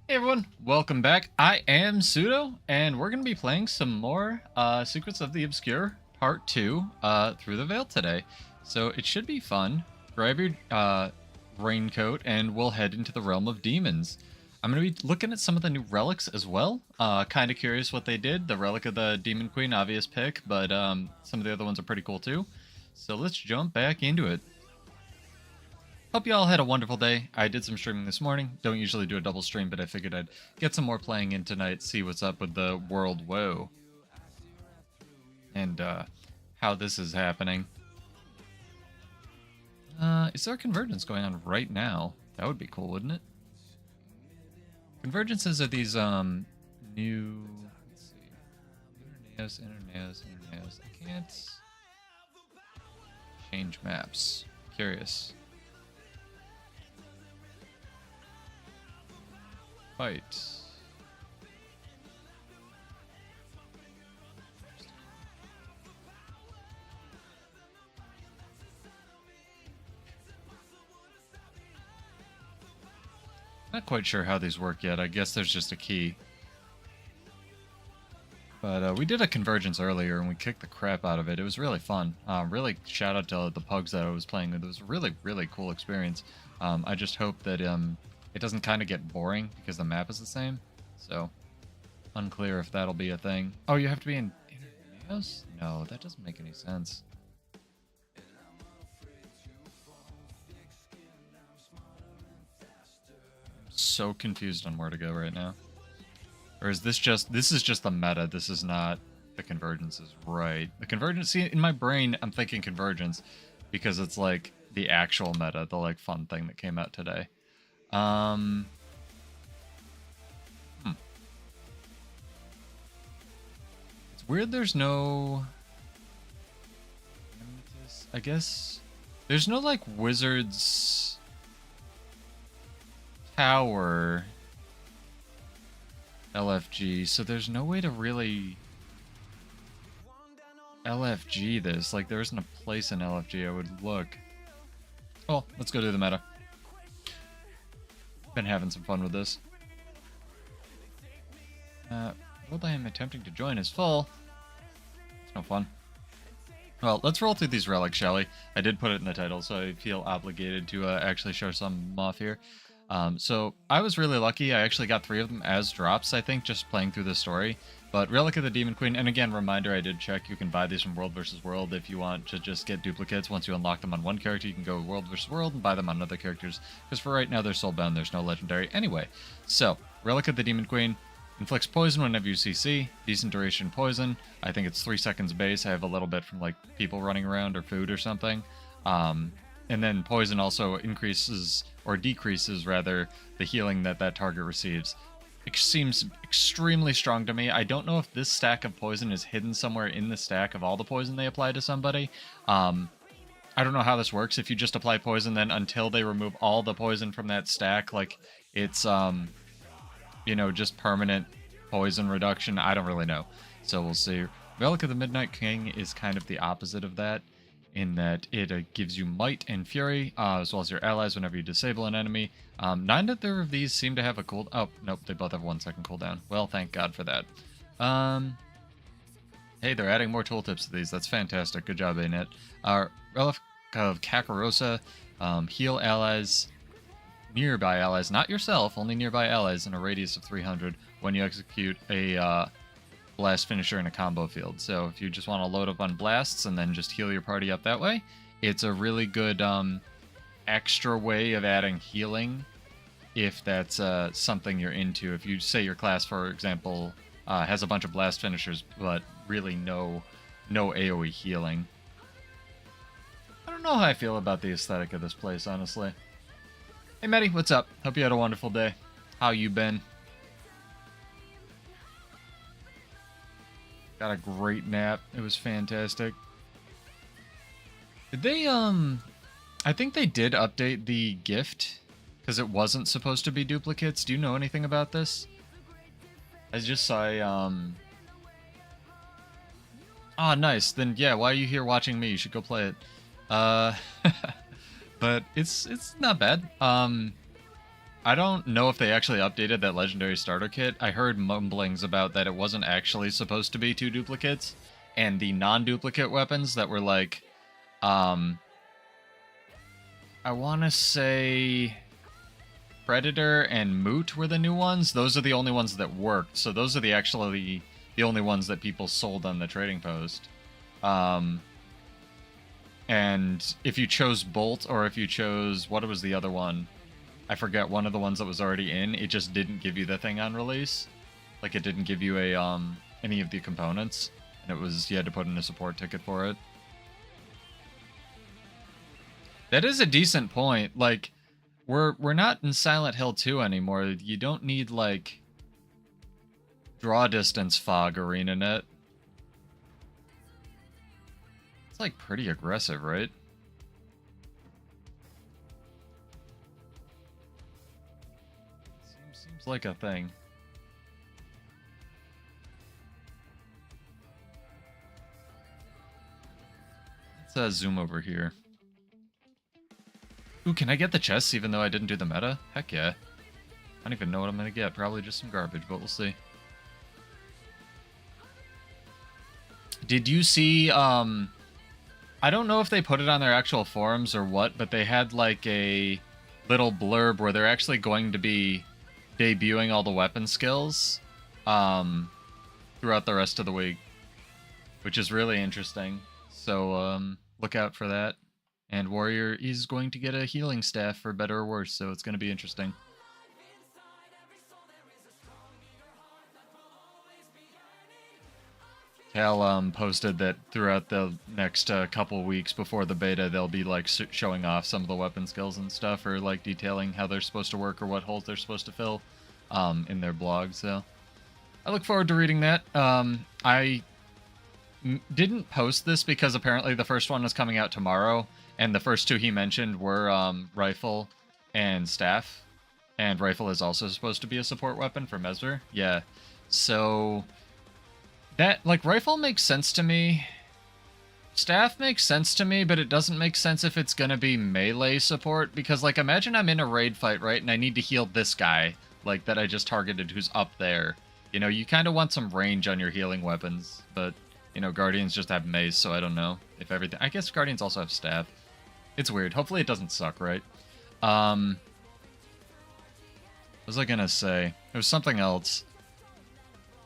Hey everyone, welcome back. I am SotO, and we're going to be playing some more Secrets of the Obscure Part 2 through the Veil today. So it should be fun. Grab your raincoat, and we'll head into the realm of demons. I'm going to be looking at some of the new relics as well. Kind of curious what they did. The Relic of the Demon Queen, obvious pick, but some of the other ones are pretty cool too. So let's jump back into it. Hope you all had a wonderful day. I did some streaming this morning. Don't usually do a double stream, but I figured I'd get some more playing in tonight, see what's up with the world woe. And how this is happening. Is there a convergence going on right now? That would be cool, wouldn't it? Convergences are these new... Let's see. Interneos. I can't change maps. Curious. Fight. Not quite sure how these work yet. I guess there's just a key. But we did a convergence earlier and we kicked the crap out of it. It was really fun. Really shout out to the pugs that I was playing with. It was a really, really cool experience. I just hope that it doesn't kind of get boring because the map is the same. So, unclear if that'll be a thing. Oh, you have to be in Interneos? No, that doesn't make any sense. I'm so confused on where to go right now. Or is this is just the meta, this is not the convergences, right? The convergence, see, in my brain, I'm thinking convergence because it's like the actual meta, the like fun thing that came out today. It's weird there's no... I guess... There's no, like, wizard's... tower... LFG, so there's no way to really... LFG this. Like, there isn't a place in LFG I would look. Oh, let's go do the meta. Been having some fun with this. World I am attempting to join is full. It's no fun. Well, let's roll through these relics, shall we? I did put it in the title, so I feel obligated to actually show some off here. So I was really lucky. I actually got 3 of them as drops, I think, just playing through the story. But Relic of the Demon Queen, and again, reminder, I did check, you can buy these from World vs. World if you want to just get duplicates. Once you unlock them on one character, you can go World vs. World and buy them on other characters, because for right now they're soulbound, there's no legendary. Anyway, so, Relic of the Demon Queen inflicts poison whenever you CC, decent duration poison. I think it's 3 seconds base. I have a little bit from like people running around or food or something. And then poison also increases, or decreases rather, the healing that that target receives. It seems extremely strong to me. I don't know if this stack of poison is hidden somewhere in the stack of all the poison they apply to somebody. I don't know how this works. If you just apply poison, then until they remove all the poison from that stack, like, it's, you know, just permanent poison reduction. I don't really know. So we'll see. Relic of the Midnight King is kind of the opposite of that, in that it gives you might and fury, as well as your allies whenever you disable an enemy. Neither of these seem to have a cooldown. Oh, nope, they both have 1 second cooldown. Well, thank God for that. Hey, they're adding more tooltips to these. That's fantastic. Good job, Arenanet. Relic of Kakarosa, heal allies, nearby allies, not yourself, only nearby allies in a radius of 300 when you execute a blast finisher in a combo field. So if you just want to load up on blasts and then just heal your party up that way, it's a really good extra way of adding healing if that's something you're into. If you say your class, for example, has a bunch of blast finishers but really no AoE healing. I don't know how I feel about the aesthetic of this place, honestly. Hey Maddie, what's up? Hope you had a wonderful day. How you been? Got a great nap. It was fantastic. Did they, I think they did update the gift, because it wasn't supposed to be duplicates. Do you know anything about this? I just saw a, Oh, nice. Then, yeah, why are you here watching me? You should go play it. But it's not bad. I don't know if they actually updated that legendary starter kit. I heard mumblings about that it wasn't actually supposed to be 2 duplicates, and the non-duplicate weapons that were like, I want to say Predator and Moot were the new ones. Those are the only ones that worked, so those are actually the only ones that people sold on the trading post. And if you chose Bolt, or if you chose, what was the other one? I forget, one of the ones that was already in, it just didn't give you the thing on release. Like, it didn't give you a any of the components, and it was, you had to put in a support ticket for it. That is a decent point. Like, we're not in Silent Hill 2 anymore. You don't need, like, draw distance fog arenanet. It's, like, pretty aggressive, right? Seems like a thing. Let's zoom over here. Ooh, can I get the chests even though I didn't do the meta? Heck yeah. I don't even know what I'm gonna get. Probably just some garbage, but we'll see. Did you see, I don't know if they put it on their actual forums or what, but they had like a little blurb where they're actually going to be debuting all the weapon skills throughout the rest of the week, which is really interesting. So look out for that. And Warrior is going to get a healing staff for better or worse, so it's going to be interesting. Cal posted that throughout the next couple weeks before the beta, they'll be like showing off some of the weapon skills and stuff, or like detailing how they're supposed to work or what holes they're supposed to fill in their blog. So I look forward to reading that. I didn't post this because apparently the first one was coming out tomorrow, and the first 2 he mentioned were rifle and staff, and rifle is also supposed to be a support weapon for Mesmer. Yeah, so that, like, rifle makes sense to me. Staff makes sense to me, but it doesn't make sense if it's gonna be melee support, because, like, imagine I'm in a raid fight, right, and I need to heal this guy, like, that I just targeted who's up there. You know, you kind of want some range on your healing weapons, but, you know, Guardians just have mace, so I don't know if everything... I guess Guardians also have staff. It's weird. Hopefully it doesn't suck, right? What was I gonna say? There was something else.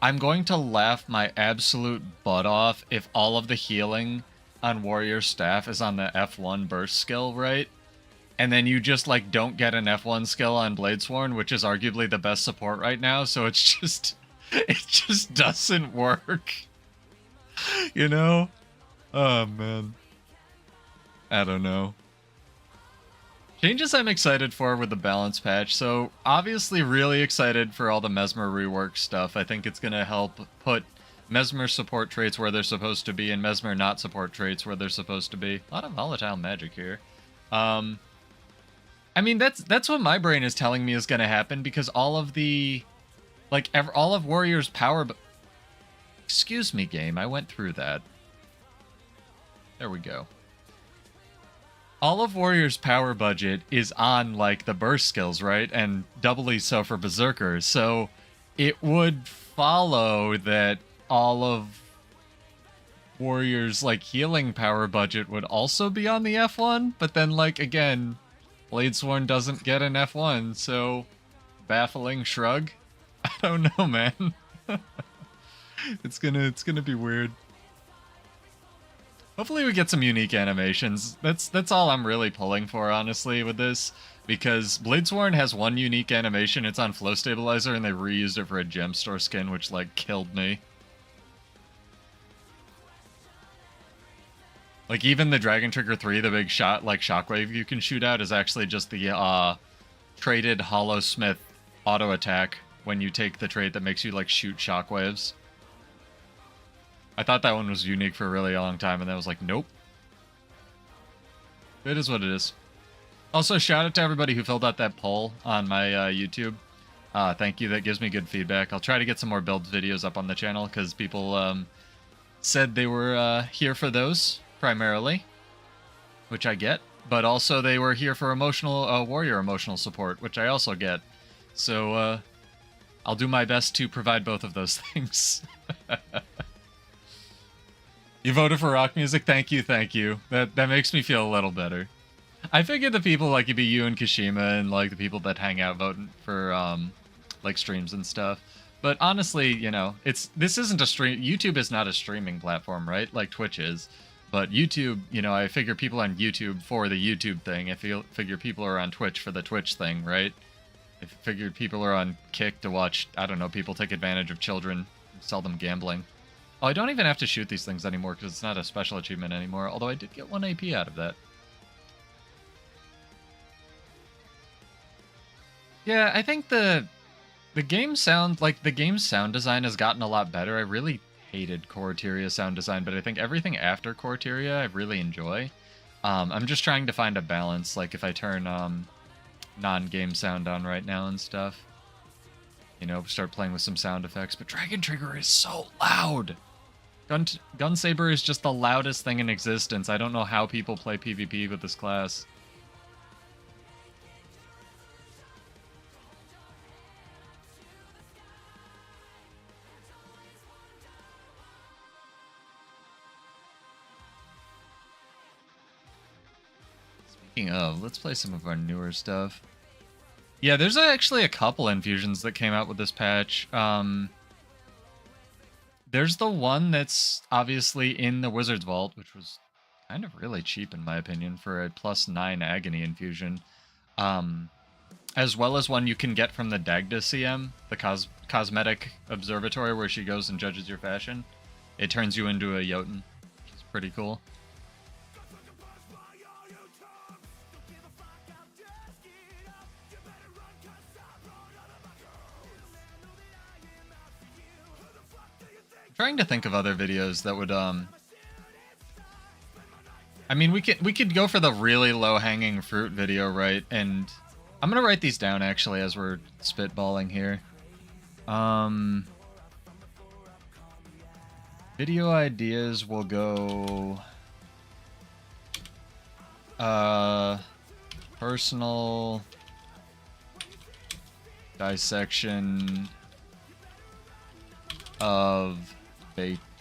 I'm going to laugh my absolute butt off if all of the healing on Warrior Staff is on the F1 burst skill, right? And then you just, like, don't get an F1 skill on Bladesworn, which is arguably the best support right now, so it's just... it just doesn't work. You know? Oh, man. I don't know. Changes I'm excited for with the balance patch. So, obviously really excited for all the Mesmer rework stuff. I think it's going to help put Mesmer support traits where they're supposed to be and Mesmer not support traits where they're supposed to be. A lot of volatile magic here. I mean, that's what my brain is telling me is going to happen, because all of the... like, all of Warrior's power... Excuse me, game. I went through that. There we go. All of Warrior's power budget is on, like, the burst skills, right? And doubly so for Berserkers. So it would follow that all of Warrior's, like, healing power budget would also be on the F1. But then, like, again, Bladesworn doesn't get an F1, so baffling shrug. I don't know, man. It's gonna be weird. Hopefully we get some unique animations. That's all I'm really pulling for, honestly, with this. Because Bladesworn has one unique animation, it's on Flow Stabilizer, and they reused it for a gem store skin, which, like, killed me. Like, even the Dragon Trigger 3, the big shot, like, shockwave you can shoot out, is actually just the, traded Hollowsmith auto attack when you take the trait that makes you, like, shoot shockwaves. I thought that one was unique for a really long time, and then I was like, nope. It is what it is. Also, shout out to everybody who filled out that poll on my YouTube. Thank you, that gives me good feedback. I'll try to get some more build videos up on the channel, because people said they were here for those, primarily. Which I get. But also they were here for emotional Warrior emotional support, which I also get. So I'll do my best to provide both of those things. You voted for rock music? Thank you, thank you. That makes me feel a little better. I figured the people like it'd be you and Kashima and like the people that hang out voting for like streams and stuff. But honestly, you know, this isn't a stream. YouTube is not a streaming platform, right? Like Twitch is. But YouTube, you know, I figure people on YouTube for the YouTube thing. I figure people are on Twitch for the Twitch thing, right? I figured people are on Kick to watch, I don't know, people take advantage of children, sell them gambling. Oh, I don't even have to shoot these things anymore because it's not a special achievement anymore, although I did get 1 AP out of that. Yeah, I think the game sound, like, the game's sound design has gotten a lot better. I really hated Coreteria sound design, but I think everything after Coreteria I really enjoy. I'm just trying to find a balance, like if I turn non-game sound on right now and stuff. You know, start playing with some sound effects, but Dragon Trigger is so loud! Gun Saber is just the loudest thing in existence. I don't know how people play PvP with this class. Speaking of, let's play some of our newer stuff. Yeah, there's actually a couple infusions that came out with this patch. There's the one that's obviously in the Wizard's Vault, which was kind of really cheap in my opinion for a +9 Agony infusion. As well as one you can get from the Dagda CM, the cosmetic observatory where she goes and judges your fashion. It turns you into a Jotun, which is pretty cool. Trying to think of other videos that would I mean, we could go for the really low-hanging fruit video, right? And I'm gonna write these down actually as we're spitballing here. Video ideas will go personal dissection of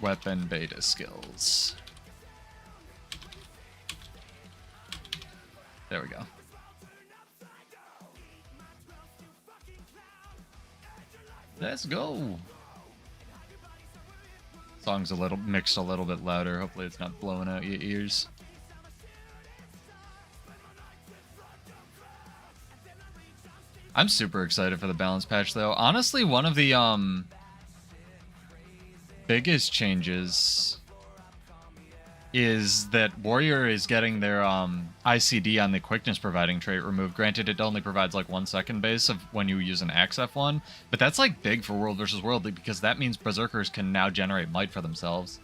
weapon beta skills. There we go. Let's go. Song's mixed a little bit louder. Hopefully it's not blowing out your ears. I'm super excited for the balance patch though. Honestly, one of the biggest changes is that Warrior is getting their ICD on the quickness providing trait removed. Granted, it only provides like 1 second base of when you use an axe F1, but that's like big for World versus World because that means Berserkers can now generate might for themselves.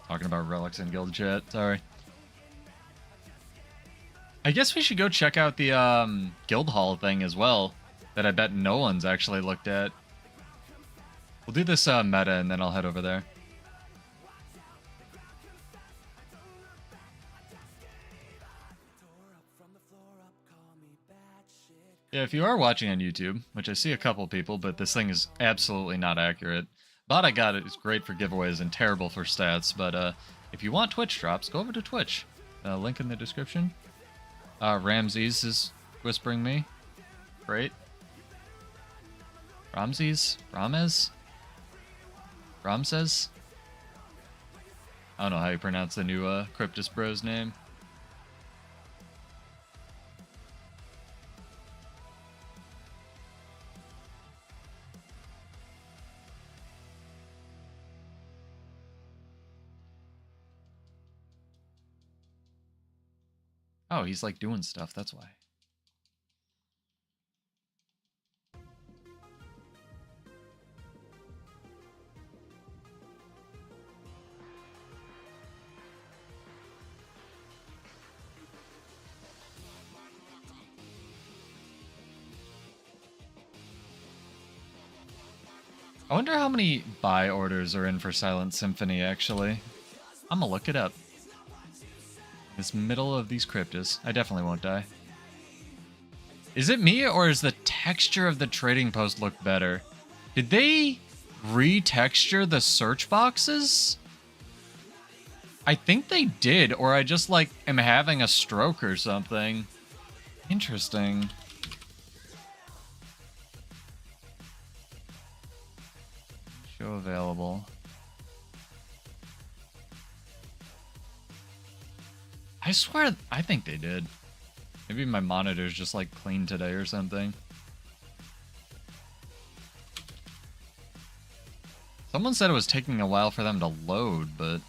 Talking about Relics in guild chat, sorry. I guess we should go check out the guild hall thing as well, that I bet no one's actually looked at. We'll do this meta and then I'll head over there. Yeah, if you are watching on YouTube, which I see a couple people, but this thing is absolutely not accurate. Bot I got it is great for giveaways and terrible for stats, but if you want Twitch drops, go over to Twitch. Link in the description. Ramses is whispering me. Great. Ramses? Ramses? Ramses? I don't know how you pronounce the new Cryptus Bro's name. Oh, he's like doing stuff, that's why. I wonder how many buy orders are in for Silent Symphony, actually. I'm gonna look it up. This middle of these cryptas. I definitely won't die. Is it me, or is the texture of the trading post look better? Did they retexture the search boxes? I think they did, or I just, like, am having a stroke or something. Interesting. Show available. I swear, I think they did. Maybe my monitor's just, like, clean today or something. Someone said it was taking a while for them to load, but...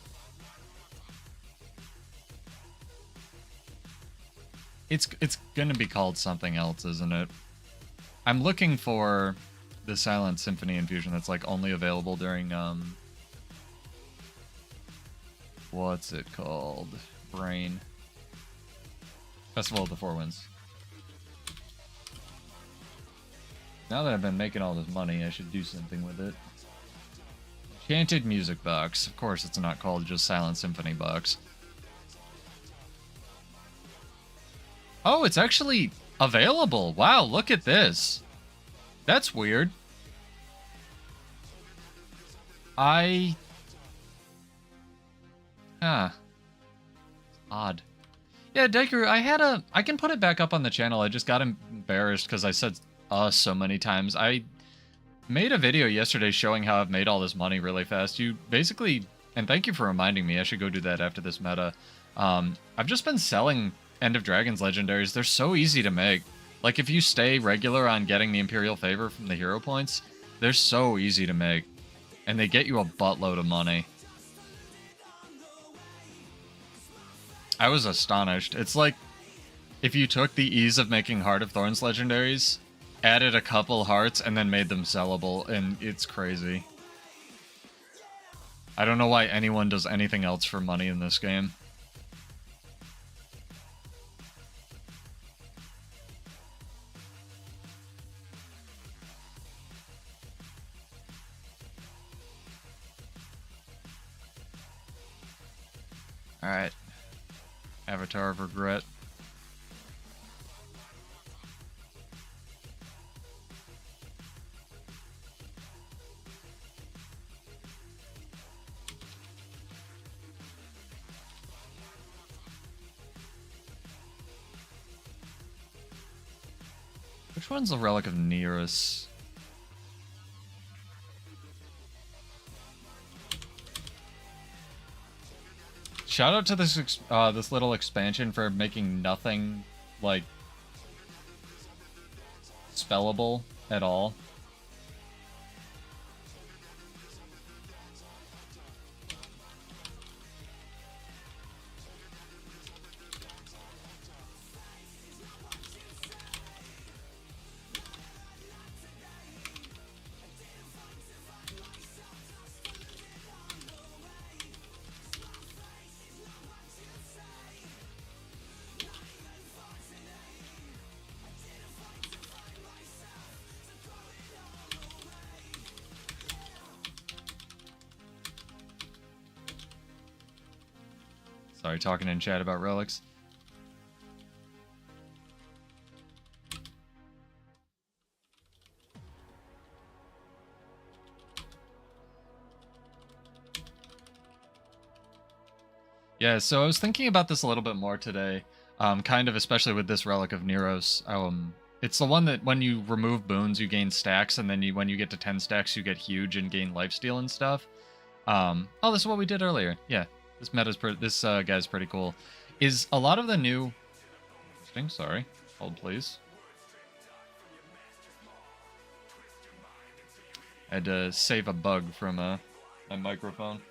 It's gonna be called something else, isn't it? I'm looking for the Silent Symphony infusion that's, like, only available during, what's it called? Brain. Festival of the Four Winds. Now that I've been making all this money, I should do something with it. Enchanted Music Box. Of course, it's not called just Silent Symphony Box. Oh, it's actually available. Wow, look at this. That's weird. Odd. Yeah, Deku, I can put it back up on the channel. I just got embarrassed because I said so many times. I made a video yesterday showing how I've made all this money really fast. You basically, and thank you for reminding me, I should go do that after this meta. I've just been selling End of Dragons legendaries. They're so easy to make. Like, if you stay regular on getting the Imperial Favor from the hero points, they're so easy to make. And they get you a buttload of money. I was astonished. It's like if you took the ease of making Heart of Thorns legendaries, added a couple hearts, and then made them sellable, and it's crazy. I don't know why anyone does anything else for money in this game. Alright. Avatar of Regret. Which one's the Relic of Nearest? Shout out to this this little expansion for making nothing, like, spellable at all. Sorry, talking in chat about relics. Yeah, so I was thinking about this a little bit more today, kind of especially with this Relic of Neros. It's the one that when you remove boons, you gain stacks, and then when you get to 10 stacks, you get huge and gain lifesteal and stuff. Oh, this is what we did earlier. Yeah, this meta's this guy's pretty cool. Is a lot of the new... Interesting, sorry. Hold, please. I had to save a bug from my microphone.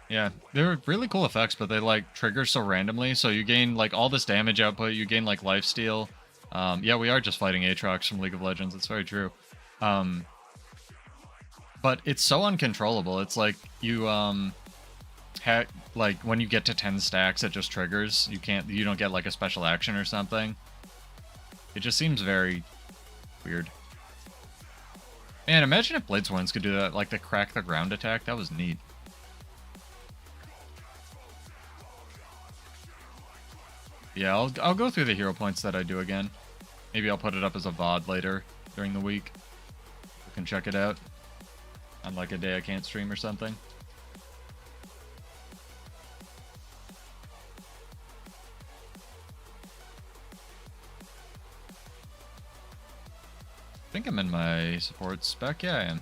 Yeah, they're really cool effects, but they, like, trigger so randomly, so you gain, like, all this damage output, you gain, like, lifesteal. Yeah, we are just fighting Aatrox from League of Legends, it's very true. But it's so uncontrollable. It's like you like when you get to 10 stacks, it just triggers. You don't get like a special action or something. It just seems very weird. Man, imagine if Bladesworns could do that, like the crack the ground attack. That was neat. Yeah, I'll go through the hero points that I do again. Maybe I'll put it up as a VOD later during the week. You can check it out on like a day I can't stream or something. I think I'm in my support spec. Yeah, I am.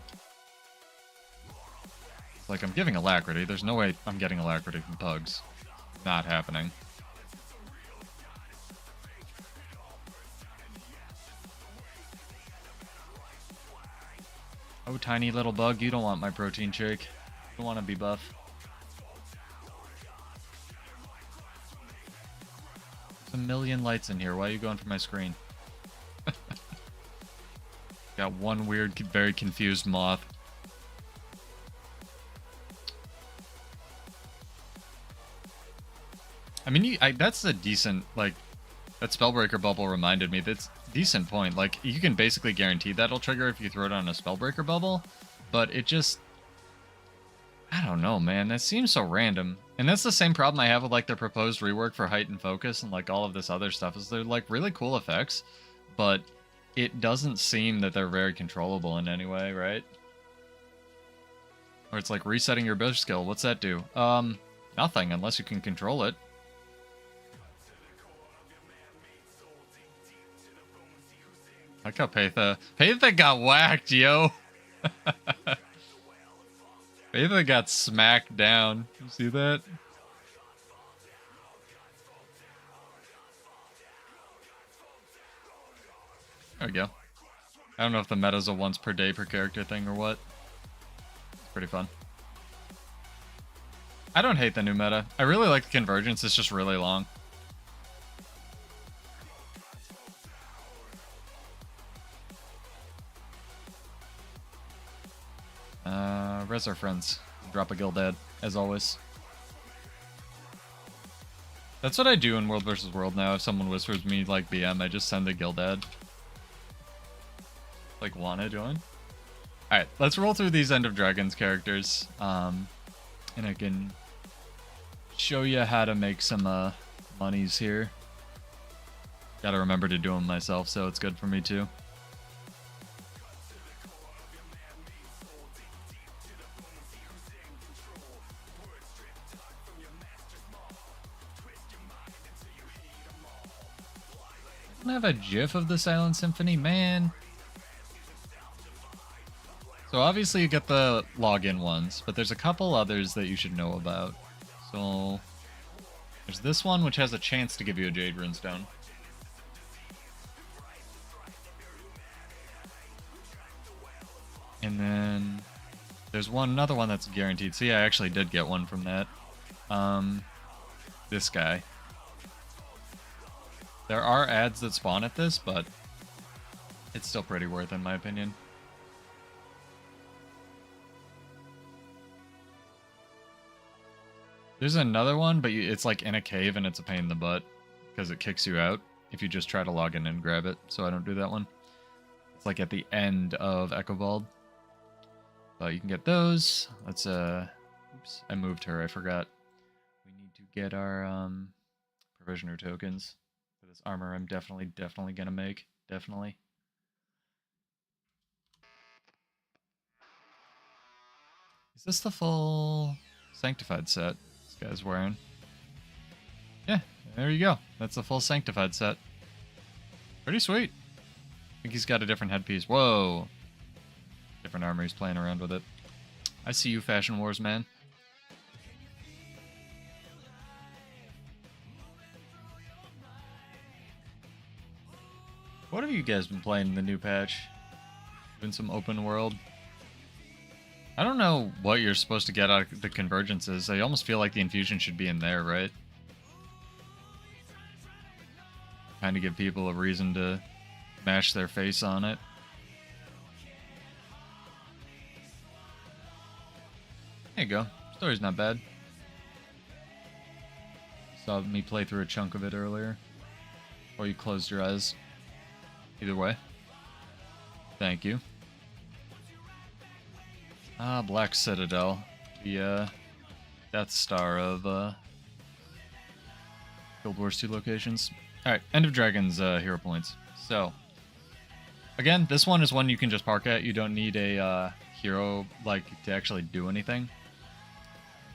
It's like I'm giving alacrity. There's no way I'm getting alacrity from thugs. Not happening. Oh, tiny little bug, you don't want my protein shake. You don't want to be buff. There's a million lights in here. Why are you going for my screen? Got one weird, very confused moth. I mean, that's a decent, like, that Spellbreaker bubble reminded me. That's a decent point. Like, you can basically guarantee that'll trigger if you throw it on a Spellbreaker bubble, but it just, I don't know, man. That seems so random. And that's the same problem I have with, like, the proposed rework for height and focus and, like, all of this other stuff, is they're, like, really cool effects, but it doesn't seem that they're very controllable in any way, right? Or it's like resetting your bush skill. What's that do? Nothing, unless you can control it. Like how Patha got whacked, yo. Patha got smacked down. You see that? There we go. I don't know if the meta's a once per day per character thing or what. It's pretty fun. I don't hate the new meta. I really like the convergence. It's just really long. Res our friends. Drop a guildad, as always. That's what I do in World vs. World now. If someone whispers me like BM, I just send a guildad. Like, wanna join? Alright, let's roll through these End of Dragons characters. And I can show you how to make some monies here. Gotta remember to do them myself, so it's good for me too. I don't have a GIF of the Silent Symphony, man. So obviously you get the login ones, but there's a couple others that you should know about. So there's this one, which has a chance to give you a Jade Runestone. And then there's another one that's guaranteed. See, I actually did get one from that. This guy. There are ads that spawn at this, but it's still pretty worth it in my opinion. There's another one, but it's like in a cave and it's a pain in the butt because it kicks you out if you just try to log in and grab it, so I don't do that one. It's like at the end of Echovald. But you can get those. Let's oops, I moved her, I forgot. We need to get our provisioner tokens for this armor. I'm definitely gonna make. Definitely. Is this the full Sanctified set this guy's wearing? Yeah, there you go. That's the full Sanctified set. Pretty sweet. I think he's got a different headpiece. Whoa. Different armor, he's playing around with it. I see you, Fashion Wars, man. What have you guys been playing in the new patch? Doing some open world? I don't know what you're supposed to get out of the convergences. I almost feel like the infusion should be in there, right? Kind of give people a reason to mash their face on it. There you go. Story's not bad. Saw me play through a chunk of it earlier. Or you closed your eyes. Either way. Thank you. Ah, Black Citadel. The Death Star of Guild Wars 2 locations. Alright, End of Dragons hero points. So, again, this one is one you can just park at. You don't need a hero like to actually do anything.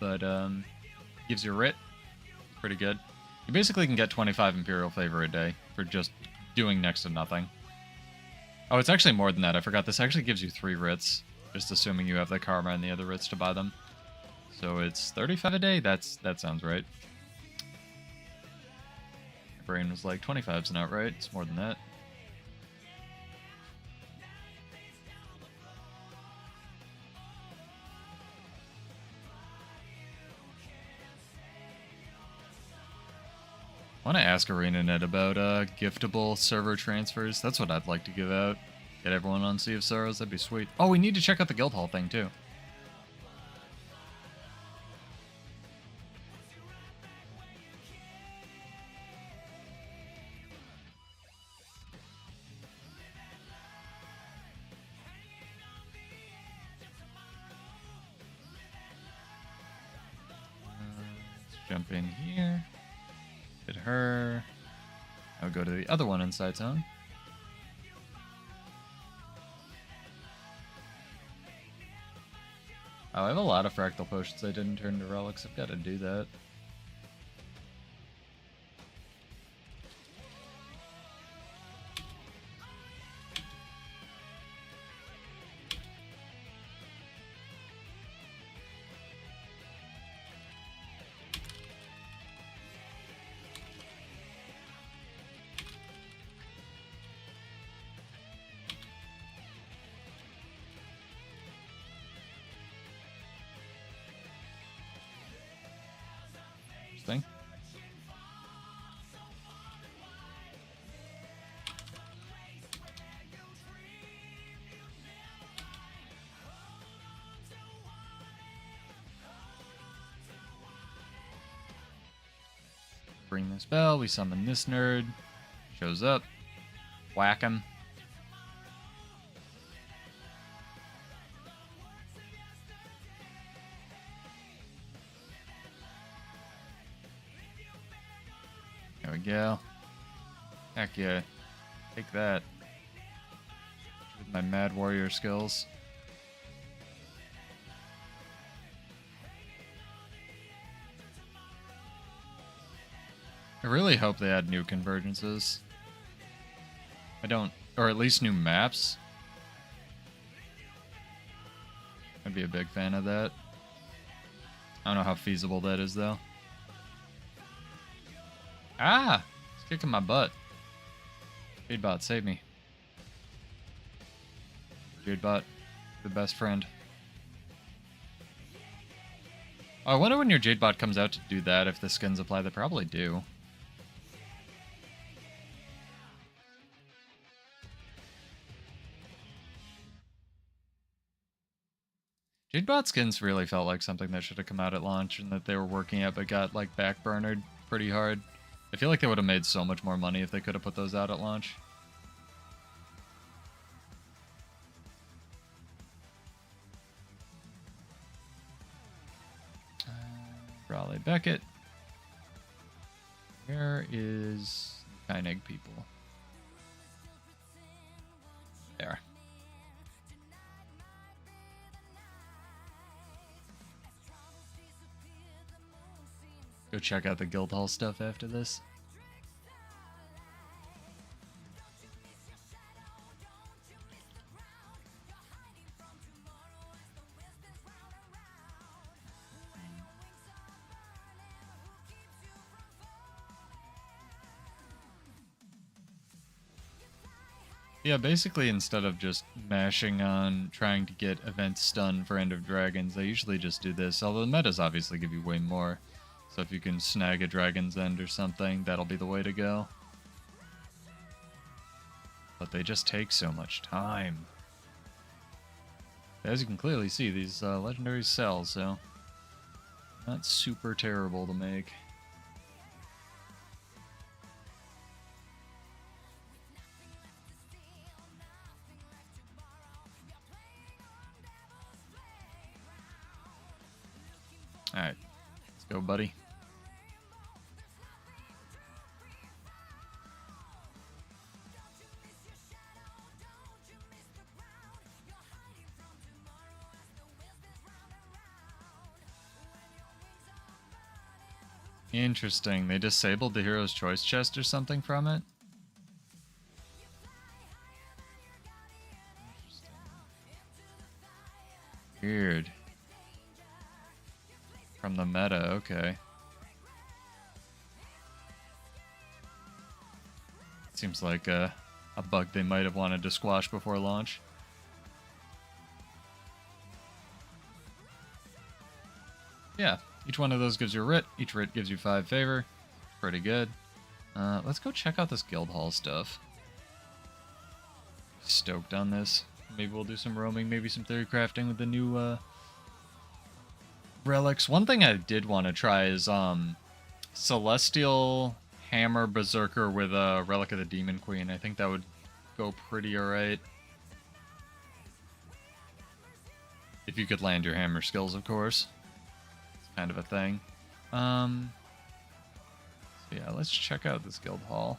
But gives you writ. Pretty good. You basically can get 25 Imperial Favor a day for just doing next to nothing. Oh, it's actually more than that. I forgot. This actually gives you 3 writs, just assuming you have the karma and the other writs to buy them. So it's 35 a day? That sounds right. My brain was like, 25's not right. It's more than that. I want to ask arenanet about giftable server transfers. That's what I'd like to give out. Get everyone on Sea of Sorrows. That'd be sweet. Oh, we need to check out the guild hall thing too. Let's jump in here. Hit her. I'll go to the other one inside zone. Oh, I have a lot of fractal potions I didn't turn to relics. I've got to do that. Thing. Bring this bell, we summon this nerd, shows up, whack him. There we go. Heck yeah. Take that. With my mad warrior skills. I really hope they add new convergences. I don't, or at least new maps. I'd be a big fan of that. I don't know how feasible that is though. Ah! It's kicking my butt. Jadebot, save me. Jadebot, the best friend. Oh, I wonder when your Jadebot comes out to do that, if the skins apply. They probably do. Jadebot skins really felt like something that should have come out at launch and that they were working at but got like backburnered pretty hard. I feel like they would have made so much more money if they could have put those out at launch. Raleigh Beckett. Where is Kyneg people? There. Go check out the guild hall stuff after this. Yeah, basically instead of just mashing on trying to get events done for End of Dragons, I usually just do this, although the metas obviously give you way more. So if you can snag a Dragon's End or something, that'll be the way to go. But they just take so much time. As you can clearly see, these legendaries sell, so Not super terrible to make. Alright, let's go, buddy. Interesting. They disabled the Hero's Choice chest or something from it? Weird. From the meta, okay. Seems like a bug they might have wanted to squash before launch. Yeah, each one of those gives you a writ. Each writ gives you 5 favor. Pretty good. Let's go check out this guild hall stuff. Stoked on this. Maybe we'll do some roaming, maybe some theory crafting with the new relics. One thing I did want to try is Celestial Hammer Berserker with a Relic of the Demon Queen. I think that would go pretty alright. If you could land your hammer skills, of course. It's kind of a thing. So yeah, let's check out this guild hall.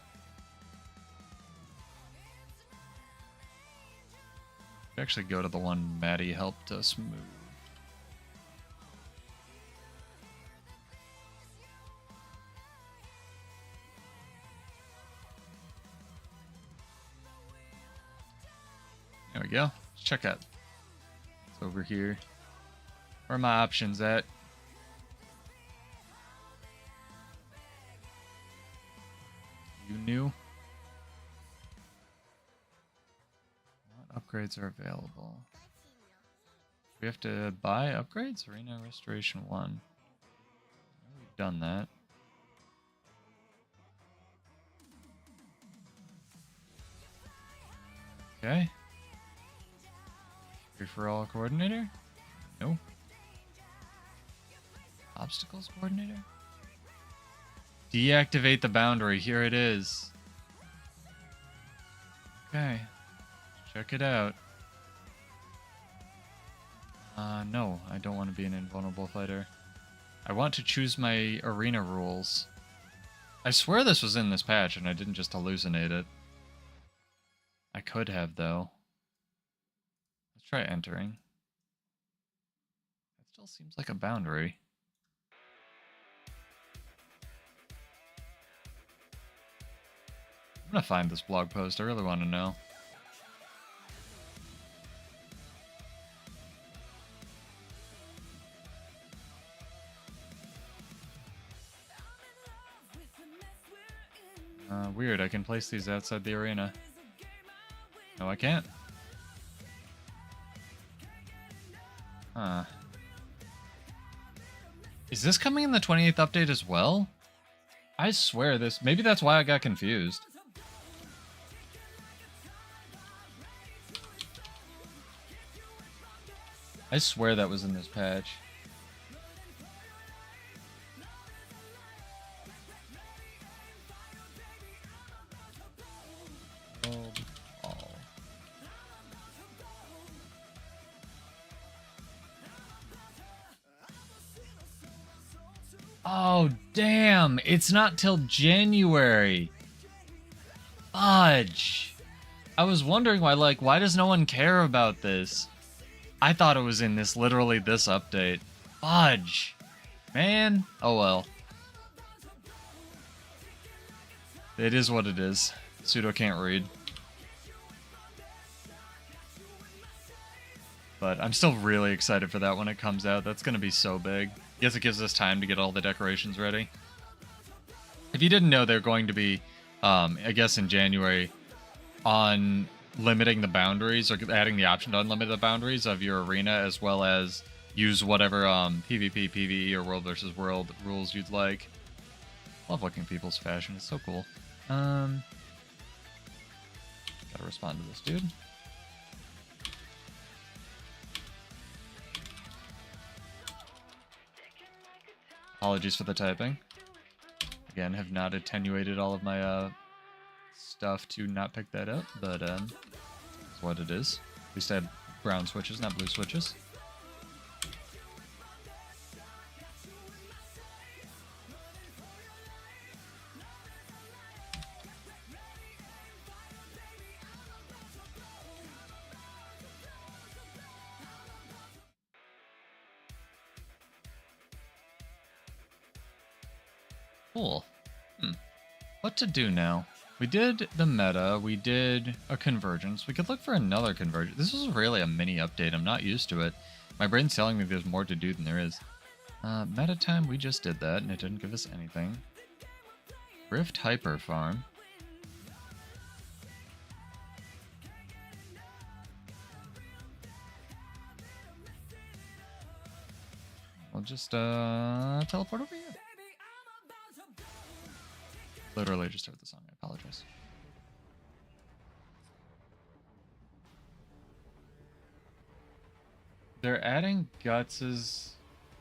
Actually go to the one Maddie helped us move. There we go. Let's check out. It's over here. Where are my options at? You new? What upgrades are available? We have to buy upgrades? Arena Restoration 1. We've done that. Okay. Free-for-all coordinator? No. Obstacles coordinator? Deactivate the boundary. Here it is. Okay. Check it out. No, I don't want to be an invulnerable fighter. I want to choose my arena rules. I swear this was in this patch and I didn't just hallucinate it. I could have, though. Let's try entering. That still seems like a boundary. I'm gonna find this blog post. I really want to know. Weird, I can place these outside the arena. No, I can't. Huh. Is this coming in the 28th update as well? I swear this... Maybe that's why I got confused. I swear that was in this patch. Oh, damn. It's not till January. Fudge. I was wondering why does no one care about this? I thought it was in this, literally this update. Fudge. Man. Oh well. It is what it is. SotO can't read. But I'm still really excited for that when it comes out. That's going to be so big. Guess it gives us time to get all the decorations ready. If you didn't know, they're going to be, I guess in January, on limiting the boundaries, or adding the option to unlimit the boundaries of your arena, as well as use whatever PvP, PvE, or World versus World rules you'd like. Love looking at people's fashion. It's so cool. Gotta respond to this dude. Apologies for the typing. Again, have not attenuated all of my stuff to not pick that up, but it's what it is. At least I have brown switches, not blue switches. Cool. What to do now? We did the meta, we did a convergence. We could look for another convergence. This was really a mini update. I'm not used to it. My brain's telling me there's more to do than there is. Meta time, we just did that, and it didn't give us anything. Rift Hyper Farm. We'll just teleport over here. Literally just heard the song. I apologize. They're adding Guts'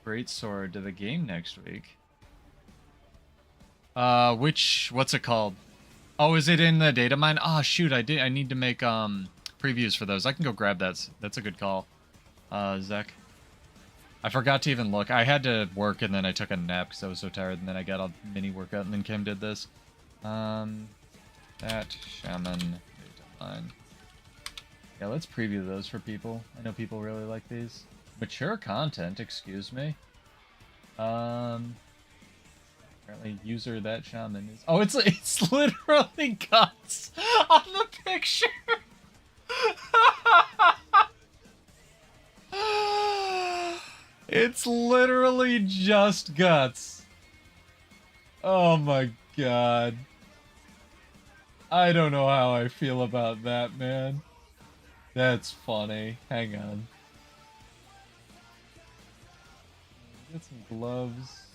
greatsword to the game next week. What's it called? Oh, is it in the data mine? Oh shoot, I need to make previews for those. I can go grab that. That's a good call. Zek. I forgot to even look. I had to work and then I took a nap because I was so tired, and then I got a mini workout and then Kim did this. That shaman data mine. Yeah, let's preview those for people. I know people really like these. Mature content, excuse me. Apparently user that shaman is... Oh, it's literally Guts on the picture! It's literally just Guts. Oh my god. I don't know how I feel about that, man. That's funny. Hang on. Get some gloves.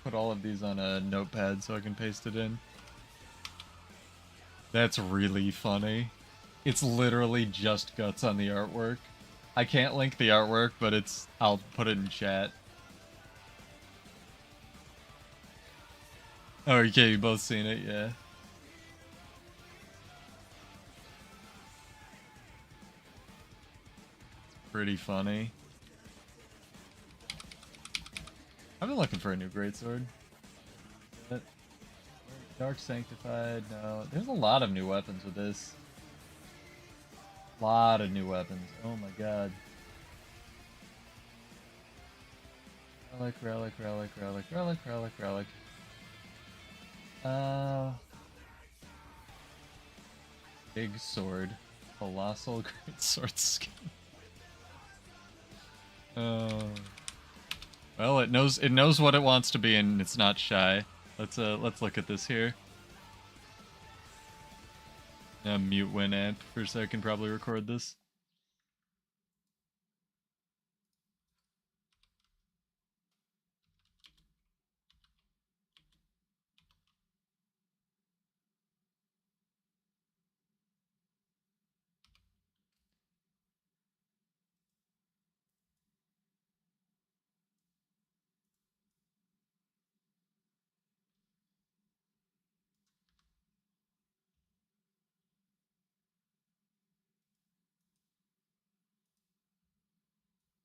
Put all of these on a notepad so I can paste it in. That's really funny. It's literally just Guts on the artwork. I can't link the artwork, but I'll put it in chat. Oh, okay, you both seen it, yeah. It's pretty funny. I've been looking for a new greatsword. Dark Sanctified, no. There's a lot of new weapons with this. Lot of new weapons. Oh my god. Relic, relic, relic, relic, relic, relic, relic. Big sword. Colossal great sword skin. Well, it knows what it wants to be and it's not shy. Let's look at this here. Mute Winamp for so I can probably record this.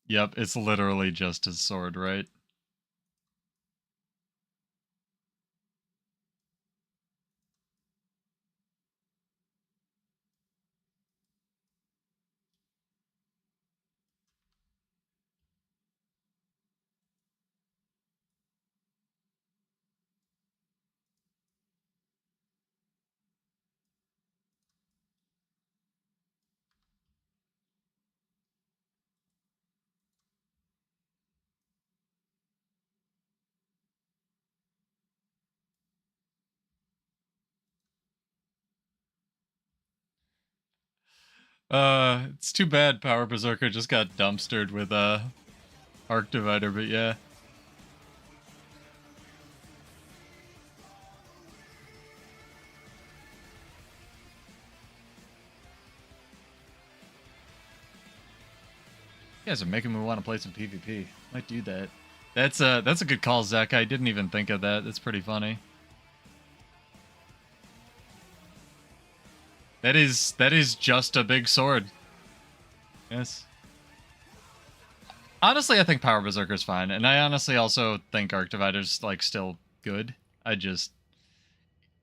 Yep, it's literally just his sword, right? It's too bad Power Berserker just got dumpstered with Arc Divider, but yeah. You guys are making me want to play some PvP. Might do that. That's a good call, Zach. I didn't even think of that. That's pretty funny. That is just a big sword. Yes. Honestly, I think Power Berserker's fine, and I honestly also think Arc Divider's like still good. It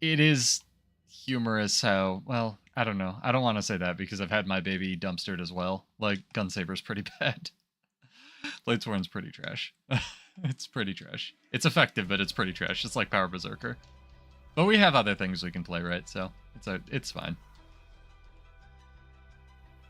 is humorous how, well, I don't know. I don't want to say that because I've had my baby dumpstered as well. Like, Gunsaber's pretty bad. Bladesworn's pretty trash. It's pretty trash. It's effective, but it's pretty trash. It's like Power Berserker. But we have other things we can play, right? So it's fine.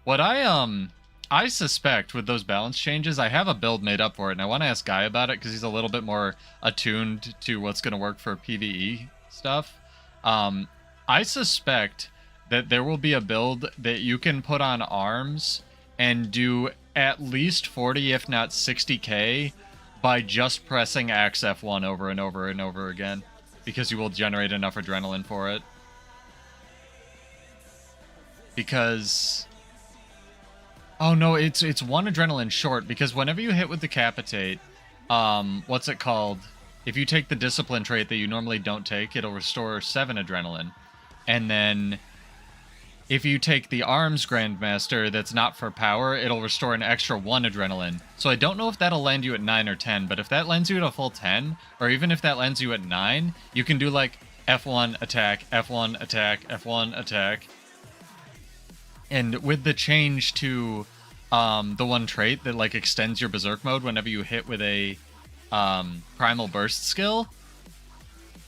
What I suspect with those balance changes, I have a build made up for it, and I want to ask Guy about it because he's a little bit more attuned to what's going to work for PvE stuff. I suspect that there will be a build that you can put on arms and do at least 40, if not 60k, by just pressing Axe F1 over and over and over again, because you will generate enough adrenaline for it. Because... oh no, it's one adrenaline short, because whenever you hit with Decapitate, what's it called? If you take the discipline trait that you normally don't take, it'll restore 7 adrenaline. And then if you take the arms Grandmaster that's not for power, it'll restore an extra 1 adrenaline. So I don't know if that'll land you at 9 or 10, but if that lands you at a full 10, or even if that lands you at 9, you can do like F1 attack, F1 attack, F1 attack. And with the change to the one trait that like extends your berserk mode whenever you hit with a primal burst skill,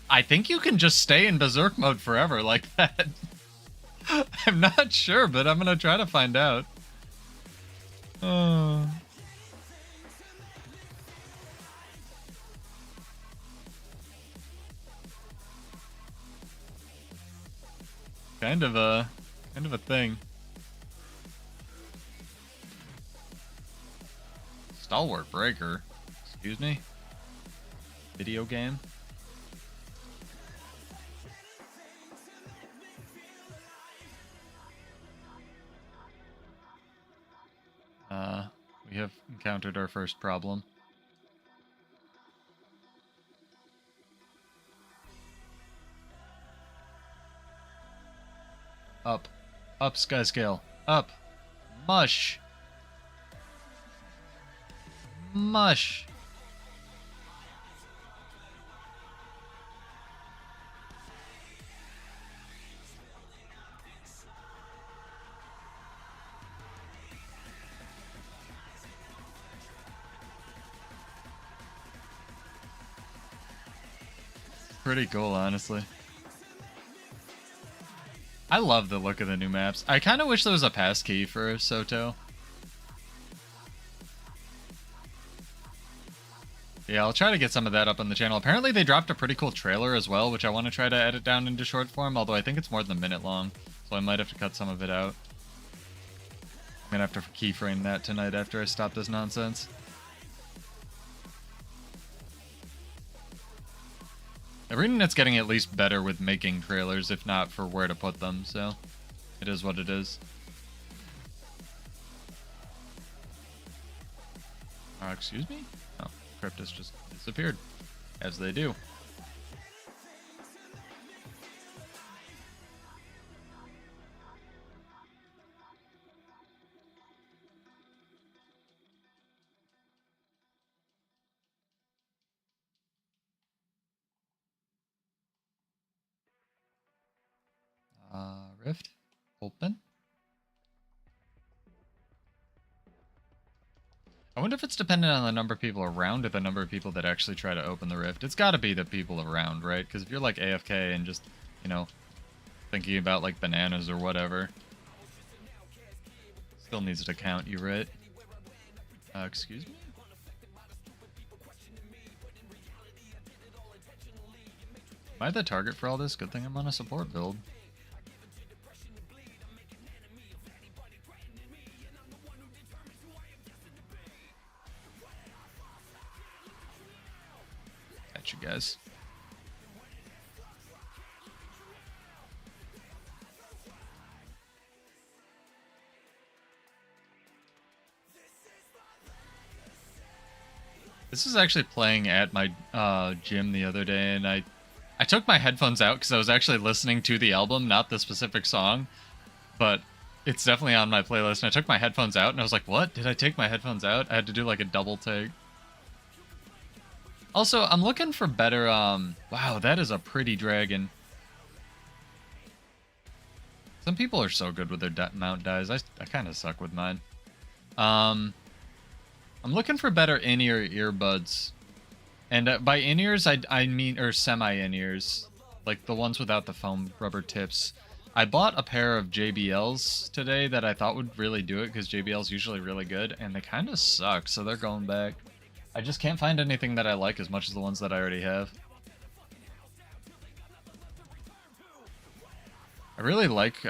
I think you can just stay in berserk mode forever like that. I'm not sure, but I'm gonna try to find out. Kind of a thing. Stalwart Breaker. Excuse me? Video game? We have encountered our first problem. Up. Up, Skyscale. Up. Mush. Mush. Pretty cool, honestly. I love the look of the new maps. I kind of wish there was a pass key for SotO. Yeah, I'll try to get some of that up on the channel. Apparently they dropped a pretty cool trailer as well, which I want to try to edit down into short form, although I think it's more than a minute long, so I might have to cut some of it out. I'm gonna have to keyframe that tonight after I stop this nonsense. Arenanet's getting at least better with making trailers, if not for where to put them, so it is what it is. Excuse me? Oh, Cryptus just disappeared, as they do. Rift. Open. I wonder if it's dependent on the number of people around or the number of people that actually try to open the rift. It's got to be the people around, right? Because if you're like AFK and just, you know, thinking about like bananas or whatever, still needs to count you, right? Excuse me? Am I the target for all this? Good thing I'm on a support build. You guys. This is actually playing at my gym the other day, and I took my headphones out because I was actually listening to the album, not the specific song, but it's definitely on my playlist. And I took my headphones out, and I was like, what? Did I take my headphones out? I had to do like a double take. Also, I'm looking for better, wow, that is a pretty dragon. Some people are so good with their mount dies. I kind of suck with mine. I'm looking for better in-ear earbuds. And by in-ears, I mean, or semi-in-ears. Like the ones without the foam rubber tips. I bought a pair of JBLs today that I thought would really do it, because JBL's usually really good, and they kind of suck, so they're going back. I just can't find anything that I like as much as the ones that I already have. I really like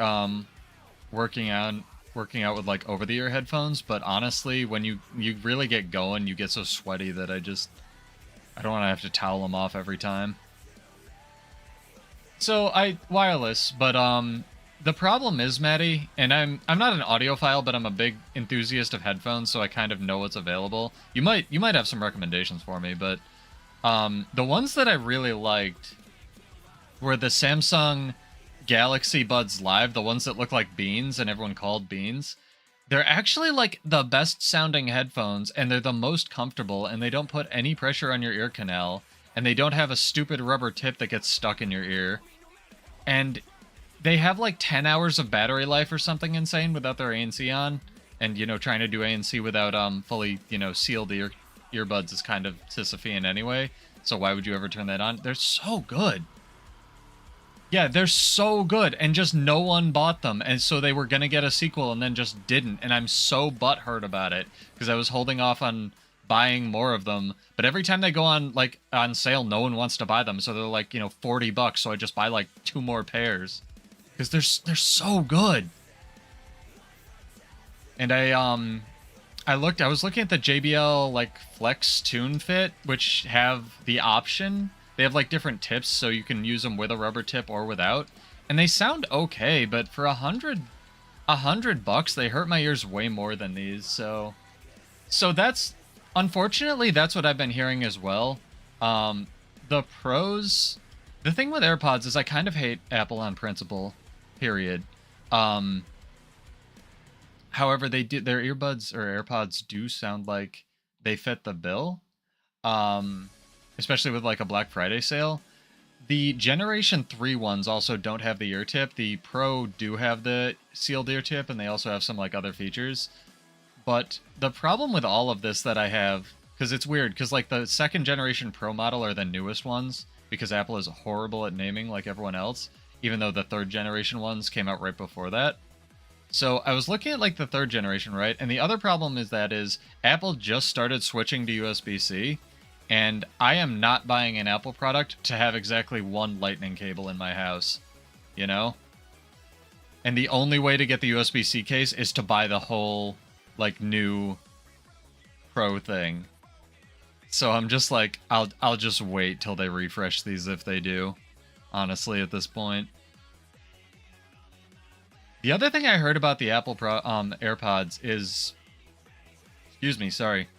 working out with like over-the-ear headphones, but honestly, when you really get going, you get so sweaty that I don't want to have to towel them off every time. So wireless, but the problem is, Maddie, and I'm not an audiophile, but I'm a big enthusiast of headphones, so I kind of know what's available. You might have some recommendations for me, but the ones that I really liked were the Samsung Galaxy Buds Live, the ones that look like beans and everyone called beans. They're actually like the best sounding headphones, and they're the most comfortable, and they don't put any pressure on your ear canal, and they don't have a stupid rubber tip that gets stuck in your ear. And they have like 10 hours of battery life or something insane without their ANC on. And, you know, trying to do ANC without fully, you know, sealed earbuds is kind of Sisyphean anyway. So why would you ever turn that on? They're so good. Yeah, they're so good, and just no one bought them, and so they were gonna get a sequel and then just didn't, and I'm so butthurt about it, because I was holding off on buying more of them, but every time they go on sale, no one wants to buy them, so they're like, you know, $40, so I just buy like 2 more pairs, because they're so good. And I was looking at the JBL like Flex Tune Fit, which have the option. They have like different tips, so you can use them with a rubber tip or without, and they sound okay. But for $100, they hurt my ears way more than these. So that's, unfortunately, that's what I've been hearing as well. The pros, the thing with AirPods is I kind of hate Apple on principle. Period. However, their earbuds or AirPods do sound like they fit the bill. Especially with like a Black Friday sale. The Generation 3 ones also don't have the ear tip. The Pro do have the sealed ear tip, and they also have some like other features. But the problem with all of this that I have, because it's weird, because like the 2nd generation Pro model are the newest ones, because Apple is horrible at naming like everyone else, even though the 3rd generation ones came out right before that. So I was looking at like the 3rd generation, right? And the other problem is Apple just started switching to USB-C. And I am not buying an Apple product to have exactly one lightning cable in my house, you know? And the only way to get the USB-C case is to buy the whole, like, new Pro thing. So I'm just like, I'll just wait till they refresh these if they do, honestly, at this point. The other thing I heard about the Apple AirPods is... Excuse me, sorry.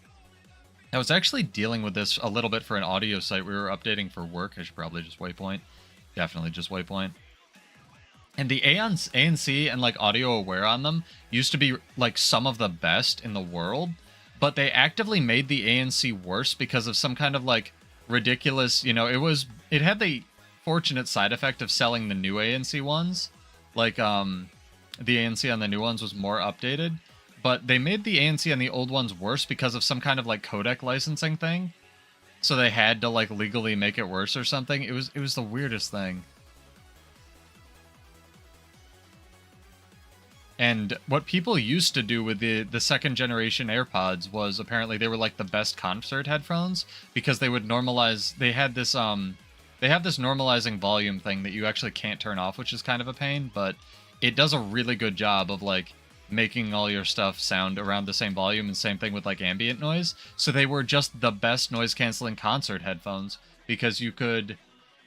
I was actually dealing with this a little bit for an audio site we were updating for work. I should probably just waypoint. Definitely just waypoint. And the ANC and like audio aware on them used to be like some of the best in the world, but they actively made the ANC worse because of some kind of like ridiculous, you know, it had the fortunate side effect of selling the new ANC ones. Like the ANC on the new ones was more updated. But they made the ANC on the old ones worse because of some kind of like codec licensing thing. So they had to like legally make it worse or something. It was the weirdest thing. And what people used to do with the 2nd generation AirPods was apparently they were like the best concert headphones because they would normalize, they have this normalizing volume thing that you actually can't turn off, which is kind of a pain, but it does a really good job of like making all your stuff sound around the same volume, and same thing with like ambient noise. So they were just the best noise canceling concert headphones because you could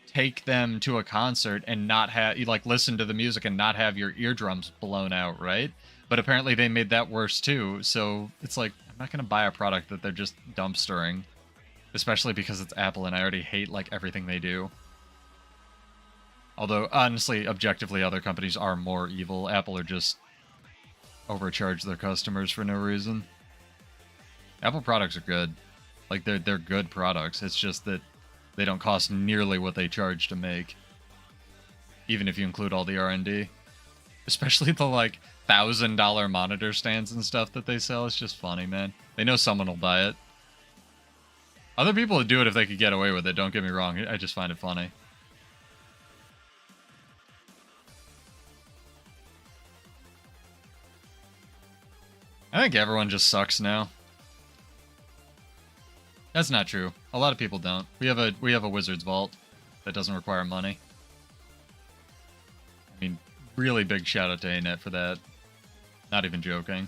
take them to a concert and not have, you like listen to the music and not have your eardrums blown out, right? But apparently they made that worse too. So it's like, I'm not going to buy a product that they're just dumpstering. especially because it's Apple and I already hate like everything they do. Although honestly, objectively, other companies are more evil. Apple are just overcharge their customers for no reason. Apple products are good. Like they're good products. It's just that they don't cost nearly what they charge to make. Even if you include all the R&D. Especially the like $1,000 monitor stands and stuff that they sell. It's just funny, man. They know someone will buy it. Other people would do it if they could get away with it, don't get me wrong. I just find it funny. I think everyone just sucks now. That's not true. A lot of people don't. We have a wizard's vault that doesn't require money. I mean, really big shout out to arenanet for that. Not even joking.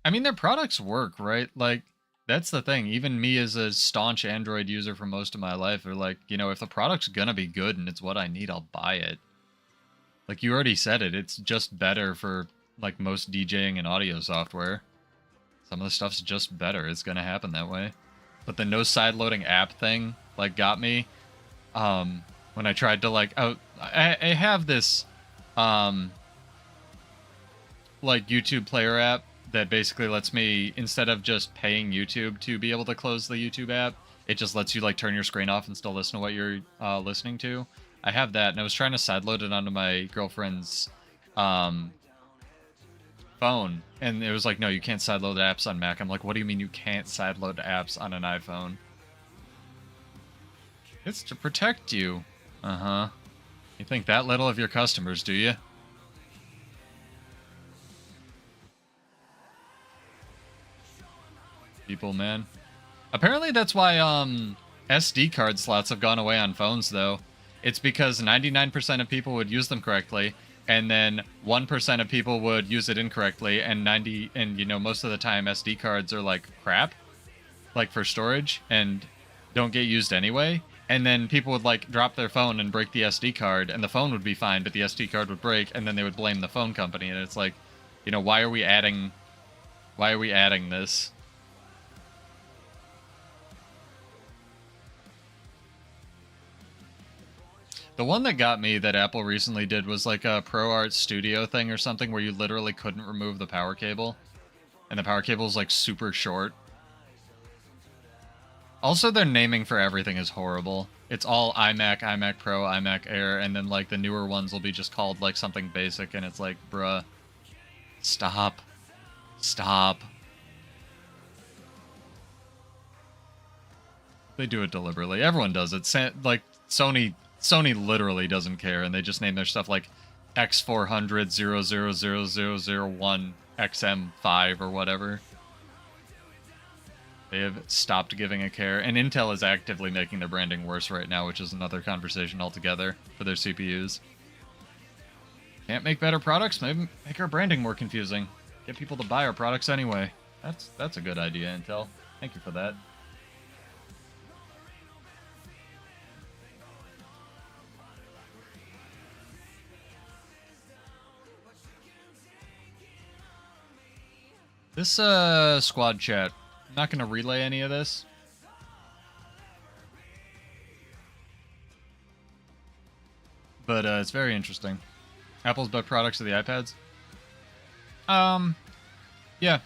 I mean, their products work, right? Like, that's the thing. Even me as a staunch Android user for most of my life are like, you know, if the product's gonna be good and it's what I need, I'll buy it. Like, you already said it. It's just better for, like, most DJing and audio software. Some of the stuff's just better. It's gonna happen that way. But the no sideloading app thing, like, got me. When I tried to, like, I have this, like, YouTube player app that basically lets me, instead of just paying YouTube to be able to close the YouTube app, it just lets you, like, turn your screen off and still listen to what you're listening to. I have that, and I was trying to sideload it onto my girlfriend's phone, and it was like, no, you can't sideload apps on Mac. I'm like, what do you mean you can't sideload apps on an iPhone? It's to protect you. Uh-huh. You think that little of your customers, do you? People, man. Apparently that's why SD card slots have gone away on phones, though. It's because 99% of people would use them correctly, and then 1% of people would use it incorrectly, and you know, most of the time SD cards are like crap, like for storage, and don't get used anyway. And then people would like drop their phone and break the SD card, and the phone would be fine, but the SD card would break, and then they would blame the phone company. And it's like, you know, why are we adding this? The one that got me that Apple recently did was like a ProArt Studio thing or something where you literally couldn't remove the power cable. And the power cable is like super short. Also, their naming for everything is horrible. It's all iMac, iMac Pro, iMac Air, and then like the newer ones will be just called like something basic, and it's like, bruh, stop. Stop. They do it deliberately. Everyone does it. Like, Sony literally doesn't care, and they just name their stuff like X400 0000001 XM5 or whatever. They have stopped giving a care, and Intel is actively making their branding worse right now, which is another conversation altogether for their CPUs. Can't make better products? Maybe make our branding more confusing. Get people to buy our products anyway. That's a good idea, Intel. Thank you for that. This squad chat, I'm not going to relay any of this. But it's very interesting. Apple's best products are the iPads. Yeah.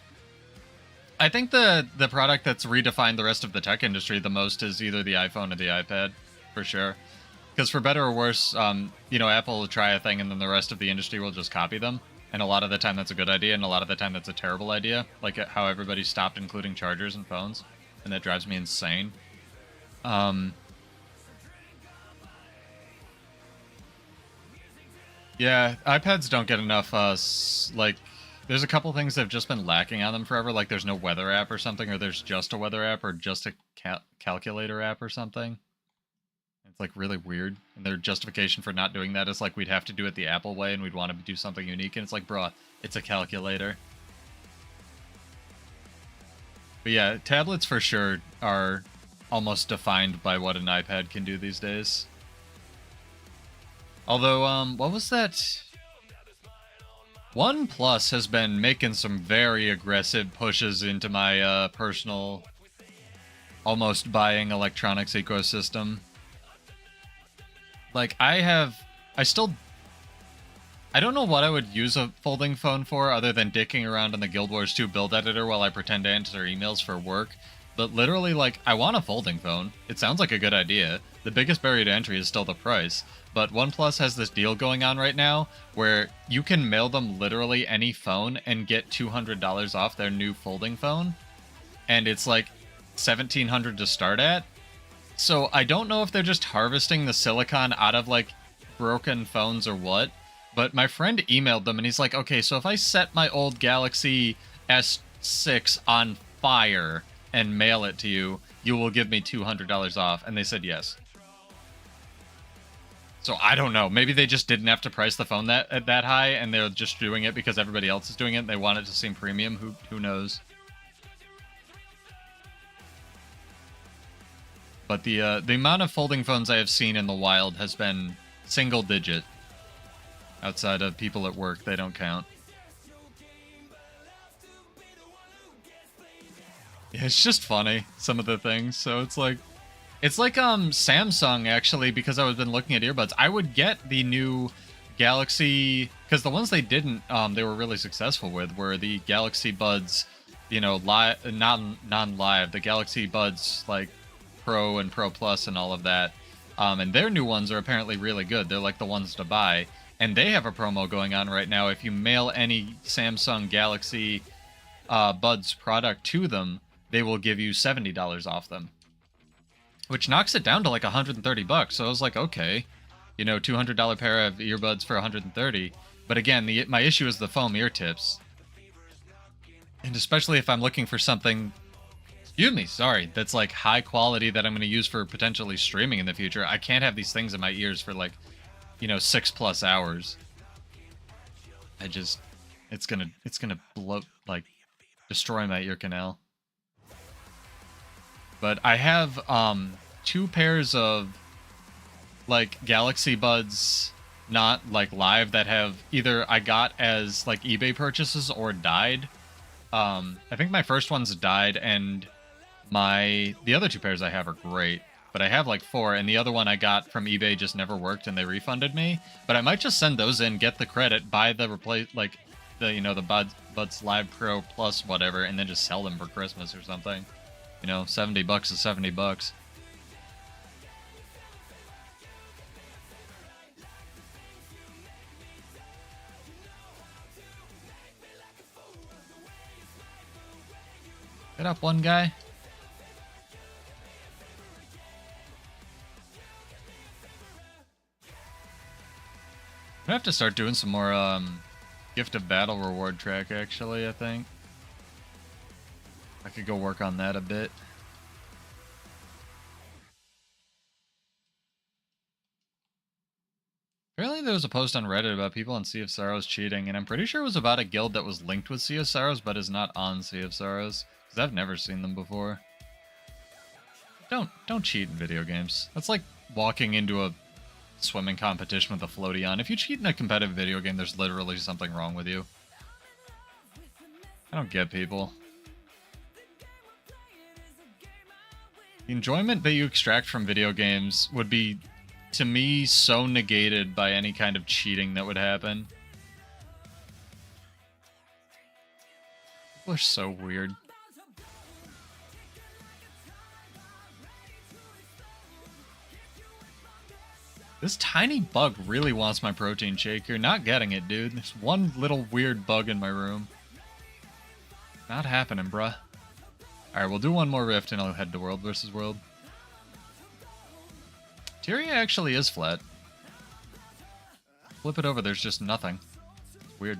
I think the product that's redefined the rest of the tech industry the most is either the iPhone or the iPad, for sure. Because for better or worse, you know, Apple will try a thing and then the rest of the industry will just copy them. And a lot of the time that's a good idea, and a lot of the time that's a terrible idea. Like how everybody stopped including chargers and phones, and that drives me insane. Yeah, iPads don't get enough, like, there's a couple things that have just been lacking on them forever, like there's no weather app or something, or there's just a weather app, or just a calculator app or something. It's like really weird, and their justification for not doing that is like we'd have to do it the Apple way and we'd want to do something unique, and it's like, bruh, it's a calculator. But yeah, tablets for sure are almost defined by what an iPad can do these days. Although, what was that? OnePlus has been making some very aggressive pushes into my personal, almost buying electronics ecosystem. Like, I don't know what I would use a folding phone for other than dicking around in the Guild Wars 2 build editor while I pretend to answer emails for work. But literally, like, I want a folding phone. It sounds like a good idea. The biggest barrier to entry is still the price. But OnePlus has this deal going on right now where you can mail them literally any phone and get $200 off their new folding phone. And it's like $1,700 to start at. So I don't know if they're just harvesting the silicon out of like broken phones or what. But my friend emailed them and he's like, okay, so if I set my old Galaxy S6 on fire and mail it to you, you will give me $200 off. And they said yes. So I don't know. Maybe they just didn't have to price the phone that high, and they're just doing it because everybody else is doing it. And they want it to seem premium. Who knows? But the amount of folding phones I have seen in the wild has been single digit. Outside of people at work, they don't count. Yeah, it's just funny, some of the things. So it's like Samsung, actually, because I was been looking at earbuds. I would get the new Galaxy, because the ones they didn't, they were really successful with, were the Galaxy Buds, you know, non-live, the Galaxy Buds, like, Pro and Pro Plus and all of that. And their new ones are apparently really good. They're like the ones to buy. And they have a promo going on right now. If you mail any Samsung Galaxy Buds product to them, they will give you $70 off them. Which knocks it down to like $130. So I was like, okay, you know, $200 pair of earbuds for $130. But again, my issue is the foam ear tips. And especially if I'm looking for something, that's like high quality that I'm going to use for potentially streaming in the future. I can't have these things in my ears for like, you know, 6+ hours. It's gonna blow, like, destroy my ear canal. But I have 2 pairs of like Galaxy Buds, not like live, that have either I got as like eBay purchases or died. I think my first one's died, and the other 2 pairs I have are great. But I have like 4, and the other one I got from eBay just never worked, and they refunded me. But I might just send those in, get the credit, buy the the Buds Live Pro Plus whatever, and then just sell them for Christmas or something. You know, $70 is $70. Get up, one guy. I have to start doing some more Gift of Battle reward track, actually, I think. I could go work on that a bit. Apparently there was a post on Reddit about people on Sea of Sorrows cheating, and I'm pretty sure it was about a guild that was linked with Sea of Sorrows, but is not on Sea of Sorrows, because I've never seen them before. Don't cheat in video games. That's like walking into a swimming competition with a floaty on. If you cheat in a competitive video game, there's literally something wrong with you. I don't get people. The enjoyment that you extract from video games would be, to me, so negated by any kind of cheating that would happen. People are so weird. This tiny bug really wants my protein shake. You're not getting it, dude. There's one little weird bug in my room. Not happening, bruh. Alright, we'll do one more rift and I'll head to World versus World. Tyria actually is flat. Flip it over, there's just nothing. It's weird.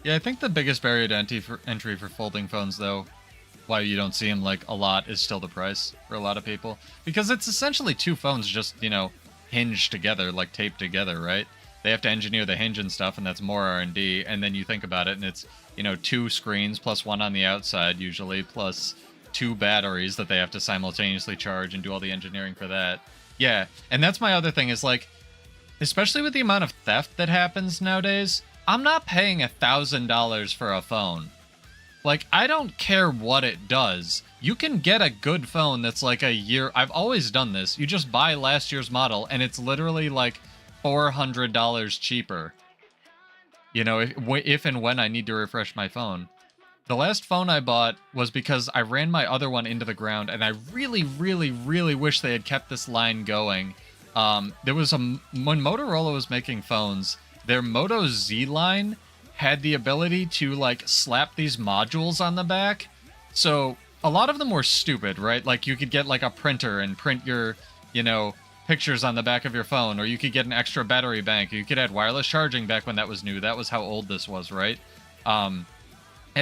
Yeah, I think the biggest barrier to entry for folding phones, though, why you don't see them like a lot, is still the price for a lot of people. Because it's essentially 2 phones just, you know, hinged together, like taped together, right? they have to engineer the hinge and stuff, and that's more R&D. And then you think about it, and it's, you know, 2 screens plus 1 on the outside usually, plus 2 batteries that they have to simultaneously charge and do all the engineering for that. Yeah, and that's my other thing is, like, especially with the amount of theft that happens nowadays, I'm not paying $1,000 for a phone. Like, I don't care what it does. You can get a good phone that's like a year... I've always done this. You just buy last year's model, and it's literally like $400 cheaper. You know, if and when I need to refresh my phone. The last phone I bought was because I ran my other one into the ground, and I really, really, really wish they had kept this line going. There was when Motorola was making phones, their Moto Z line had the ability to, like, slap these modules on the back. So a lot of them were stupid, right? Like, you could get, like, a printer and print your, you know, pictures on the back of your phone, or you could get an extra battery bank. You could add wireless charging back when that was new. That was how old this was, right? And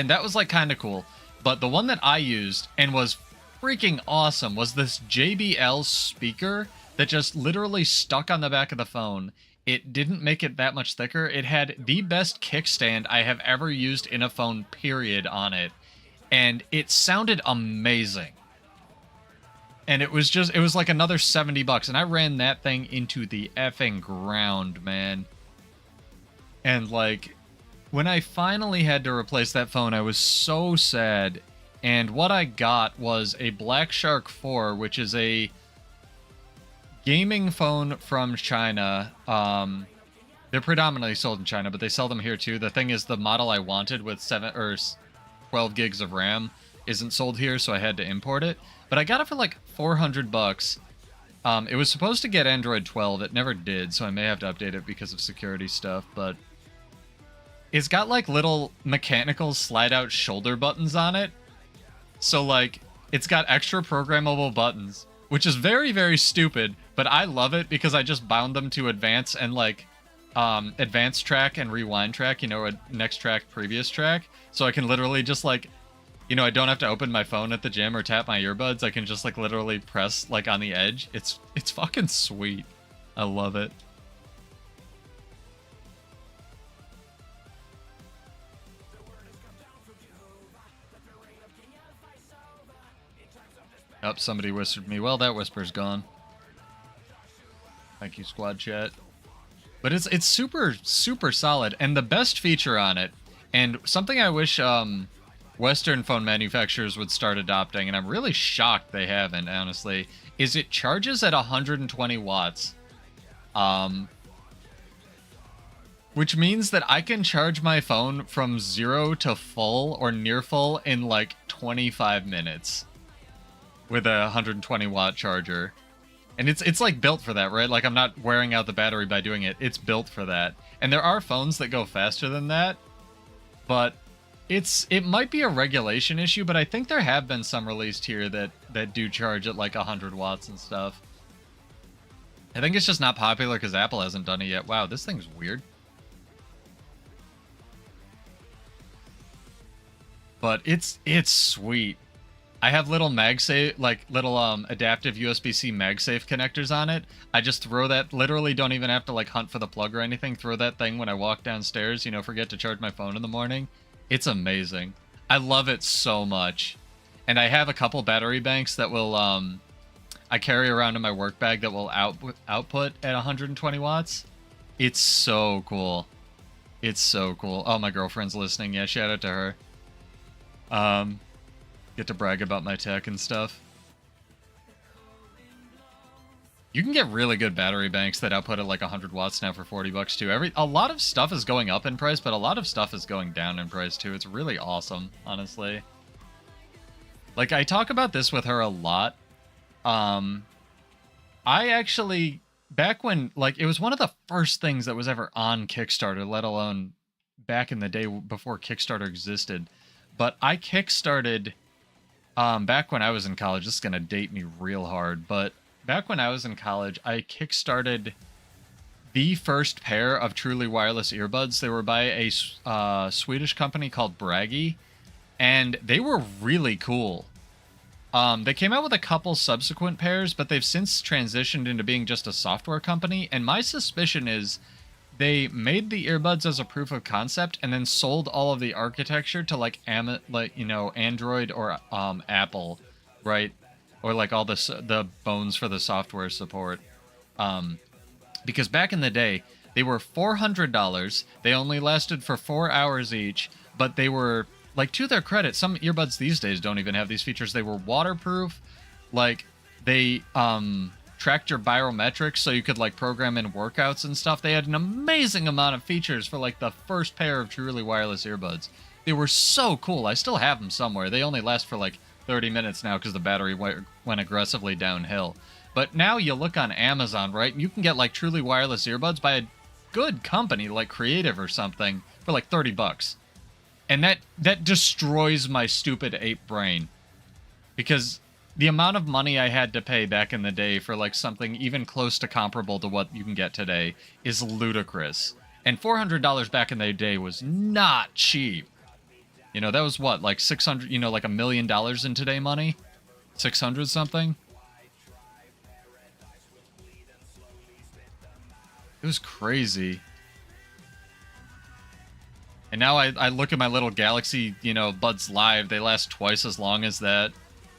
that was, like, kind of cool. But the one that I used, and was freaking awesome, was this JBL speaker that just literally stuck on the back of the phone. It didn't make it that much thicker. It had the best kickstand I have ever used in a phone, period, on it. And it sounded amazing. And it was like another $70. And I ran that thing into the effing ground, man. And, like, when I finally had to replace that phone, I was so sad. And what I got was a Black Shark 4, which is a gaming phone from China. They're predominantly sold in China, but they sell them here too. The thing is, the model I wanted with 7 or 12 gigs of RAM isn't sold here, so I had to import it. But I got it for like $400. It was supposed to get Android 12. It never did, so I may have to update it because of security stuff. But it's got like little mechanical slide-out shoulder buttons on it. So, like, it's got extra programmable buttons, which is very, very stupid, but I love it because I just bound them to advance and, like, advance track and rewind track, you know, a next track, previous track. So I can literally just, like, you know, I don't have to open my phone at the gym or tap my earbuds. I can just, like, literally press, like, on the edge. It's fucking sweet. I love it. Oh, somebody whispered me. Well, that whisper's gone. Thank you, squad chat. But it's super, super solid. And the best feature on it, and something I wish Western phone manufacturers would start adopting, and I'm really shocked they haven't, honestly, is it charges at 120 watts. Which means that I can charge my phone from 0 to full or near full in like 25 minutes. With a 120 watt charger. And it's like built for that, right? Like, I'm not wearing out the battery by doing it. It's built for that. And there are phones that go faster than that, but it might be a regulation issue, but I think there have been some released here that do charge at like 100 watts and stuff. I think it's just not popular because Apple hasn't done it yet. Wow, this thing's weird. But it's sweet. I have little MagSafe, like little adaptive USB-C MagSafe connectors on it. I just throw that, literally don't even have to like hunt for the plug or anything. Throw that thing when I walk downstairs, you know, forget to charge my phone in the morning. It's amazing. I love it so much. And I have a couple battery banks that will, I carry around in my work bag that will output at 120 watts. It's so cool. It's so cool. Oh, my girlfriend's listening. Yeah, shout out to her. Get to brag about my tech and stuff. You can get really good battery banks that output at like 100 watts now for 40 bucks too. A lot of stuff is going up in price, but a lot of stuff is going down in price too. It's really awesome, honestly. Like, I talk about this with her a lot. I actually, back when, like, it was one of the first things that was ever on Kickstarter, let alone back in the day before Kickstarter existed. But I kickstarted... back when I was in college, this is going to date me real hard, but back when I was in college, I kickstarted the first pair of truly wireless earbuds. They were by a Swedish company called Bragi, and they were really cool. They came out with a couple subsequent pairs, but they've since transitioned into being just a software company, and my suspicion is they made the earbuds as a proof of concept and then sold all of the architecture to like Android or Apple, right? Or like all the bones for the software support. Because back in the day, they were $400. They only lasted for 4 hours each, but they were, like, to their credit, some earbuds these days don't even have these features. They were waterproof. Like, they tracked your biometrics so you could, like, program in workouts and stuff. They had an amazing amount of features for, like, the first pair of truly wireless earbuds. They were so cool. I still have them somewhere. They only last for, like, 30 minutes now because the battery went aggressively downhill. But now you look on Amazon, right? You can get like truly wireless earbuds by a good company like Creative or something for like 30 bucks. And that destroys my stupid ape brain. Because the amount of money I had to pay back in the day for like something even close to comparable to what you can get today is ludicrous. And $400 back in the day was not cheap. You know, that was what, like 600, you know, like $1 million in today money? 600 something? It was crazy. And now I look at my little Galaxy, you know, Buds Live. They last twice as long as that.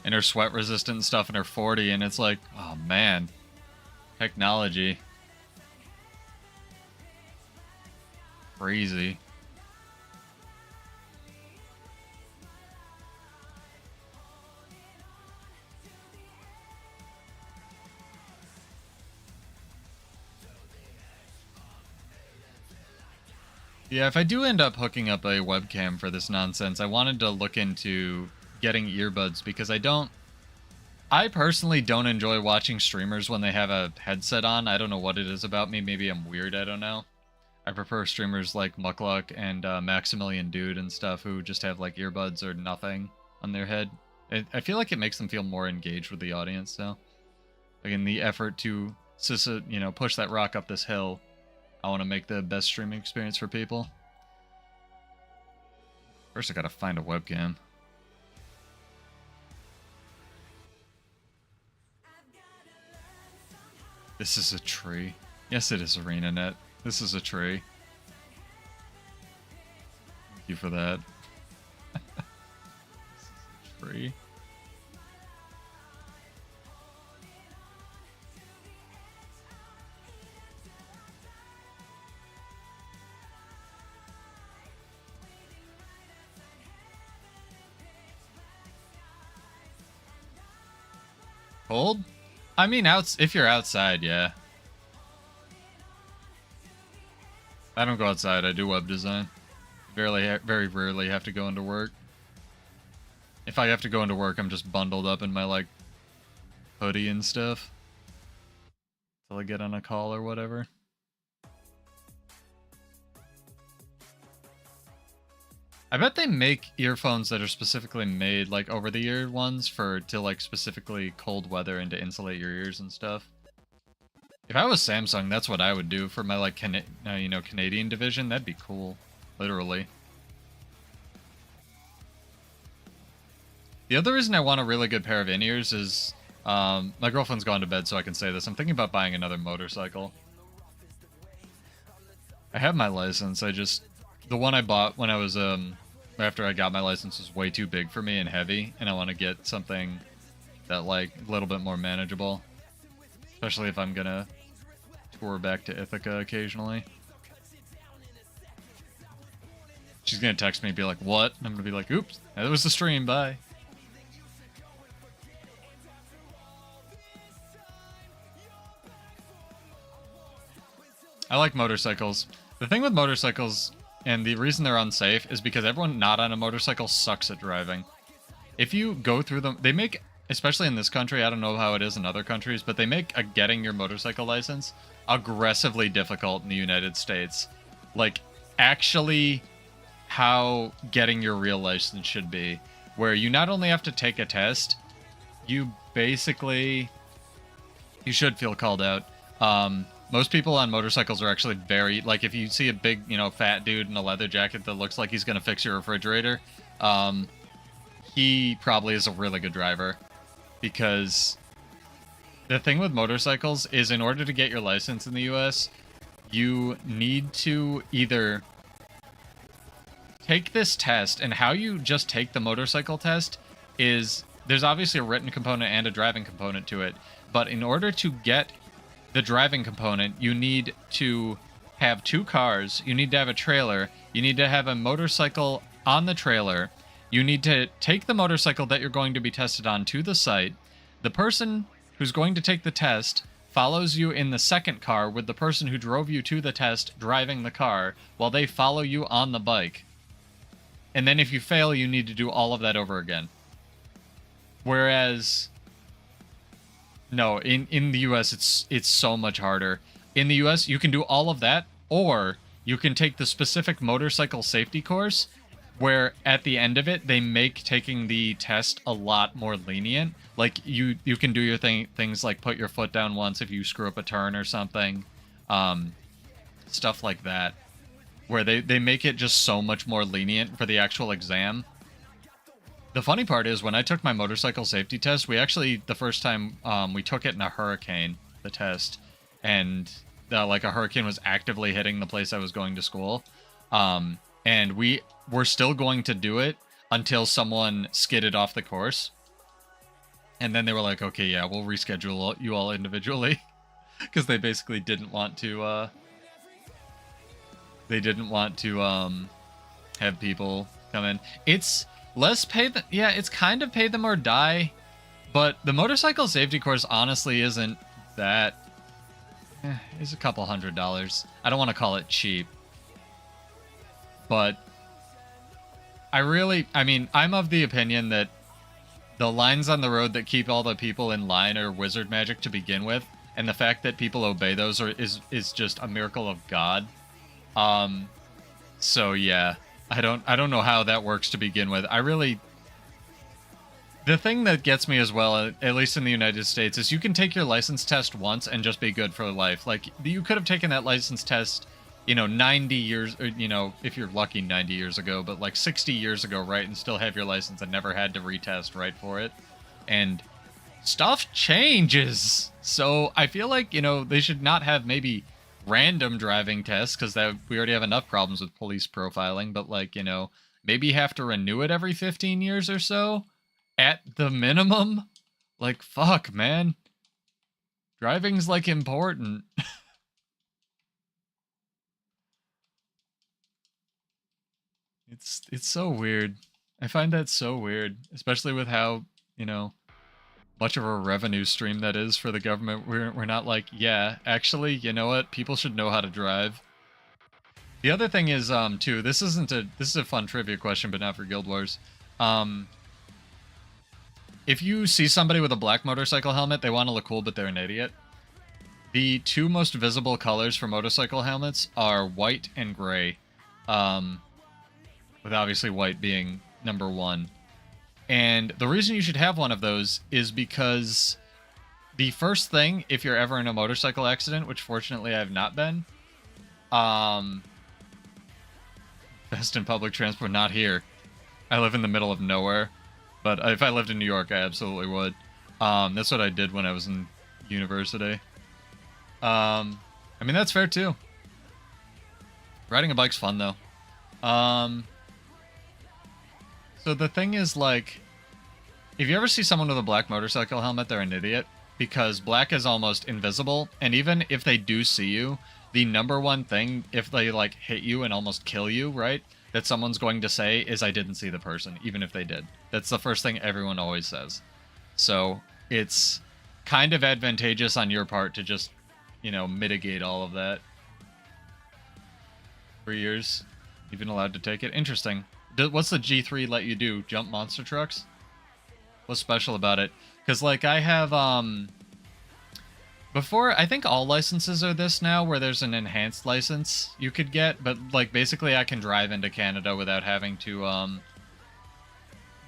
And they're sweat resistant and stuff, and they're 40. And it's like, oh man. Technology. Crazy. Yeah, if I do end up hooking up a webcam for this nonsense, I wanted to look into getting earbuds because I personally don't enjoy watching streamers when they have a headset on. I don't know what it is about me. Maybe I'm weird, I don't know. I prefer streamers like Muckluck and Maximilian Dude and stuff who just have like earbuds or nothing on their head. I feel like it makes them feel more engaged with the audience, so. Like in the effort to, you know, push that rock up this hill, I want to make the best streaming experience for people. First, I gotta find a webcam. This is a tree. Yes, it is arenanet. This is a tree. Thank you for that. This is a tree. Cold? I mean, if you're outside, yeah. I don't go outside. I do web design. Very rarely have to go into work. If I have to go into work, I'm just bundled up in my, like, hoodie and stuff. Till I get on a call or whatever. I bet they make earphones that are specifically made, like, over-the-ear ones to, like, specifically cold weather and to insulate your ears and stuff. If I was Samsung, that's what I would do for my, like, Canadian division. That'd be cool. Literally. The other reason I want a really good pair of in-ears is, my girlfriend's gone to bed, so I can say this. I'm thinking about buying another motorcycle. I have my license, the one I bought when I was, after I got my license was way too big for me and heavy, and I want to get something that, like, a little bit more manageable. Especially if I'm gonna tour back to Ithaca occasionally. She's gonna text me and be like, what? And I'm gonna be like, oops, that was the stream, bye. I like motorcycles. The thing with motorcycles, and the reason they're unsafe, is because everyone not on a motorcycle sucks at driving. If you go through them, they make, especially in this country, I don't know how it is in other countries, but they make getting your motorcycle license aggressively difficult in the United States. Like, actually how getting your real license should be. Where you not only have to take a test, you basically, you should feel called out. Most people on motorcycles are actually very, like, if you see a big, you know, fat dude in a leather jacket that looks like he's going to fix your refrigerator, he probably is a really good driver. Because the thing with motorcycles is in order to get your license in the US, you need to either take this test, and how you just take the motorcycle test is there's obviously a written component and a driving component to it, but in order to get the driving component, you need to have 2 cars, you need to have a trailer, you need to have a motorcycle on the trailer, you need to take the motorcycle that you're going to be tested on to the site. The person who's going to take the test follows you in the second car with the person who drove you to the test driving the car while they follow you on the bike. And then if you fail, you need to do all of that over again. Whereas, no, in the US, it's so much harder. In the US, you can do all of that, or you can take the specific motorcycle safety course, where at the end of it, they make taking the test a lot more lenient. Like, you can do your things like put your foot down once if you screw up a turn or something. Stuff like that. Where they make it just so much more lenient for the actual exam. The funny part is, when I took my motorcycle safety test, we actually, the first time, we took it in a hurricane, the test. And, like, a hurricane was actively hitting the place I was going to school. And we were still going to do it until someone skidded off the course. And then they were like, okay, yeah, we'll reschedule you all individually. Because they basically didn't want to, have people come in. It's less pay than, yeah, it's kind of pay them or die, but the motorcycle safety course honestly isn't that, it's a couple $100. I don't want to call it cheap, but I mean, I'm of the opinion that the lines on the road that keep all the people in line are wizard magic to begin with, and the fact that people obey those is just a miracle of God. So yeah, I don't know how that works to begin with. The thing that gets me as well, at least in the United States, is you can take your license test once and just be good for life. Like, you could have taken that license test, 90 years, or, if you're lucky, 90 years ago, but like 60 years ago, right, and still have your license and never had to retest, right, for it. And stuff changes. So I feel like, they should not have maybe random driving tests, because we already have enough problems with police profiling, but like, maybe have to renew it every 15 years or so at the minimum. Like, fuck, man, driving's like important. It's so weird. I find that so weird, especially with how, much of a revenue stream that is for the government. We're not like, yeah, actually, you know what? People should know how to drive. The other thing is, too, this is a fun trivia question, but not for Guild Wars. If you see somebody with a black motorcycle helmet, they want to look cool, but they're an idiot. The 2 most visible colors for motorcycle helmets are white and gray. With obviously white being number 1. And the reason you should have one of those is because the first thing, if you're ever in a motorcycle accident, which fortunately I have not been, best in public transport, not here. I live in the middle of nowhere, but if I lived in New York, I absolutely would. That's what I did when I was in university. I mean, that's fair too. Riding a bike's fun though. So the thing is, like, if you ever see someone with a black motorcycle helmet, they're an idiot, because black is almost invisible, and even if they do see you, the number one thing, if they, like, hit you and almost kill you, right, that someone's going to say is, I didn't see the person, even if they did. That's the first thing everyone always says. So it's kind of advantageous on your part to just, mitigate all of that. 3 years, you've been allowed to take it. Interesting. What's the G3 let you do? Jump monster trucks? What's special about it? Because, like, I have, before, I think all licenses are this now, where there's an enhanced license you could get, but, like, basically I can drive into Canada without having to,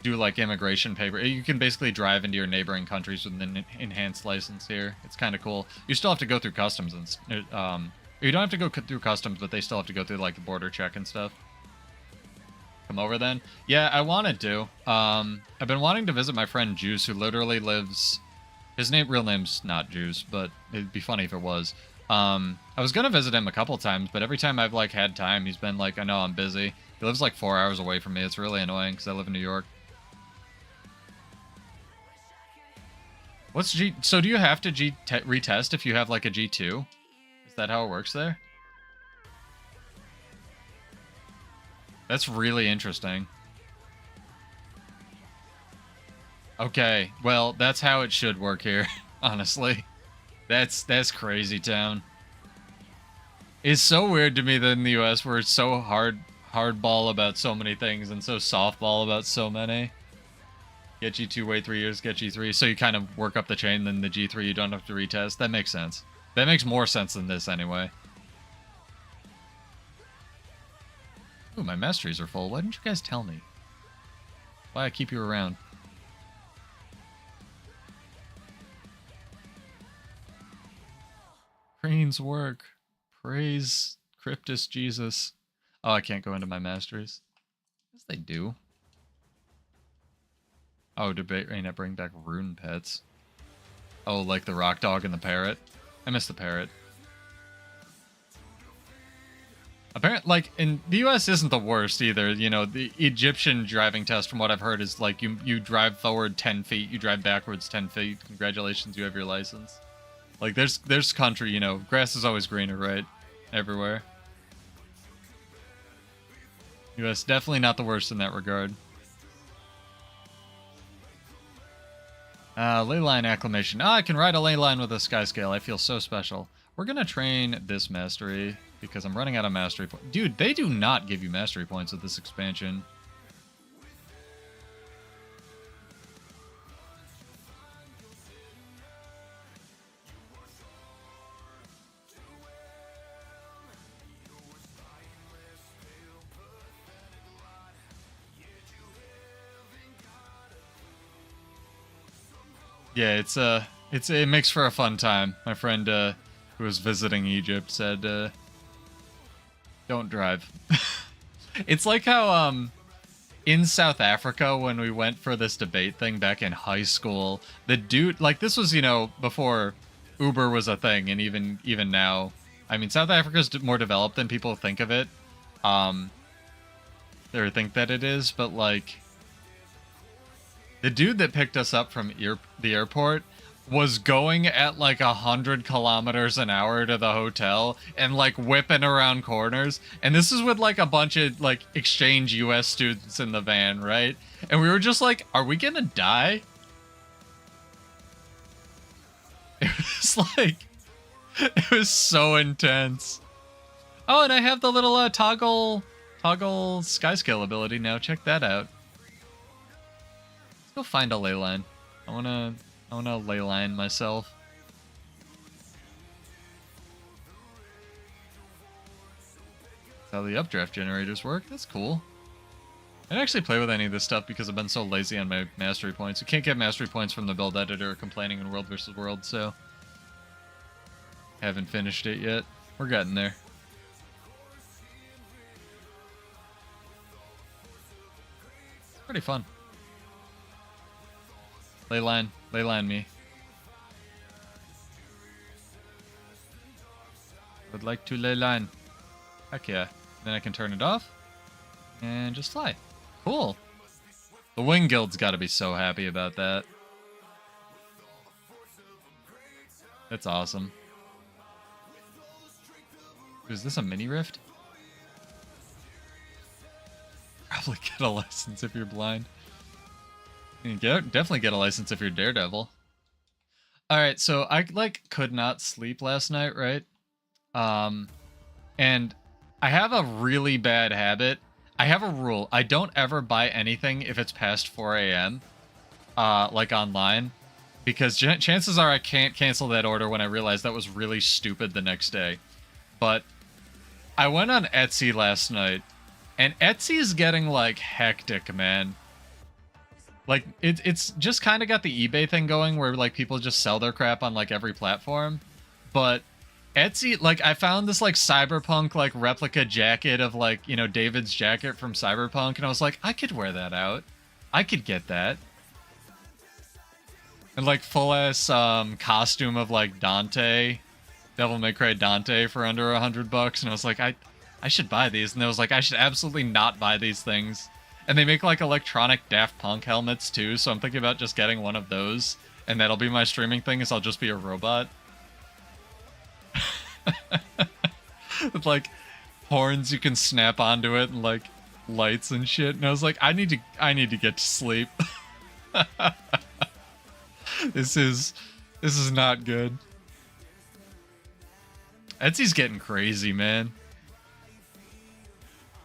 do, like, immigration paper. You can basically drive into your neighboring countries with an enhanced license here. It's kind of cool. You still have to go through customs, and, you don't have to go through customs, but they still have to go through, like, the border check and stuff. Come over then? Yeah, I wanted to. I've been wanting to visit my friend Juice, who literally lives... His real name's not Juice, but it'd be funny if it was. I was gonna visit him a couple times, but every time I've like had time, he's been like, I know I'm busy. He lives like 4 hours away from me. It's really annoying because I live in New York. What's G? So do you have to retest if you have like a G2? Is that how it works there? That's really interesting. Okay, well, that's how it should work here, honestly. That's crazy town. It's so weird to me that in the US we're so hardball about so many things and so softball about so many. Get G2, wait 3 years, get G3. So you kind of work up the chain, then the G3 you don't have to retest. That makes sense. That makes more sense than this anyway. Ooh, my masteries are full. Why didn't you guys tell me? Why I keep you around? Crane's work. Praise Cryptus Jesus. Oh, I can't go into my masteries. Yes, they do. Oh, did arenanet bring back rune pets? Oh, like the rock dog and the parrot? I miss the parrot. Apparently, like, in the US isn't the worst either. You know, the Egyptian driving test, from what I've heard, is like you drive forward 10 feet, you drive backwards 10 feet. Congratulations, you have your license. Like, there's country, you know, grass is always greener, right? Everywhere. US definitely not the worst in that regard. Leyline acclamation. I can ride a leyline with a sky scale. I feel so special. We're gonna train this mastery because I'm running out of mastery points. Dude, they do not give you mastery points with this expansion. Yeah, it makes for a fun time. My friend who was visiting Egypt said, don't drive. It's like how in South Africa when we went for this debate thing back in high school, the dude, like, this was, you know, before Uber was a thing, and even now, I mean, South Africa's more developed than people think of it, or think that it is, but like, the dude that picked us up from the airport was going at like 100 kilometers an hour to the hotel and like whipping around corners. And this is with like a bunch of like exchange US students in the van, right? And we were just like, are we gonna die? It was like, it was so intense. Oh, and I have the little toggle sky scale ability now. Check that out. Let's go find a ley line. I wanna ley line myself. That's how the updraft generators work. That's cool. I didn't actually play with any of this stuff because I've been so lazy on my mastery points. You can't get mastery points from the build editor complaining in World vs. World, so haven't finished it yet. We're getting there. It's pretty fun. Leyline me. Would like to leyline. Heck yeah. Then I can turn it off and just fly. Cool. The Wing Guild's got to be so happy about that. That's awesome. Is this a mini rift? Probably get a license if you're blind. You definitely get a license if you're Daredevil. Alright, so I like could not sleep last night, right? And I have a really bad habit. I have a rule. I don't ever buy anything if it's past 4 a.m. Like online. Because chances are I can't cancel that order when I realize that was really stupid the next day. But I went on Etsy last night, and Etsy's getting like hectic, man. Like, it's just kind of got the eBay thing going where, like, people just sell their crap on, like, every platform. But Etsy, like, I found this, like, cyberpunk, like, replica jacket of, like, you know, David's jacket from Cyberpunk. And I was like, I could wear that out. I could get that. And, like, full-ass costume of, like, Dante Devil May Cry Dante for under $100, and I was like, I should buy these, and I was like, I should absolutely not buy these things. And they make like electronic Daft Punk helmets too, so I'm thinking about just getting one of those, and that'll be my streaming thing, is I'll just be a robot. With like horns you can snap onto it and like lights and shit, and I was like, I need to get to sleep. This is not good. Etsy's getting crazy, man.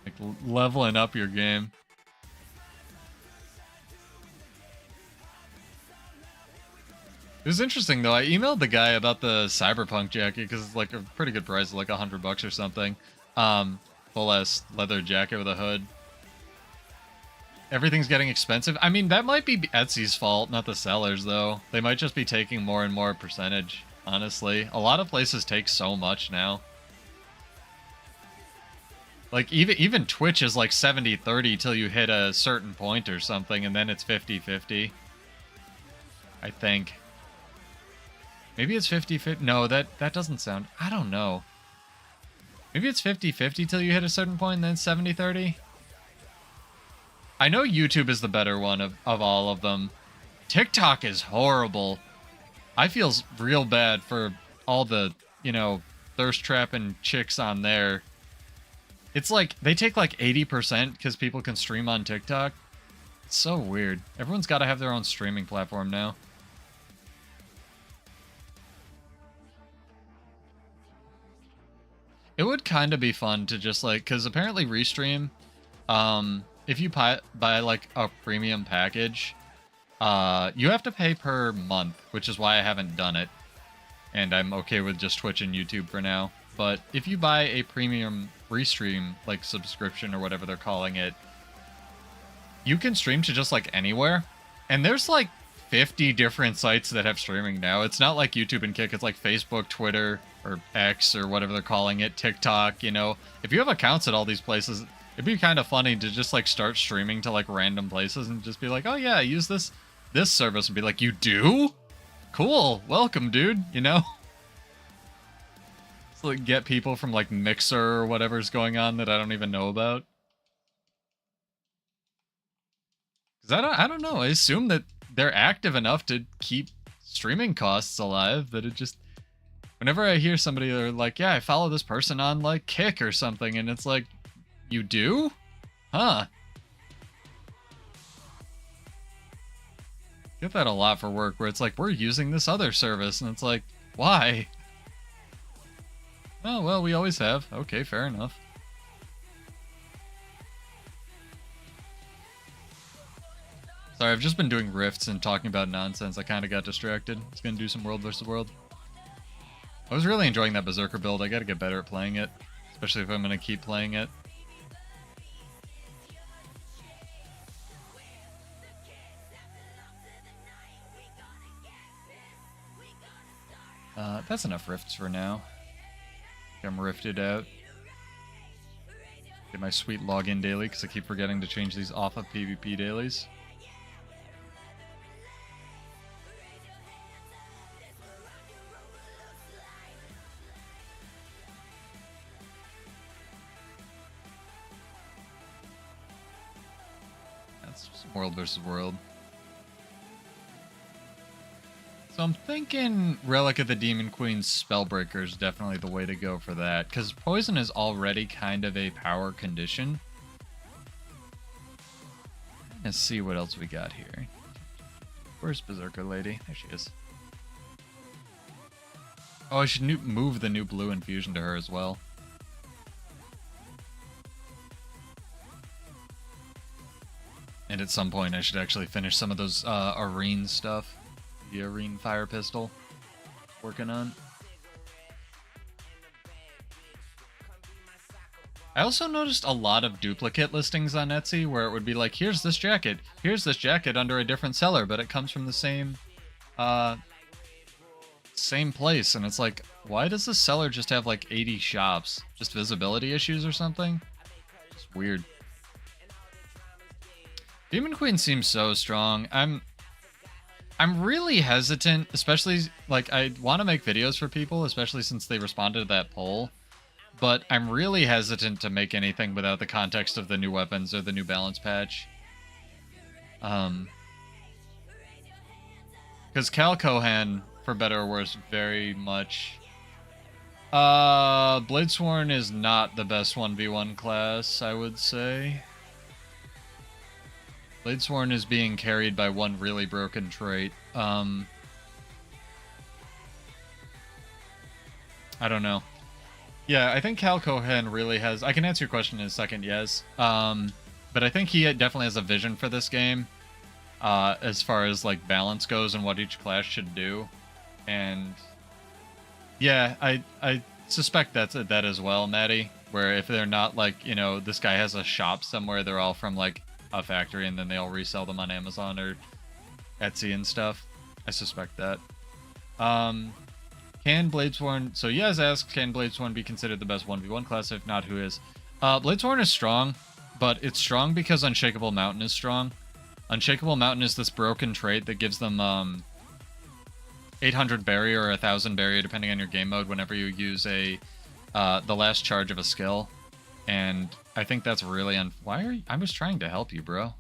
Like leveling up your game. It was interesting though. I emailed the guy about the cyberpunk jacket because it's like a pretty good price, like $100 or something. Full ass leather jacket with a hood. Everything's getting expensive. I mean, that might be Etsy's fault, not the sellers though. They might just be taking more and more percentage, honestly. A lot of places take so much now. Like even Twitch is like 70-30 till you hit a certain point or something, and then it's 50-50. I think. Maybe it's 50-50. No, that doesn't sound... I don't know. Maybe it's 50-50 till you hit a certain point and then 70-30? I know YouTube is the better one of all of them. TikTok is horrible. I feel real bad for all the, you know, thirst trapping chicks on there. It's like, they take like 80% because people can stream on TikTok. It's so weird. Everyone's got to have their own streaming platform now. It would kind of be fun to just like, because apparently Restream, if you buy like a premium package, you have to pay per month, which is why I haven't done it. And I'm okay with just Twitch and YouTube for now. But if you buy a premium Restream, like subscription or whatever they're calling it, you can stream to just like anywhere. And there's like 50 different sites that have streaming now. It's not like YouTube and Kick, it's like Facebook, Twitter, or X, or whatever they're calling it, TikTok, you know. If you have accounts at all these places, it'd be kind of funny to just like start streaming to like random places and just be like, oh yeah, I use this service, and be like, you do? Cool, welcome, dude, you know? So like get people from like Mixer or whatever's going on that I don't even know about. Because I don't know, I assume that they're active enough to keep streaming costs alive, but it just... Whenever I hear somebody, they're like, yeah, I follow this person on, like, Kick or something, and it's like, you do? Huh. Get that a lot for work, where it's like, we're using this other service, and it's like, why? Oh, well, we always have. Okay, fair enough. Sorry, I've just been doing rifts and talking about nonsense. I kind of got distracted. I was going to do some World vs. World. I was really enjoying that Berserker build. I gotta get better at playing it, especially if I'm gonna keep playing it. That's enough rifts for now. I'm rifted out. Get my sweet login daily, because I keep forgetting to change these off of PvP dailies. World vs. World. So I'm thinking Relic of the Demon Queen's Spellbreaker is definitely the way to go for that, because poison is already kind of a power condition. Let's see what else we got here. Where's Berserker Lady? There she is. Oh, I should move the new blue infusion to her as well. And at some point I should actually finish some of those Arene stuff. The Arene Fire Pistol. Working on. I also noticed a lot of duplicate listings on Etsy where it would be like, here's this jacket under a different seller, but it comes from the same place. And it's like, why does this seller just have like 80 shops? Just visibility issues or something? Just weird. Demon Queen seems so strong. I'm really hesitant, especially, like, I want to make videos for people, especially since they responded to that poll. But I'm really hesitant to make anything without the context of the new weapons or the new balance patch. Because Cal Kohan, for better or worse, very much... Bladesworn is not the best 1v1 class, I would say. Bladesworn is being carried by one really broken trait. I don't know. Yeah, I think Cal Kohan really has... I can answer your question in a second, yes. But I think he definitely has a vision for this game. As far as, like, balance goes and what each class should do. And... yeah, I suspect that's that as well, Maddie. Where if they're not, like, you know, this guy has a shop somewhere, they're all from, like, a factory, and then they all resell them on Amazon or Etsy and stuff. I suspect that. Can Bladesworn... so Yaz asks, can Bladesworn be considered the best 1v1 class? If not, who is? Bladesworn is strong, but it's strong because Unshakable Mountain is strong. Unshakable Mountain is this broken trait that gives them 800 barrier or 1000 barrier, depending on your game mode, whenever you use a the last charge of a skill. And I think that's really I was trying to help you, bro.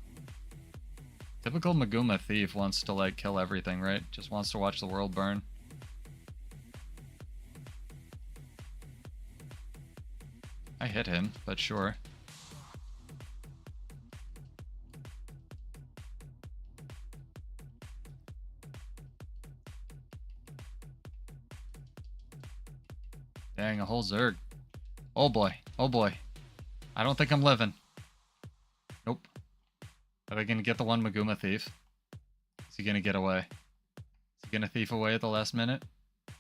Typical Maguma thief wants to, like, kill everything, right? Just wants to watch the world burn. I hit him, but sure. Dang, a whole Zerg. Oh boy. Oh boy. I don't think I'm living. Nope. Are they going to get the one Maguma thief? Is he going to get away? Is he going to thief away at the last minute?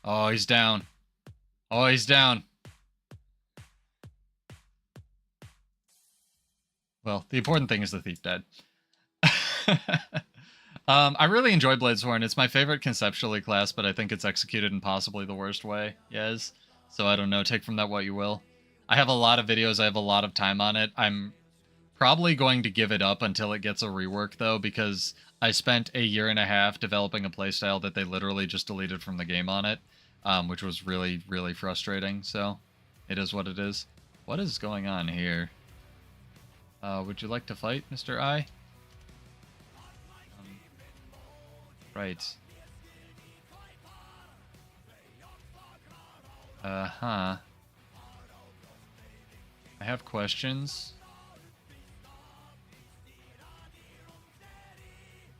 Oh, he's down. Oh, he's down. Well, the important thing is the thief dead. I really enjoy Bladesworn. It's my favorite conceptually class, but I think it's executed in possibly the worst way. Yes. So I don't know. Take from that what you will. I have a lot of videos. I have a lot of time on it. I'm probably going to give it up until it gets a rework, though, because I spent a year and a half developing a playstyle that they literally just deleted from the game on it, which was really, really frustrating. So it is what it is. What is going on here? Would you like to fight, Mr. I? Right. I have questions.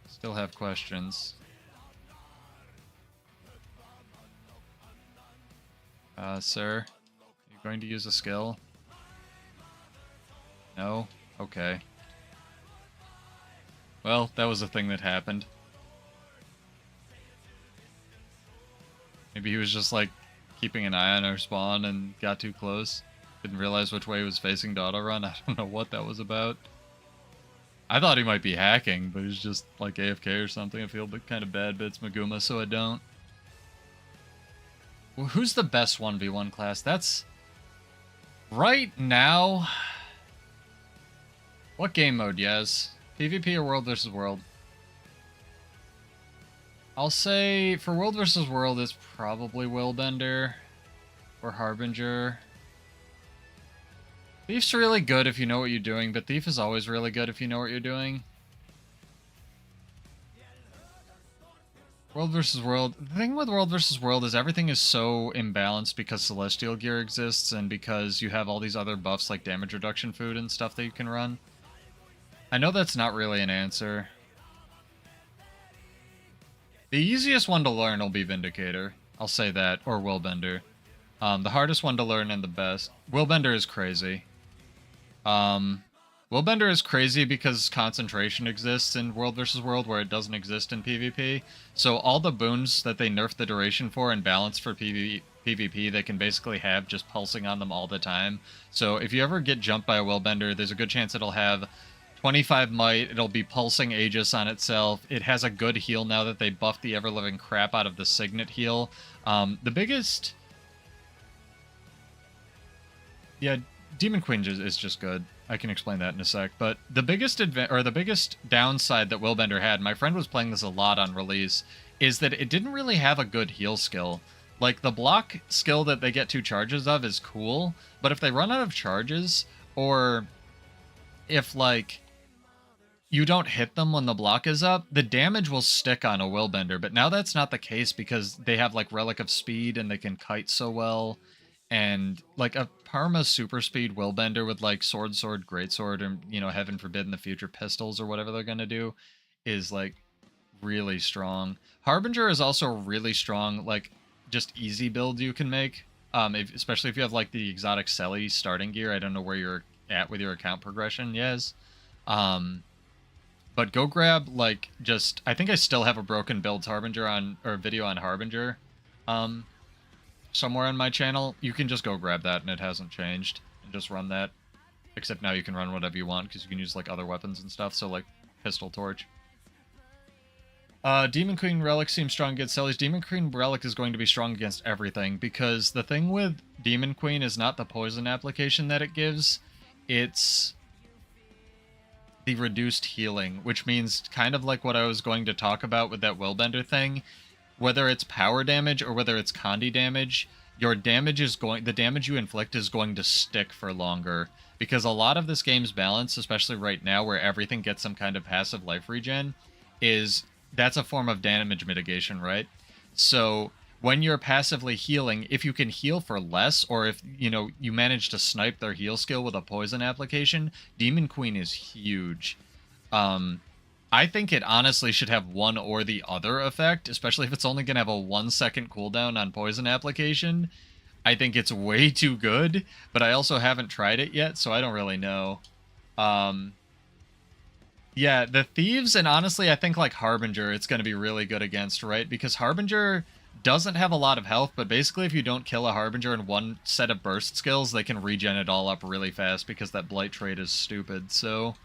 Still have questions. Sir, you going to use a skill? No? Okay. Well, that was a thing that happened. Maybe he was just, like, keeping an eye on our spawn and got too close. Didn't realize which way he was facing to auto-run. I don't know what that was about. I thought he might be hacking, but he's just, like, AFK or something. I feel kind of bad, but it's Maguma, so I don't. Well, who's the best 1v1 class? That's... right now... what game mode, yes? PvP or World vs. World? I'll say for World vs. World, it's probably Willbender or Harbinger. Thief's really good if you know what you're doing, but Thief is always really good if you know what you're doing. World vs. World. The thing with World vs. World is everything is so imbalanced because Celestial Gear exists and because you have all these other buffs like damage reduction food and stuff that you can run. I know that's not really an answer. The easiest one to learn will be Vindicator. I'll say that. Or Willbender. The hardest one to learn and the best. Willbender is crazy. Willbender is crazy because concentration exists in World vs. World where it doesn't exist in PvP. So all the boons that they nerf the duration for and balance for PvP, they can basically have just pulsing on them all the time. So if you ever get jumped by a Willbender, there's a good chance it'll have 25 might, it'll be pulsing Aegis on itself. It has a good heal now that they buffed the ever-living crap out of the Signet heal. The biggest... yeah, Demon Queen is just good. I can explain that in a sec. But the biggest the biggest downside that Willbender had, my friend was playing this a lot on release, is that it didn't really have a good heal skill. Like, the block skill that they get 2 charges of is cool, but if they run out of charges, or if, like, you don't hit them when the block is up, the damage will stick on a Willbender. But now that's not the case because they have, like, Relic of Speed and they can kite so well. And, like, a Parma super speed Willbender with, like, sword, greatsword, and, you know, heaven forbid in the future pistols or whatever they're going to do is, like, really strong. Harbinger is also really strong, like, just easy build you can make. Especially if you have, like, the exotic Selly starting gear. I don't know where you're at with your account progression, yes. But go grab, like, just... I think I still have a broken builds Harbinger on... or video on Harbinger. Somewhere on my channel. You can just go grab that and it hasn't changed. And just run that. Except now you can run whatever you want because you can use, like, other weapons and stuff. So, like, pistol torch. Demon Queen Relic seems strong against Sellies. Demon Queen Relic is going to be strong against everything, because the thing with Demon Queen is not the poison application that it gives, it's the reduced healing, which means kind of like what I was going to talk about with that Willbender thing, whether it's power damage or whether it's Condi damage, your damage is the damage you inflict is going to stick for longer, because a lot of this game's balance, especially right now where everything gets some kind of passive life regen, that's a form of damage mitigation, right? So when you're passively healing, if you can heal for less, or if, you know, you manage to snipe their heal skill with a poison application, Demon Queen is huge. I think it honestly should have one or the other effect, especially if it's only going to have a 1-second cooldown on poison application. I think it's way too good, but I also haven't tried it yet, so I don't really know. Yeah, the Thieves, and honestly, I think, like, Harbinger, it's going to be really good against, right? Because Harbinger doesn't have a lot of health, but basically if you don't kill a Harbinger in one set of burst skills, they can regen it all up really fast because that Blight trait is stupid. So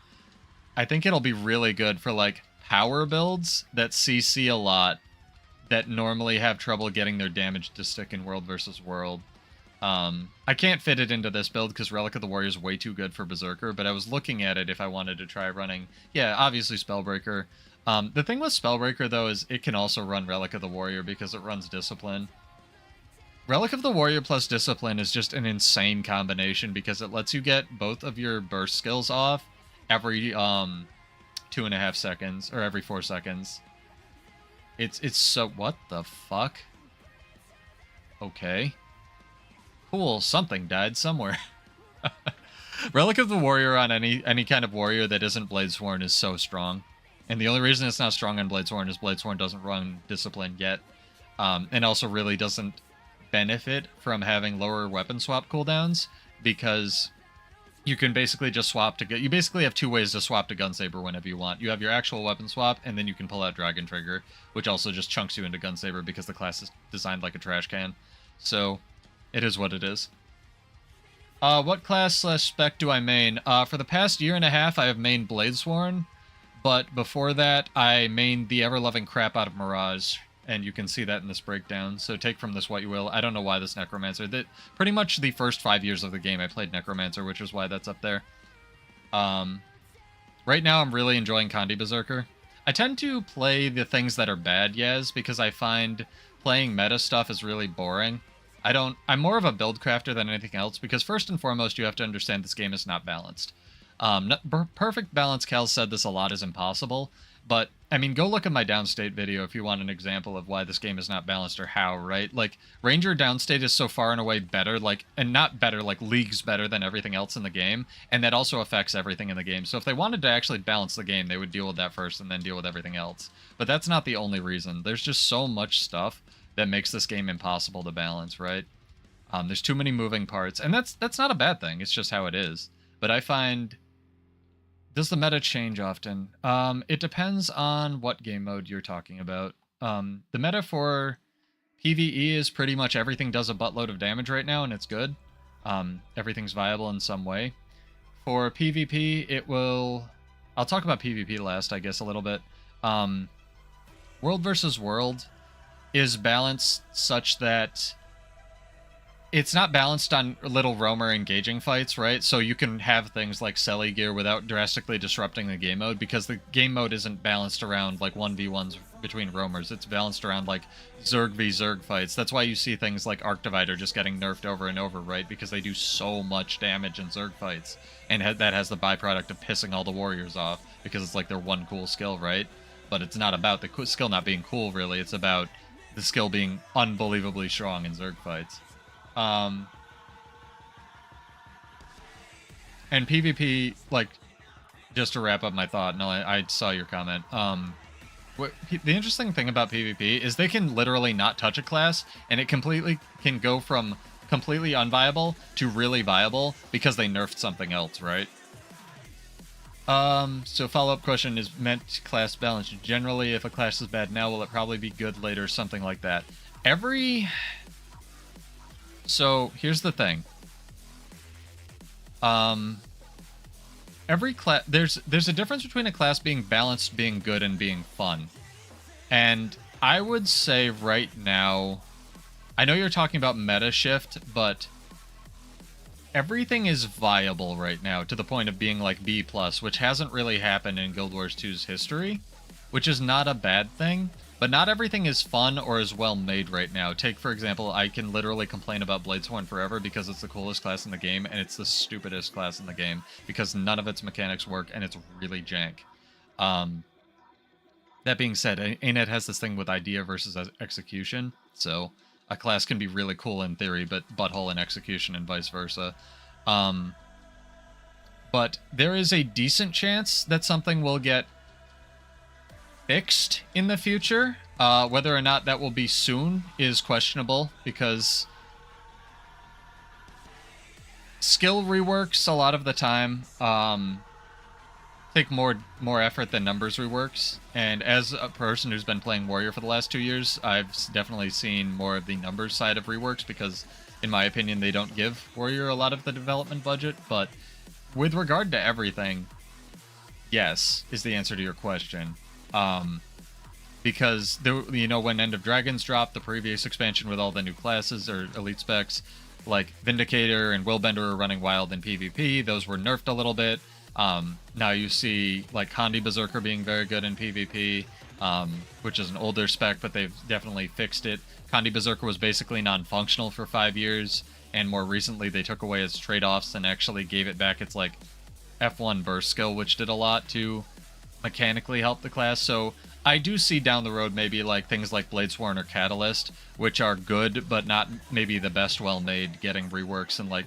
I think it'll be really good for, like, power builds that CC a lot that normally have trouble getting their damage to stick in World versus World. I can't fit it into this build because Relic of the Warrior is way too good for Berserker, but I was looking at it if I wanted to try running. Yeah, obviously Spellbreaker. The thing with Spellbreaker, though, is it can also run Relic of the Warrior because it runs Discipline. Relic of the Warrior plus Discipline is just an insane combination because it lets you get both of your burst skills off every 2.5 seconds, or every 4 seconds. It's so... What the fuck? Okay. Cool, something died somewhere. Relic of the Warrior on any kind of warrior that isn't Bladesworn is so strong. And the only reason it's not strong on Bladesworn is Bladesworn doesn't run Discipline yet. And also really doesn't benefit from having lower weapon swap cooldowns, because you can basically just swap to... You basically have 2 ways to swap to Gunsaber whenever you want. You have your actual weapon swap, and then you can pull out Dragon Trigger, which also just chunks you into Gunsaber because the class is designed like a trash can. So... it is what it is. What class/spec do I main? For the past 1.5 years, I have mained Bladesworn, but before that, I mained the ever-loving crap out of Mirage, and you can see that in this breakdown, so take from this what you will. I don't know why this Necromancer... pretty much the first 5 years of the game, I played Necromancer, which is why that's up there. Right now, I'm really enjoying Condi Berserker. I tend to play the things that are bad, yes, because I find playing meta stuff is really boring. I'm more of a build crafter than anything else, because first and foremost, you have to understand this game is not balanced. Perfect balance, Cal said this a lot, is impossible, but, I mean, go look at my downstate video if you want an example of why this game is not balanced or how, right? Like, Ranger downstate is so far and away better, like, and not better, like, leagues better than everything else in the game, and that also affects everything in the game. So if they wanted to actually balance the game, they would deal with that first and then deal with everything else. But that's not the only reason. There's just so much stuff that makes this game impossible to balance, right? There's too many moving parts, and that's not a bad thing. It's just how it is. But I find... Does the meta change often? It depends on what game mode you're talking about. The meta for PvE is pretty much everything does a buttload of damage right now, and it's good. Everything's viable in some way. For PvP, it will... I'll talk about PvP last, I guess, a little bit. World versus World is balanced such that it's not balanced on little roamer engaging fights, right? So you can have things like Selly gear without drastically disrupting the game mode, because the game mode isn't balanced around like 1v1s between roamers. It's balanced around like Zerg v Zerg fights. That's why you see things like Arc Divider just getting nerfed over and over, right? Because they do so much damage in Zerg fights. And that has the byproduct of pissing all the warriors off, because it's like their one cool skill, right? But it's not about the skill not being cool, really. It's about the skill being unbelievably strong in Zerg fights. And PvP, like, just to wrap up my thought, no, I saw your comment. The interesting thing about PvP is they can literally not touch a class, and it completely can go from completely unviable to really viable because they nerfed something else, right? So follow-up question is meant class balance. Generally, if a class is bad now, will it probably be good later, something like that? So here's the thing. Every class, there's a difference between a class being balanced, being good, and being fun. And I would say right now, I know you're talking about meta shift, but everything is viable right now to the point of being like B+, which hasn't really happened in Guild Wars 2's history, which is not a bad thing. But not everything is fun or is well made right now. Take, for example, I can literally complain about Bladesworn forever because it's the coolest class in the game, and it's the stupidest class in the game because none of its mechanics work, and it's really jank. That being said, arenanet has this thing with idea versus execution, so a class can be really cool in theory, but butthole in execution and vice versa. But there is a decent chance that something will get fixed in the future. Whether or not that will be soon is questionable, because skill reworks a lot of the time take more effort than numbers reworks, and as a person who's been playing Warrior for the last 2 years, I've definitely seen more of the numbers side of reworks, because in my opinion they don't give Warrior a lot of the development budget. But with regard to everything, yes is the answer to your question. Because when End of Dragons dropped, the previous expansion with all the new classes or elite specs, like Vindicator and Willbender were running wild in PvP. Those were nerfed a little bit. Now you see like Condi Berserker being very good in PvP, which is an older spec, but they've definitely fixed it. Condi Berserker was basically non-functional for 5 years, and more recently they took away its trade-offs and actually gave it back its like F1 burst skill, which did a lot to mechanically help the class. So I do see down the road maybe like things like Bladesworn or Catalyst, which are good but not maybe the best well-made, getting reworks, and like,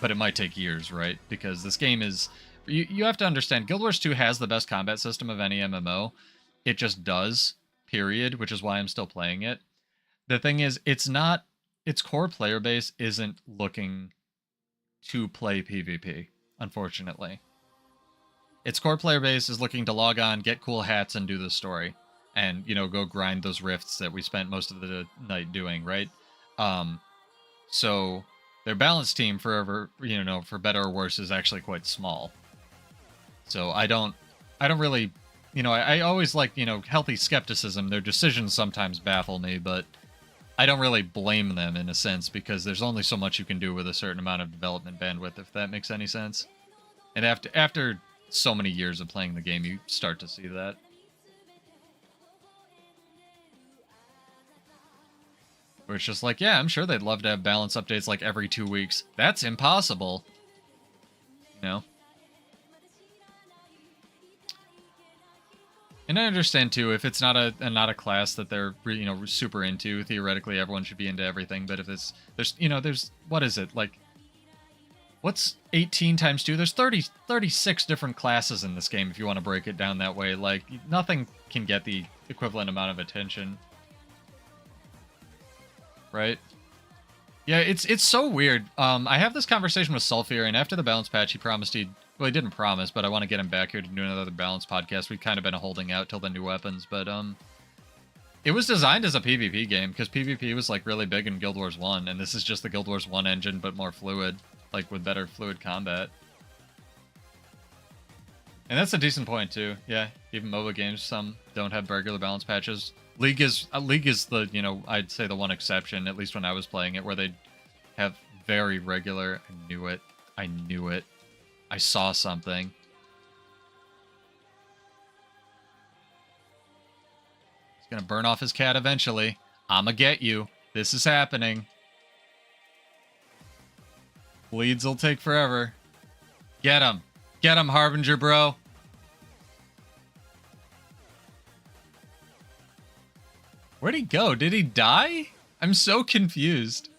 but it might take years, right? Because this game is, you have to understand, Guild Wars 2 has the best combat system of any MMO. It just does, period, which is why I'm still playing it. The thing is, its core player base isn't looking to play PvP, unfortunately. Its core player base is looking to log on, get cool hats, and do the story. And, go grind those rifts that we spent most of the night doing, right? So their balance team, for better or worse, is actually quite small. So I don't really, I always like, healthy skepticism. Their decisions sometimes baffle me, but I don't really blame them in a sense, because there's only so much you can do with a certain amount of development bandwidth, if that makes any sense. And after so many years of playing the game, you start to see that. Where it's just like, yeah, I'm sure they'd love to have balance updates like every 2 weeks. That's impossible. And I understand too, if it's not a class that they're super into, theoretically everyone should be into everything. But if there's what is it, like, what's 18 times 2? There's 36 different classes in this game, if you want to break it down that way. Like, nothing can get the equivalent amount of attention. Right? Yeah, it's so weird. I have this conversation with Sulfur, and after the balance patch, he didn't promise, but I want to get him back here to do another balance podcast. We've kind of been holding out till the new weapons, but it was designed as a PvP game, because PvP was like really big in Guild Wars 1, and this is just the Guild Wars 1 engine, but more fluid. Like, with better fluid combat. And that's a decent point, too. Yeah, even MOBA games, some don't have regular balance patches. League is the, I'd say the one exception, at least when I was playing it, where they have very regular. I knew it. I knew it. I saw something. He's gonna burn off his cat eventually. I'ma get you. This is happening. Bleeds will take forever. Get him. Get him, Harbinger, bro. Where'd he go? Did he die? I'm so confused.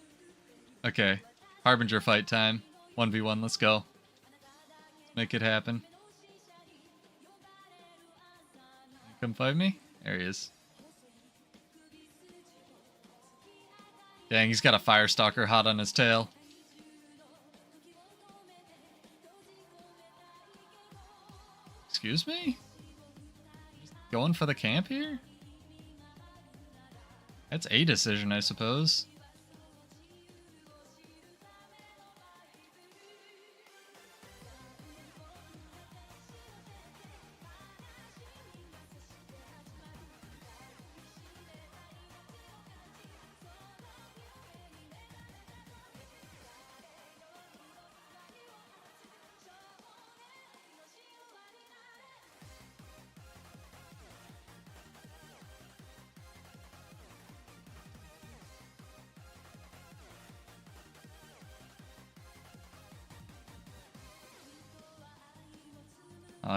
Okay. Harbinger fight time. 1v1, let's go. Let's make it happen. Come fight me? There he is. Dang, he's got a Firestalker hot on his tail. Excuse me? Just going for the camp here? That's a decision, I suppose.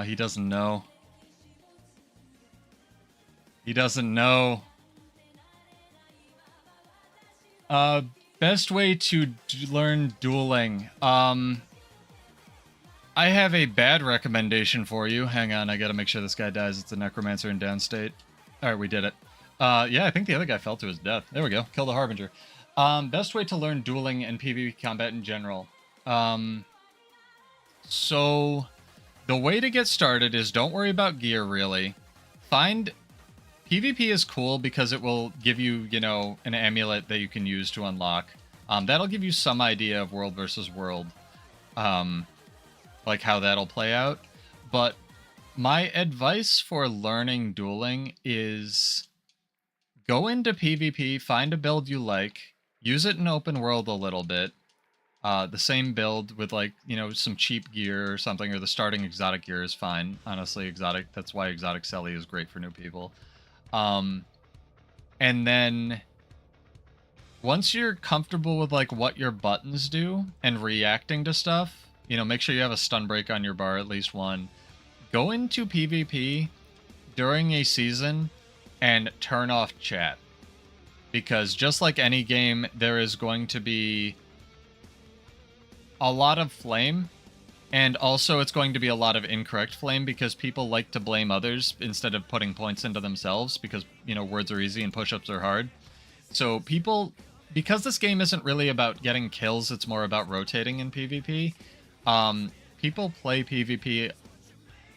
He doesn't know. He doesn't know. Best way to learn dueling. I have a bad recommendation for you. Hang on, I gotta make sure this guy dies. It's a necromancer in downstate. Alright, we did it. Yeah, I think the other guy fell to his death. There we go. Kill the Harbinger. Best way to learn dueling and PvP combat in general. So... the way to get started is don't worry about gear, really. Find... PvP is cool because it will give you, you know, an amulet that you can use to unlock. That'll give you some idea of world versus world. Like how that'll play out. But my advice for learning dueling is... go into PvP, find a build you like, use it in open world a little bit. The same build with, like, you know, some cheap gear or something, or the starting exotic gear is fine. Honestly, exotic, that's why exotic Selly is great for new people. And then once you're comfortable with, like, what your buttons do and reacting to stuff, you know, make sure you have a stun break on your bar, at least one. Go into PvP during a season and turn off chat. Because just like any game, there is going to be a lot of flame, and also it's going to be a lot of incorrect flame because people like to blame others instead of putting points into themselves because, you know, words are easy and push-ups are hard. So people, because this game isn't really about getting kills, it's more about rotating in PvP, people play PvP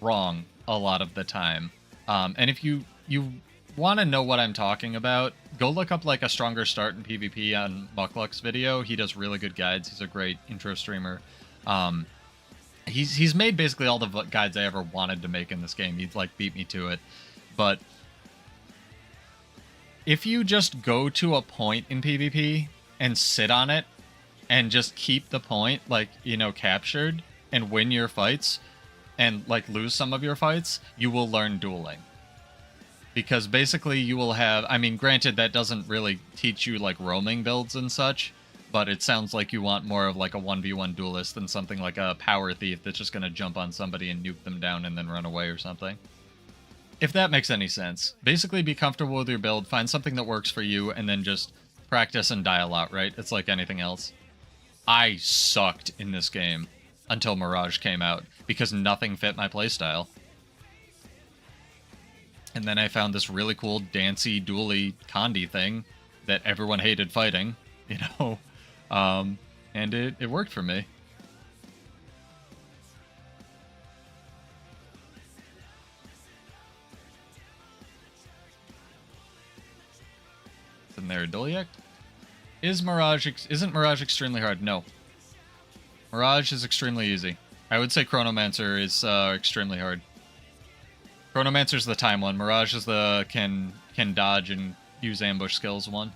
wrong a lot of the time. And if you want to know what I'm talking about, go look up like a stronger start in PvP on Muckluck's video. He does really good guides. He's a great intro streamer. He's made basically all the guides I ever wanted to make in this game. He'd like beat me to it. But if you just go to a point in PvP and sit on it and just keep the point, like, you know, captured and win your fights and like lose some of your fights, you will learn dueling. Because basically you will have, I mean, granted, that doesn't really teach you, like, roaming builds and such, but it sounds like you want more of, like, a 1v1 duelist than something like a power thief that's just going to jump on somebody and nuke them down and then run away or something. If that makes any sense. Basically, be comfortable with your build, find something that works for you, and then just practice and die a lot, right? It's like anything else. I sucked in this game until Mirage came out, because nothing fit my playstyle. And then I found this really cool dancey, dually, Condi thing that everyone hated fighting, you know? And it worked for me. Isn't there a Doliac? Isn't Mirage extremely hard? No. Mirage is extremely easy. I would say Chronomancer is extremely hard. Chronomancer's the time one. Mirage is the can dodge and use ambush skills one.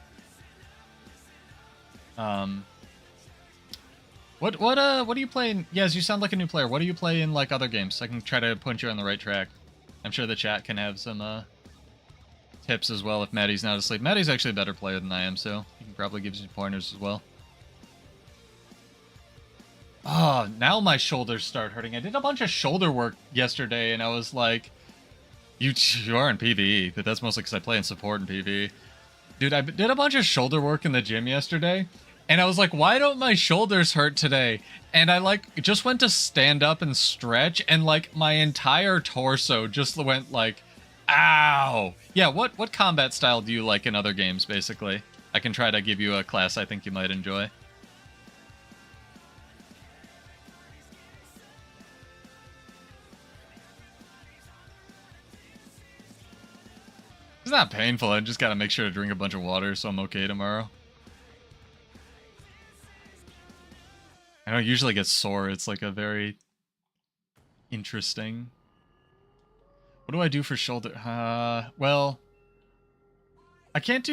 What are you playing? Yes, you sound like a new player. What do you play in like other games? I can try to point you on the right track. I'm sure the chat can have some tips as well if Maddie's not asleep. Maddie's actually a better player than I am, so he can probably give you pointers as well. Oh, now my shoulders start hurting. I did a bunch of shoulder work yesterday, and I was like, you are in PvE, but that's mostly because I play in support in PvE. Dude, I did a bunch of shoulder work in the gym yesterday, and I was like, why don't my shoulders hurt today? And I like just went to stand up and stretch, and like my entire torso just went like, ow. Yeah, what combat style do you like in other games, basically? I can try to give you a class I think you might enjoy. It's not painful, I just gotta make sure to drink a bunch of water so I'm okay tomorrow. I don't usually get sore, it's like a very interesting... What do I do for shoulder? Well... I can't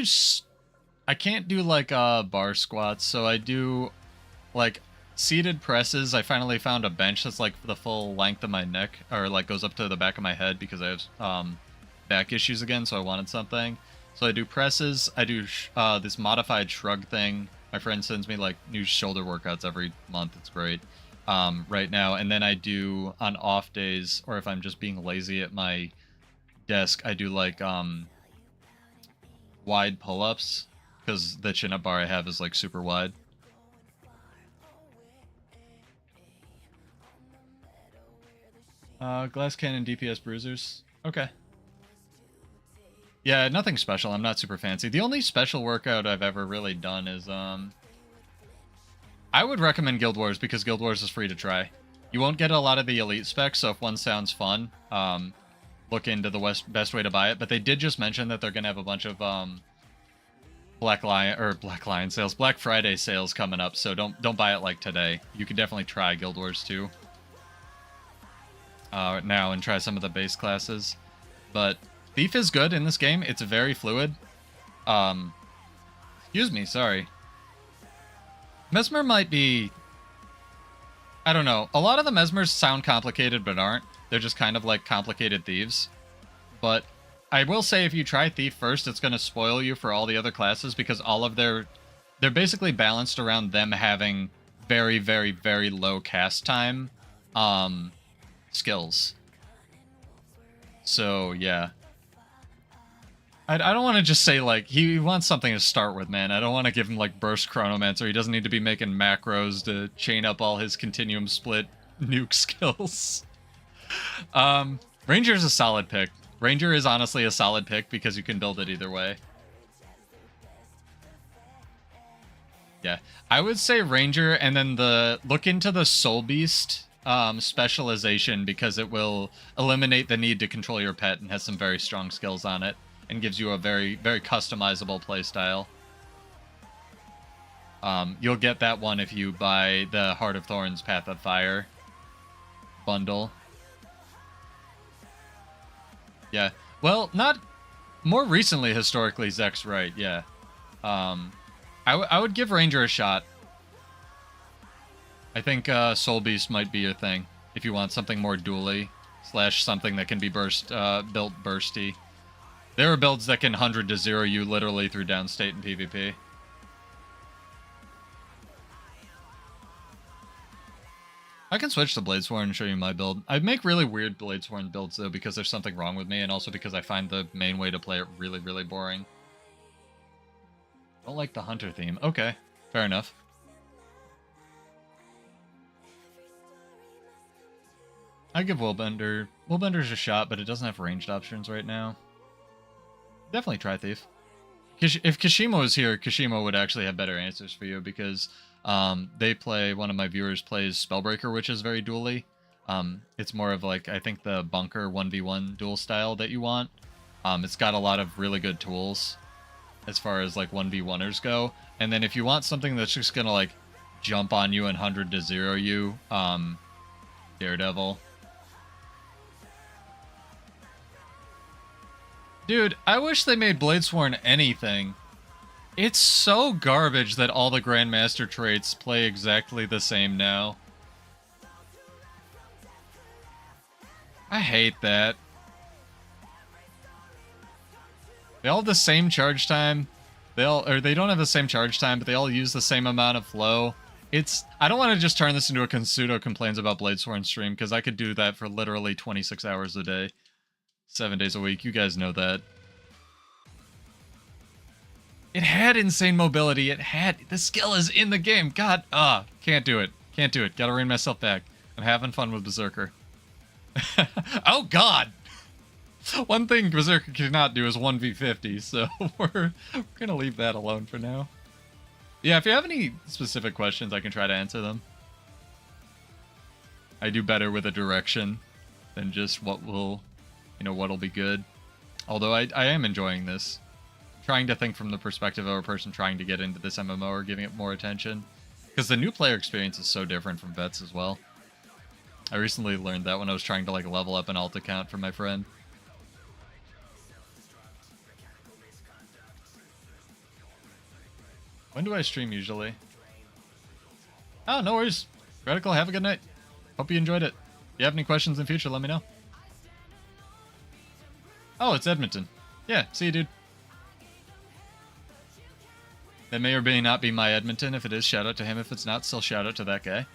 do like bar squats, so I do like seated presses. I finally found a bench that's like the full length of my neck, or like goes up to the back of my head because I have back issues again, so I wanted something. So I do presses. I do this modified shrug thing. My friend sends me like new shoulder workouts every month. It's great right now. And then I do on off days, or if I'm just being lazy at my desk, I do like wide pull-ups because the chin-up bar I have is like super wide. Glass cannon DPS bruisers. Okay. Yeah, nothing special. I'm not super fancy. The only special workout I've ever really done is, I would recommend Guildwars because Guildwars is free to try. You won't get a lot of the elite specs, so if one sounds fun, look into the best way to buy it. But they did just mention that they're going to have a bunch of, Black Friday sales coming up, so don't buy it like today. You could definitely try Guild Wars 2 now and try some of the base classes. But Thief is good in this game. It's very fluid. Excuse me, sorry. Mesmer might be... I don't know. A lot of the Mesmers sound complicated but aren't. They're just kind of like complicated thieves. But I will say if you try Thief first, it's going to spoil you for all the other classes because all of they're basically balanced around them having very, very, very low cast time skills. So, yeah. I don't want to just say, like, he wants something to start with, man. I don't want to give him, like, Burst Chronomancer. He doesn't need to be making macros to chain up all his Continuum Split nuke skills. Ranger's a solid pick. Ranger is honestly a solid pick because you can build it either way. Yeah, I would say Ranger, and then look into the Soul Beast specialization because it will eliminate the need to control your pet and has some very strong skills on it and gives you a very, very customizable playstyle. You'll get that one if you buy the Heart of Thorns Path of Fire bundle. Yeah, well, not more recently. Historically, Zek's right. Yeah, I would give Ranger a shot. I think Soul Beast might be your thing if you want something more dually / something that can be built bursty. There are builds that can 100 to 0 you literally through downstate and PvP. I can switch to Bladesworn and show you my build. I make really weird Bladesworn builds, though, because there's something wrong with me, and also because I find the main way to play it really, really boring. Don't like the Hunter theme. Okay, fair enough. I give Willbender. Willbender's a shot, but it doesn't have ranged options right now. Definitely try Thief. If Kashimo was here, Kashimo would actually have better answers for you, because... one of my viewers plays Spellbreaker, which is very dually. It's more of like, I think the Bunker 1v1 duel style that you want. It's got a lot of really good tools as far as like 1v1ers go. And then if you want something that's just gonna like jump on you and 100 to 0 you, Daredevil. Dude, I wish they made Bladesworn anything. It's so garbage that all the Grandmaster traits play exactly the same now. I hate that. They all have the same charge time. They don't have the same charge time, but they all use the same amount of flow. I don't want to just turn this into a Consudo complains about Bladesworn stream, because I could do that for literally 26 hours a day. 7 days a week. You guys know that. It had insane mobility. The skill is in the game. God, can't do it. Can't do it. Gotta rein myself back. I'm having fun with Berserker. Oh, God! One thing Berserker cannot do is 1v50, so we're gonna leave that alone for now. Yeah, if you have any specific questions, I can try to answer them. I do better with a direction than just what'll be good. Although I am enjoying this. Trying to think from the perspective of a person trying to get into this MMO or giving it more attention. Because the new player experience is so different from vets as well. I recently learned that when I was trying to level up an alt account for my friend. When do I stream usually? Oh, no worries. Radical, have a good night. Hope you enjoyed it. If you have any questions in the future, let me know. Oh, it's Edmonton. Yeah, see you, dude. That may or may not be my Edmonton. If it is, shout out to him. If it's not, still shout out to that guy.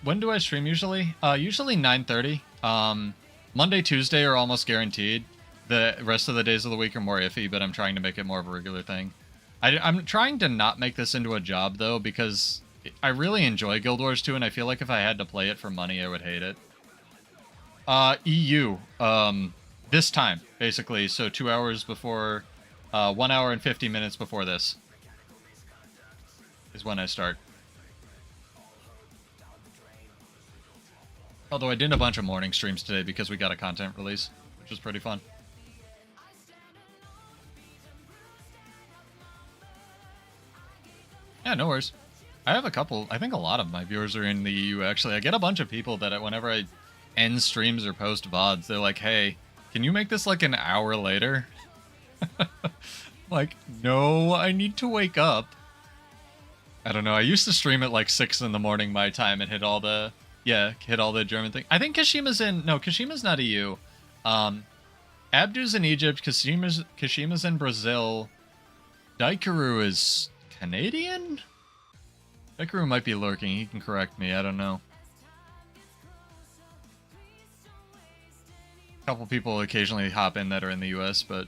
When do I stream usually? Usually 9:30. Monday, Tuesday are almost guaranteed. The rest of the days of the week are more iffy, but I'm trying to make it more of a regular thing. I'm trying to not make this into a job, though, because I really enjoy Guild Wars 2, and I feel like if I had to play it for money, I would hate it. EU. This time, basically. So 2 hours before... 1 hour and 50 minutes before this is when I start. Although I did a bunch of morning streams today because we got a content release, which was pretty fun. Yeah, no worries. I have a couple, I think a lot of my viewers are in the EU, actually. I get a bunch of people that whenever I end streams or post VODs, they're like, hey, can you make this like an hour later? Like, no, I need to wake up. I don't know, I used to stream at like 6 in the morning my time and hit all the German thing. I think Kashima's Kashima's not EU. Abdu's in Egypt, Kashima's in Brazil. Daikaru is Canadian? Daikaru might be lurking, he can correct me, I don't know. A couple people occasionally hop in that are in the US, but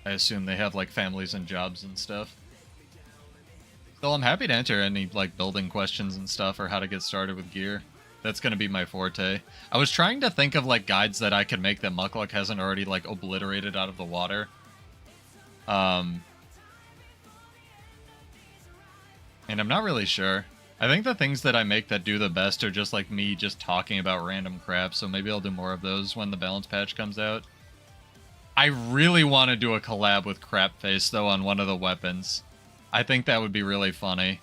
I assume they have like families and jobs and stuff. So I'm happy to answer any like building questions and stuff or how to get started with gear. That's going to be my forte. I was trying to think of like guides that I could make that Mukluk hasn't already like obliterated out of the water. And I'm not really sure. I think the things that I make that do the best are just like me just talking about random crap, so maybe I'll do more of those when the balance patch comes out. I really want to do a collab with Crapface, though, on one of the weapons. I think that would be really funny.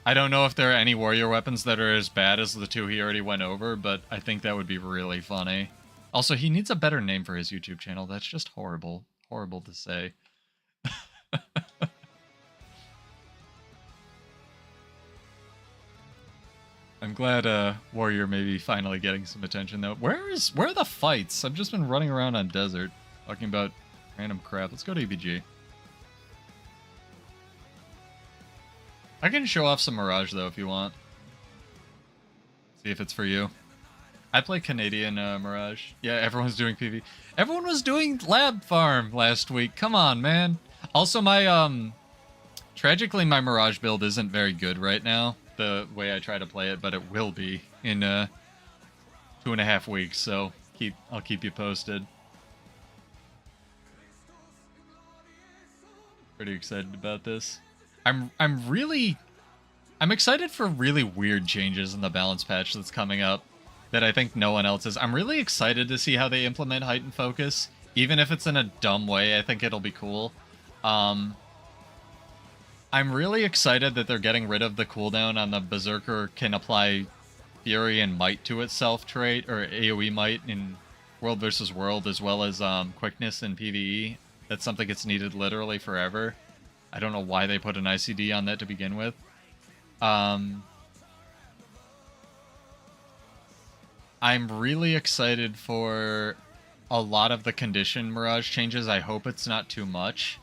I don't know if there are any warrior weapons that are as bad as the two he already went over, but I think that would be really funny. Also, he needs a better name for his YouTube channel. That's just horrible. Horrible to say. I'm glad Warrior may be finally getting some attention, though. Where are the fights? I've just been running around on desert, talking about random crap. Let's go to EBG. I can show off some Mirage, though, if you want. See if it's for you. I play Canadian Mirage. Yeah, everyone's doing PV. Everyone was doing Lab Farm last week. Come on, man. Also, my, tragically, my Mirage build isn't very good right now, the way I try to play it, but it will be in 2.5 weeks, so I'll keep you posted. Pretty excited about this. I'm excited for really weird changes in the balance patch that's coming up that I think no one else is. I'm really excited to see how they implement heightened focus, even if it's in a dumb way. I think it'll be cool. I'm really excited that they're getting rid of the cooldown on the Berserker can apply Fury and Might to itself trait, or AoE Might in World versus World, as well as quickness in PvE. That's something that's needed literally forever. I don't know why they put an ICD on that to begin with. I'm really excited for a lot of the condition Mirage changes. I hope it's not too much.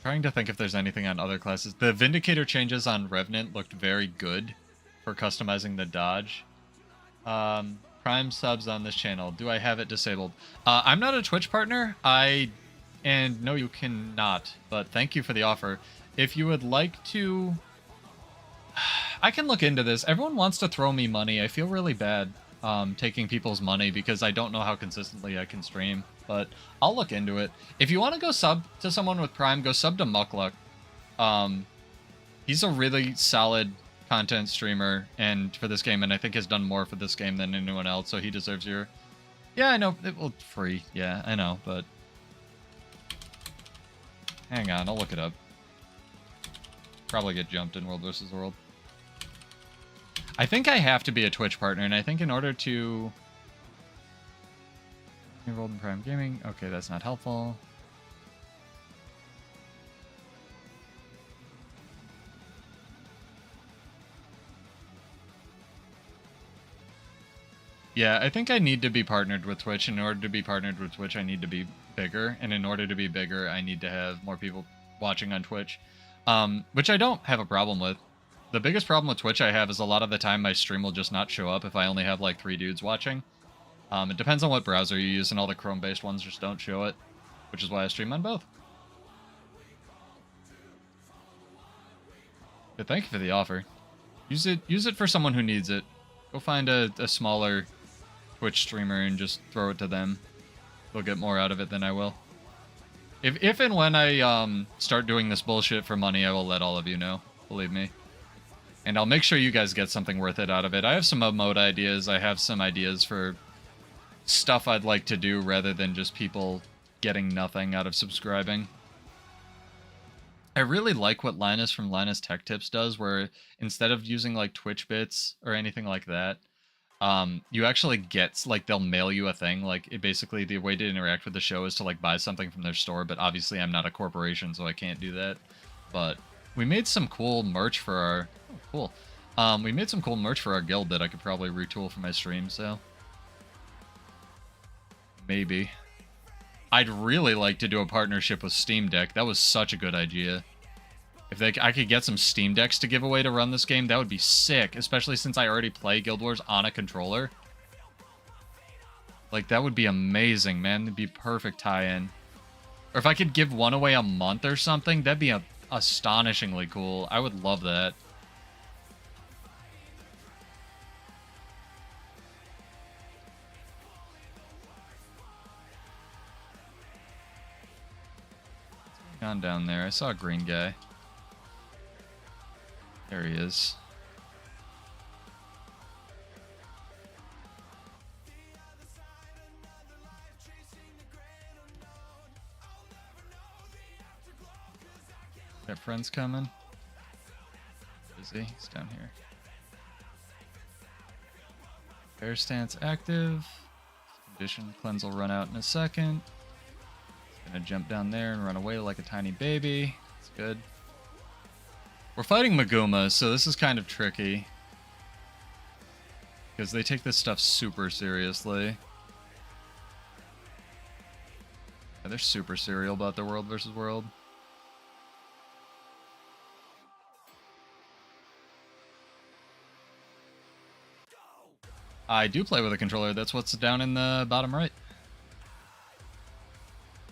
Trying to think if there's anything on other classes. The Vindicator changes on Revenant looked very good for customizing the dodge. Prime subs on this channel. Do I have it disabled? I'm not a Twitch partner. And no, you cannot. But thank you for the offer. If you would like to... I can look into this. Everyone wants to throw me money. I feel really bad taking people's money because I don't know how consistently I can stream. But I'll look into it. If you want to go sub to someone with Prime, go sub to Muckluck. He's a really solid content streamer and for this game, and I think has done more for this game than anyone else, so he deserves your... Yeah, I know. Well, free. Yeah, I know, but... Hang on, I'll look it up. Probably get jumped in World vs. World. I think I have to be a Twitch partner, and I think in order to... Enrolled in Prime Gaming. Okay, that's not helpful. Yeah, I think I need to be partnered with Twitch. In order to be partnered with Twitch, I need to be bigger. And in order to be bigger, I need to have more people watching on Twitch. Which I don't have a problem with. The biggest problem with Twitch I have is a lot of the time my stream will just not show up if I only have like 3 dudes watching. It depends on what browser you use, and all the Chrome-based ones just don't show it. Which is why I stream on both. But thank you for the offer. Use it for someone who needs it. Go find a smaller Twitch streamer and just throw it to them. They'll get more out of it than I will. If and when I start doing this bullshit for money, I will let all of you know. Believe me. And I'll make sure you guys get something worth it out of it. I have some emote ideas. I have some ideas for stuff I'd like to do rather than just people getting nothing out of subscribing. I really like what Linus from Linus Tech Tips does, where instead of using like Twitch bits or anything like that, you actually get, like, they'll mail you a thing. Like, it basically, the way to interact with the show is to, like, buy something from their store, but obviously I'm not a corporation, so I can't do that. But we made some cool merch for our... Oh, cool. We made some cool merch for our guild that I could probably retool for my stream, so... Maybe. I'd really like to do a partnership with Steam Deck. That was such a good idea. If I could get some Steam Decks to give away to run this game, that would be sick, especially since I already play Guild Wars on a controller. Like, that would be amazing, man. It'd be perfect tie-in. Or if I could give one away a month or something, that'd be astonishingly cool. I would love that. What's going on down there? I saw a green guy. There he is. Got friends coming? Is he? He's down here. Bear stance active. Condition cleanse will run out in a second. He's gonna jump down there and run away like a tiny baby. That's good. We're fighting Maguma, so this is kind of tricky. Because they take this stuff super seriously. Yeah, they're super serial about their World versus World. I do play with a controller. That's what's down in the bottom right.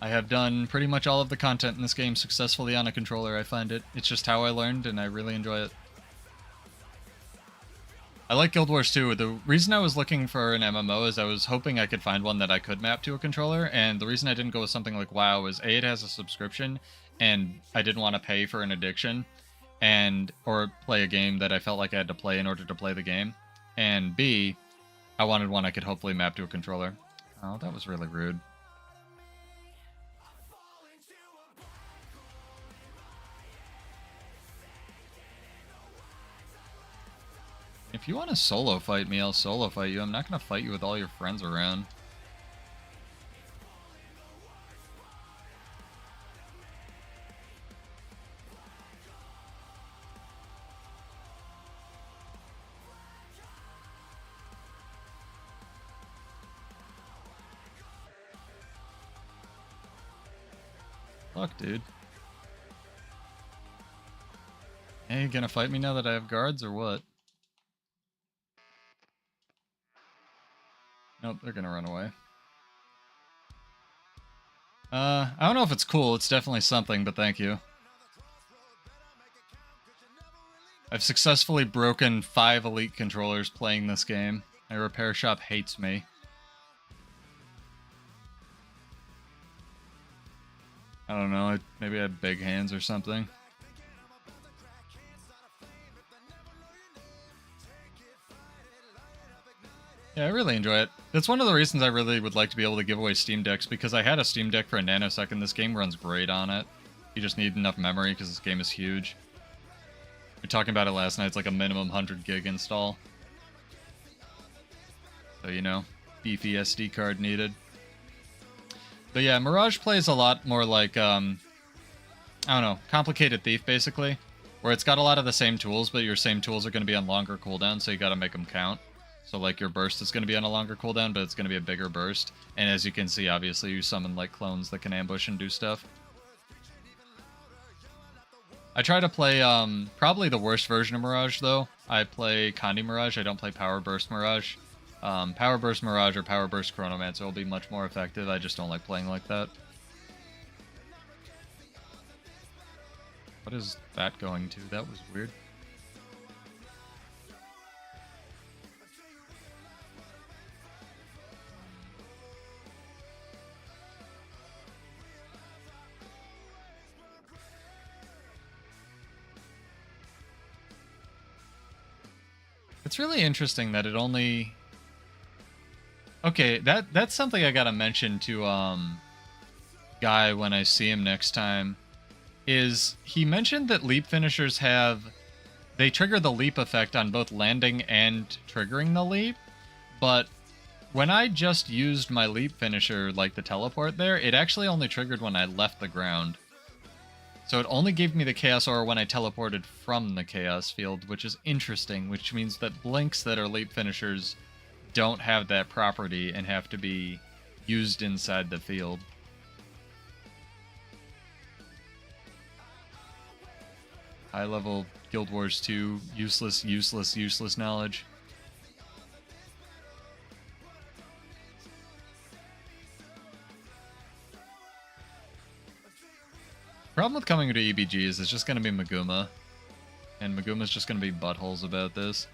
I have done pretty much all of the content in this game successfully on a controller. I find it's just how I learned, and I really enjoy it. I like Guild Wars 2. The reason I was looking for an MMO is I was hoping I could find one that I could map to a controller, and the reason I didn't go with something like WoW is A, it has a subscription, and I didn't want to pay for an addiction, or play a game that I felt like I had to play in order to play the game, and B, I wanted one I could hopefully map to a controller. Oh, that was really rude. If you want to solo fight me, I'll solo fight you. I'm not going to fight you with all your friends around. Fuck, dude. Hey, you gonna fight me now that I have guards or what? Nope, they're gonna run away. I don't know if it's cool. It's definitely something, but thank you. I've successfully broken 5 elite controllers playing this game. My repair shop hates me. I don't know, maybe I had big hands or something. Yeah, I really enjoy it. That's one of the reasons I really would like to be able to give away Steam Decks, because I had a Steam Deck for a nanosecond. This game runs great on it. You just need enough memory because this game is huge. We were talking about it last night. It's like a minimum 100 gig install. So, you know, beefy SD card needed. But yeah, Mirage plays a lot more like, I don't know, Complicated Thief, basically. Where it's got a lot of the same tools, but your same tools are going to be on longer cooldown, so you gotta make them count. So, like, your burst is going to be on a longer cooldown, but it's going to be a bigger burst. And as you can see, obviously, you summon, like, clones that can ambush and do stuff. I try to play, probably the worst version of Mirage, though. I play Condi Mirage. I don't play Power Burst Mirage. Power Burst Mirage or Power Burst Chronomancer will be much more effective. I just don't like playing like that. What is that going to? That was weird. It's really interesting that it only... Okay, that's something I gotta mention to Guy when I see him next time. Is he mentioned that leap finishers have... They trigger the leap effect on both landing and triggering the leap, but when I just used my leap finisher, like the teleport there, it actually only triggered when I left the ground. So it only gave me the Chaos Aura when I teleported from the Chaos Field, which is interesting, which means that blinks that are leap finishers don't have that property and have to be used inside the field. High level Guild Wars 2, useless knowledge. Problem with coming to EBG is it's just going to be Maguma. And Maguma's just going to be buttholes about this.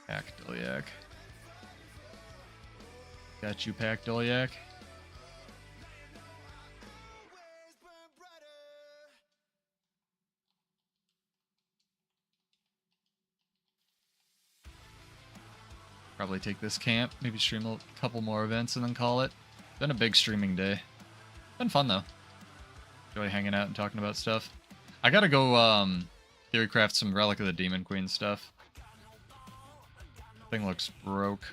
Pack Dolyak. Got you, Pack Dolyak. Probably take this camp, maybe stream a couple more events and then call it. Been a big streaming day. Been fun though. Enjoy hanging out and talking about stuff. I gotta go theorycraft some Relic of the Demon Queen stuff. Thing looks broke.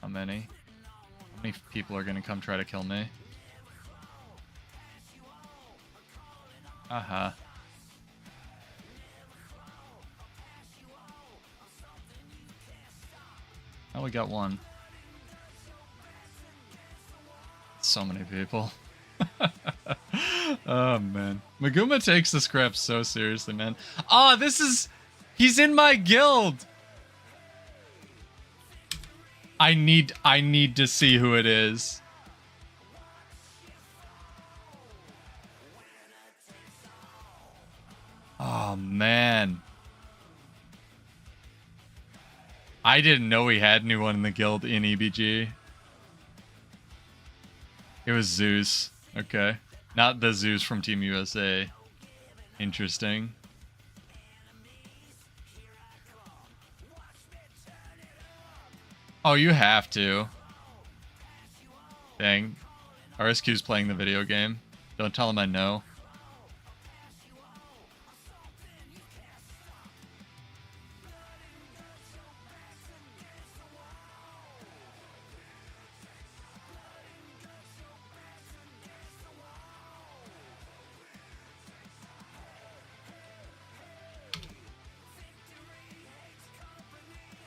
How many? How many people are gonna come try to kill me? Aha. Oh, we got one. So many people. Oh, man. Maguma takes this crap so seriously, man. Oh, this is... He's in my guild! I need to see who it is. Oh, man. I didn't know we had anyone in the guild in EBG. It was Zeus. Okay. Not the Zeus from Team USA. Interesting. Oh, you have to. Dang. RSQ's playing the video game. Don't tell him I know.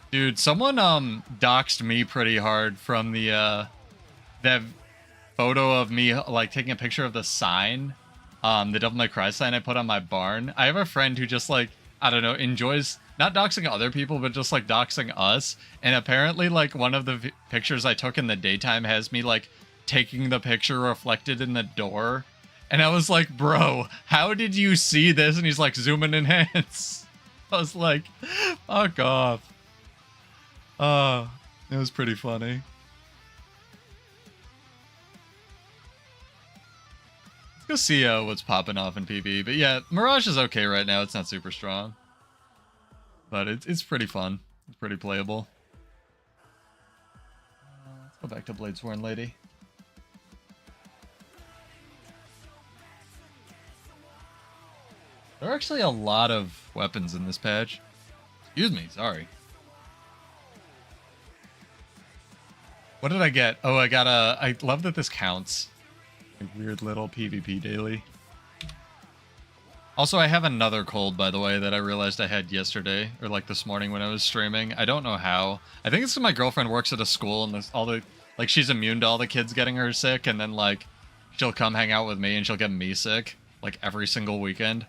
Dude, someone doxed me pretty hard from the that photo of me like taking a picture of the sign, the Devil May Cry sign I put on my barn. I have a friend who just like, I don't know, enjoys not doxing other people, but just like doxing us. And apparently like one of the pictures I took in the daytime has me like taking the picture reflected in the door. And I was like, bro, how did you see this? And he's like, zoom and enhance. I was like, fuck off. Oh, it was pretty funny. Let's go see what's popping off in PB. But yeah, Mirage is okay right now. It's not super strong. But it's pretty fun. It's pretty playable. Let's go back to Bladesworn Lady. There are actually a lot of weapons in this patch. Excuse me, sorry. What did I get? Oh, I got a... I love that this counts. A weird little PvP daily. Also, I have another cold, by the way, that I realized I had yesterday, or like this morning when I was streaming. I don't know how. I think it's because my girlfriend works at a school and all the... Like, she's immune to all the kids getting her sick, and then, like, she'll come hang out with me and she'll get me sick, like, every single weekend.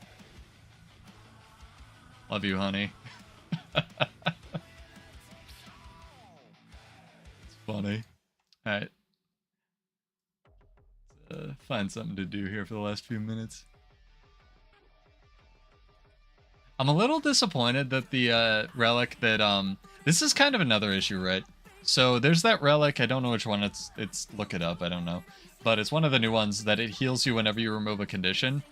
Love you, honey. Funny. Alright. Let's find something to do here for the last few minutes. I'm a little disappointed that the relic that this is kind of another issue, right? So there's that relic, I don't know which one it's look it up, I don't know. But it's one of the new ones that it heals you whenever you remove a condition.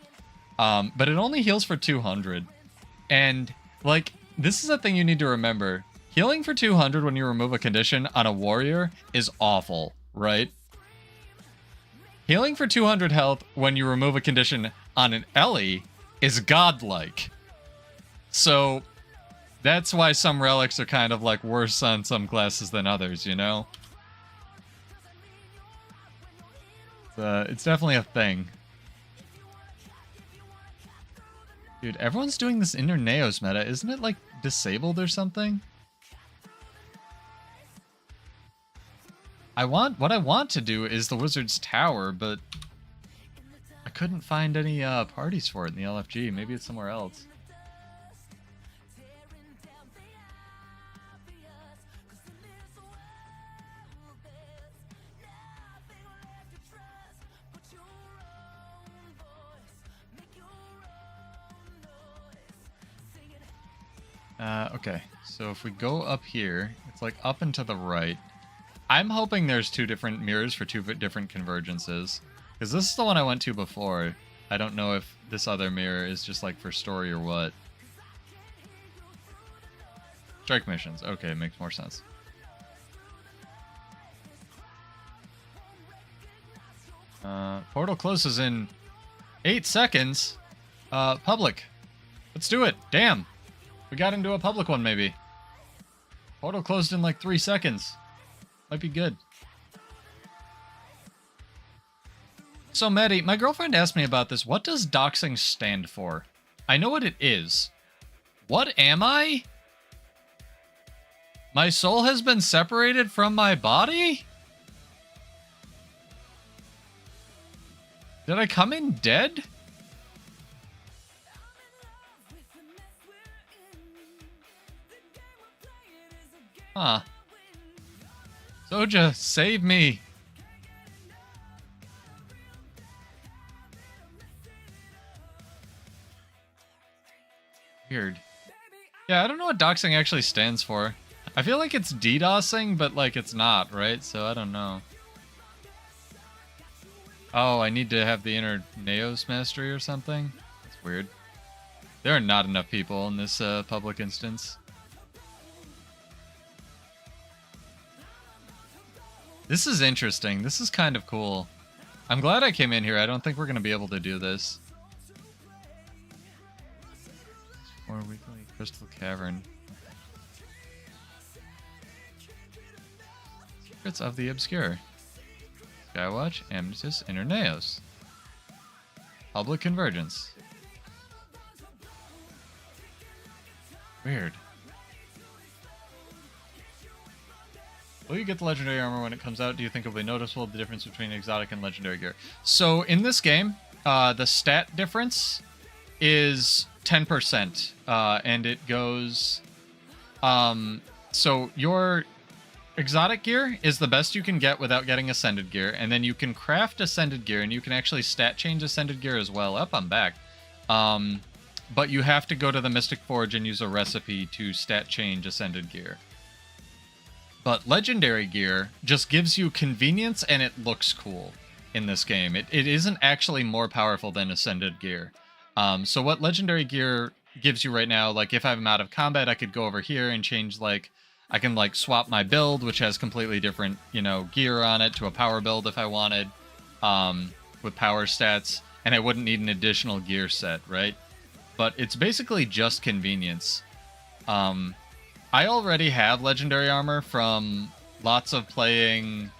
But it only heals for 200. And like this is a thing you need to remember. Healing for 200 when you remove a condition on a warrior is awful, right? Healing for 200 health when you remove a condition on an Ellie is godlike. So that's why some relics are kind of like worse on some classes than others, you know? It's definitely a thing. Dude, everyone's doing this Inner Neos meta. Isn't it like disabled or something? What I want to do is the Wizard's Tower, but I couldn't find any parties for it in the LFG. Maybe it's somewhere else. Okay, so if we go up here, it's like up and to the right. I'm hoping there's two different mirrors for two different convergences. Because this is the one I went to before. I don't know if this other mirror is just like for story or what. Strike missions. Okay, makes more sense. Portal closes in 8 seconds. Public. Let's do it. Damn. We got into a public one, maybe. Portal closed in like 3 seconds. Might be good. So, Maddie, my girlfriend asked me about this. What does doxing stand for? I know what it is. What am I? My soul has been separated from my body? Did I come in dead? Huh. Soja, save me. Weird. Yeah, I don't know what doxing actually stands for. I feel like it's DDoSing, but like it's not, right? So I don't know. Oh, I need to have the inner Neos mastery or something? That's weird. There are not enough people in this public instance. This is interesting. This is kind of cool. I'm glad I came in here. I don't think we're going to be able to do this. Or weekly crystal cavern. Secrets of the obscure. Skywatch, Amnesis, Inner Neos. Public convergence. Weird. Will you get the legendary armor when it comes out? Do you think it'll be noticeable, the difference between exotic and legendary gear? So in this game, the stat difference is 10%, and it goes... so your exotic gear is the best you can get without getting ascended gear, and then you can craft ascended gear, and you can actually stat change ascended gear as well. Up, I'm back. But you have to go to the Mystic Forge and use a recipe to stat change ascended gear. But legendary gear just gives you convenience and it looks cool in this game. It isn't actually more powerful than ascended gear. So what legendary gear gives you right now, like if I'm out of combat, I could go over here and change, like, I can like swap my build, which has completely different, you know, gear on it, to a power build if I wanted, with power stats, and I wouldn't need an additional gear set, right? But it's basically just convenience. I already have legendary armor from lots of playing.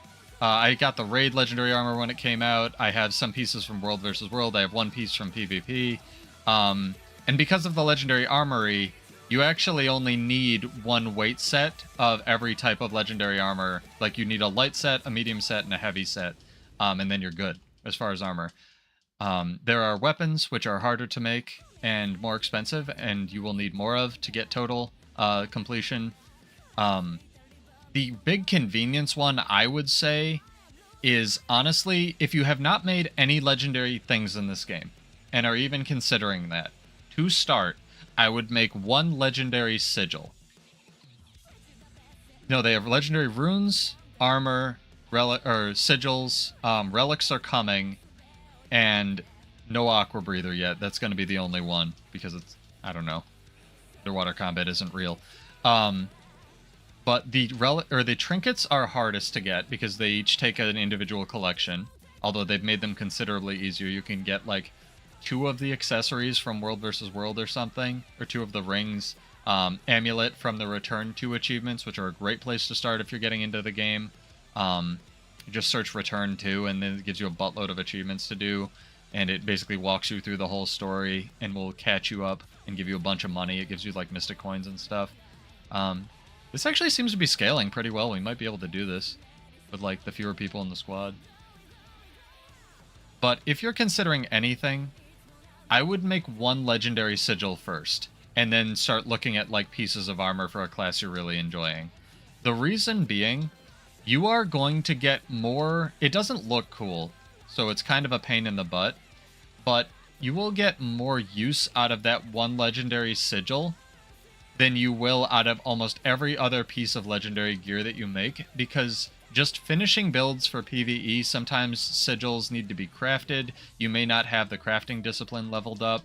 I got the raid legendary armor when it came out. I have some pieces from World vs. World. I have one piece from PvP. And because of the legendary armory, you actually only need one weight set of every type of legendary armor. Like, you need a light set, a medium set, and a heavy set. And then you're good as far as armor. There are weapons which are harder to make and more expensive, and you will need more of to get total completion. The big convenience one, I would say, is honestly, if you have not made any legendary things in this game and are even considering that, to start, I would make one legendary sigil. No, they have legendary runes, armor, sigils, relics are coming, and no aqua breather yet. That's going to be the only one because it's, I don't know, underwater combat isn't real. But the trinkets are hardest to get because they each take an individual collection. Although they've made them considerably easier. You can get like 2 of the accessories from World vs. World or something, or 2 of the rings. Amulet from the Return to achievements, which are a great place to start if you're getting into the game. You just search Return to, and then it gives you a buttload of achievements to do. And it basically walks you through the whole story and will catch you up and give you a bunch of money. It gives you like mystic coins and stuff. This actually seems to be scaling pretty well. We might be able to do this with like the fewer people in the squad. But if you're considering anything, I would make one legendary sigil first, and then start looking at like pieces of armor for a class you're really enjoying. The reason being, you are going to get more... It doesn't look cool, so it's kind of a pain in the butt, but you will get more use out of that one legendary sigil than you will out of almost every other piece of legendary gear that you make, because just finishing builds for PvE, sometimes sigils need to be crafted. You may not have the crafting discipline leveled up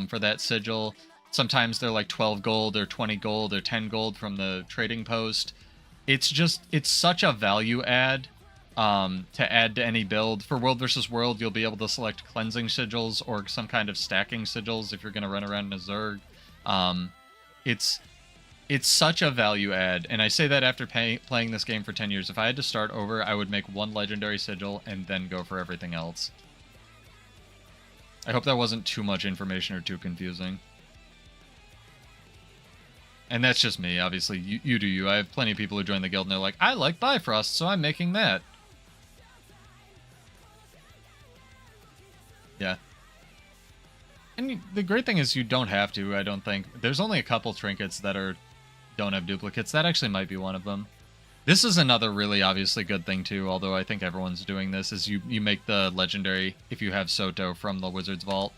for that sigil. Sometimes they're like 12 gold or 20 gold or 10 gold from the trading post. It's such a value add to add to any build. For World vs. World, you'll be able to select cleansing sigils or some kind of stacking sigils if you're going to run around in a Zerg. It's such a value add, and I say that after playing this game for 10 years. If I had to start over, I would make one legendary sigil and then go for everything else. I hope that wasn't too much information or too confusing. And that's just me, obviously. You do you. I have plenty of people who join the guild and they're like, I like Bifrost, so I'm making that. Yeah. And the great thing is you don't have to, I don't think. There's only a couple trinkets that don't have duplicates. That actually might be one of them. This is another really obviously good thing too, although I think everyone's doing this, is you make the legendary if you have SotO from the Wizard's Vault.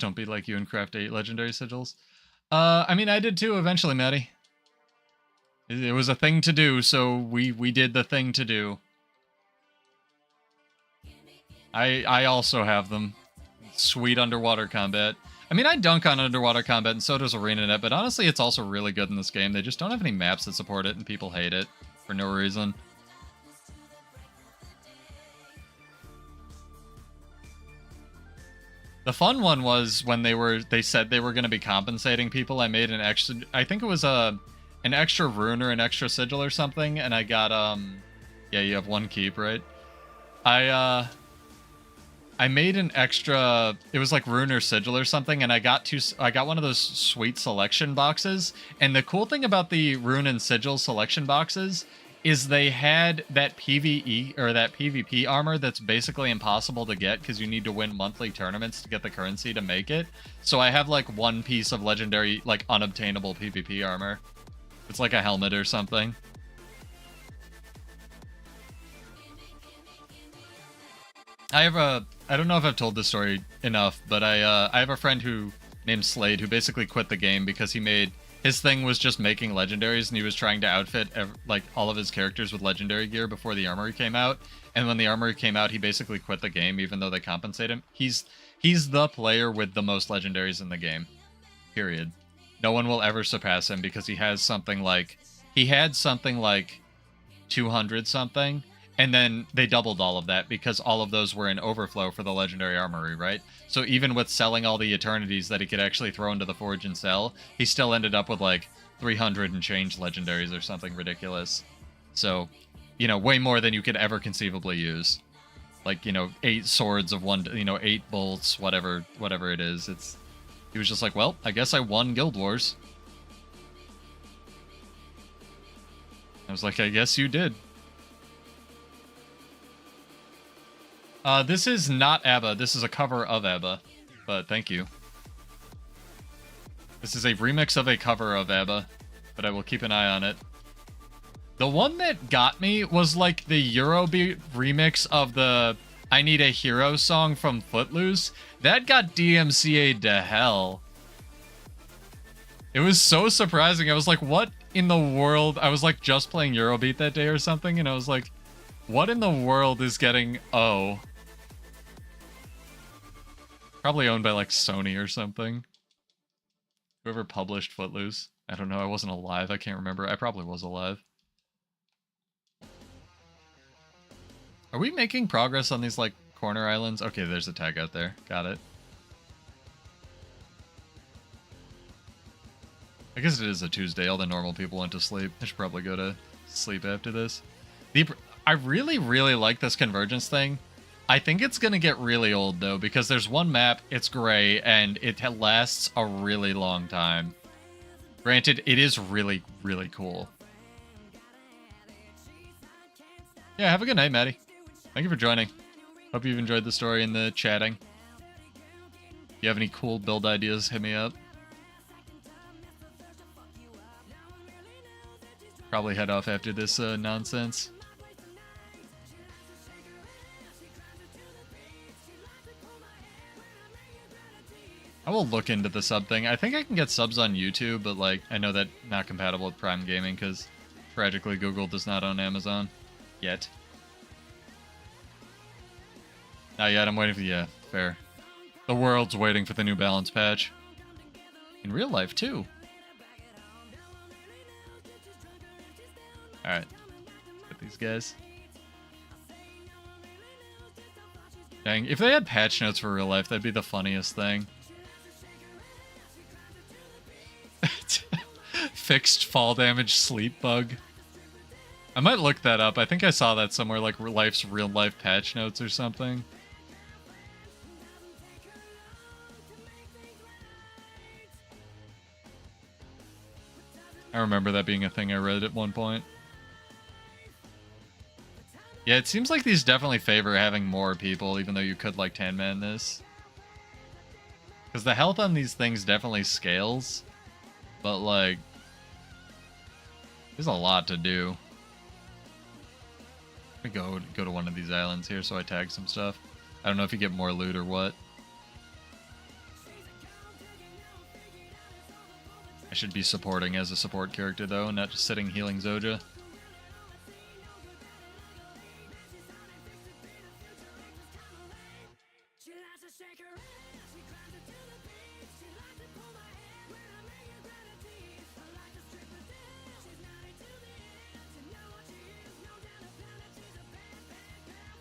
Don't be like you and craft 8 legendary sigils. I mean, I did too eventually, Maddie. It was a thing to do, so we did the thing to do. I also have them. Sweet underwater combat. I mean, I dunk on underwater combat, and so does arenanet, but honestly, it's also really good in this game. They just don't have any maps that support it, and people hate it for no reason. The fun one was when they said they were going to be compensating people. I made an extra, I think it was an extra rune or an extra sigil or something, and I got yeah, you have one keep, right? I made an extra, it was like rune or sigil or something, and I got one of those sweet selection boxes. And the cool thing about the rune and sigil selection boxes is they had that PvE or that PvP armor that's basically impossible to get because you need to win monthly tournaments to get the currency to make it. So I have like one piece of legendary, like unobtainable PvP armor. It's like a helmet or something. I don't know if I've told this story enough, but I have a friend named Slade who basically quit the game because his thing was just making legendaries, and he was trying to outfit like all of his characters with legendary gear before the armory came out. And when the armory came out, he basically quit the game, even though they compensate him. He's the player with the most legendaries in the game. Period. No one will ever surpass him because he had something like 200 something. And then they doubled all of that because all of those were in overflow for the legendary armory, right? So even with selling all the eternities that he could actually throw into the forge and sell, he still ended up with like 300 and change legendaries or something ridiculous. So, you know, way more than you could ever conceivably use. Like, you know, 8 swords of one, you know, 8 bolts, whatever it is. He was just like, well, I guess I won Guild Wars. I was like, I guess you did. This is not ABBA. This is a cover of ABBA, but thank you. This is a remix of a cover of ABBA, but I will keep an eye on it. The one that got me was like the Eurobeat remix of the I Need a Hero song from Footloose. That got DMCA'd to hell. It was so surprising. I was like, what in the world? I was like just playing Eurobeat that day or something, and I was like, what in the world is getting O? Probably owned by like Sony or something. Whoever published Footloose. I don't know. I wasn't alive. I can't remember. I probably was alive. Are we making progress on these like corner islands? Okay, there's a tag out there. Got it. I guess it is a Tuesday. All the normal people went to sleep. I should probably go to sleep after this. I really, really like this convergence thing. I think it's going to get really old, though, because there's one map, it's gray, and it lasts a really long time. Granted, it is really, really cool. Yeah, have a good night, Maddie. Thank you for joining. Hope you've enjoyed the story and the chatting. If you have any cool build ideas, hit me up. Probably head off after this nonsense. I will look into the sub thing. I think I can get subs on YouTube, but like I know that not compatible with Prime Gaming because tragically Google does not own Amazon yet. Not yet. I'm waiting for yeah, fair. The world's waiting for the New Balance patch. In real life too. All right, get these guys. Dang, if they had patch notes for real life, that'd be the funniest thing. Fixed fall damage sleep bug. I might look that up. I think I saw that somewhere, like life's real life patch notes or something. I remember that being a thing I read at one point. Yeah, it seems like these definitely favor having more people, even though you could like 10-man this. Because the health on these things definitely scales. But like, there's a lot to do. Let me go to one of these islands here so I tag some stuff. I don't know if you get more loot or what. I should be supporting as a support character though, not just sitting healing Zoja.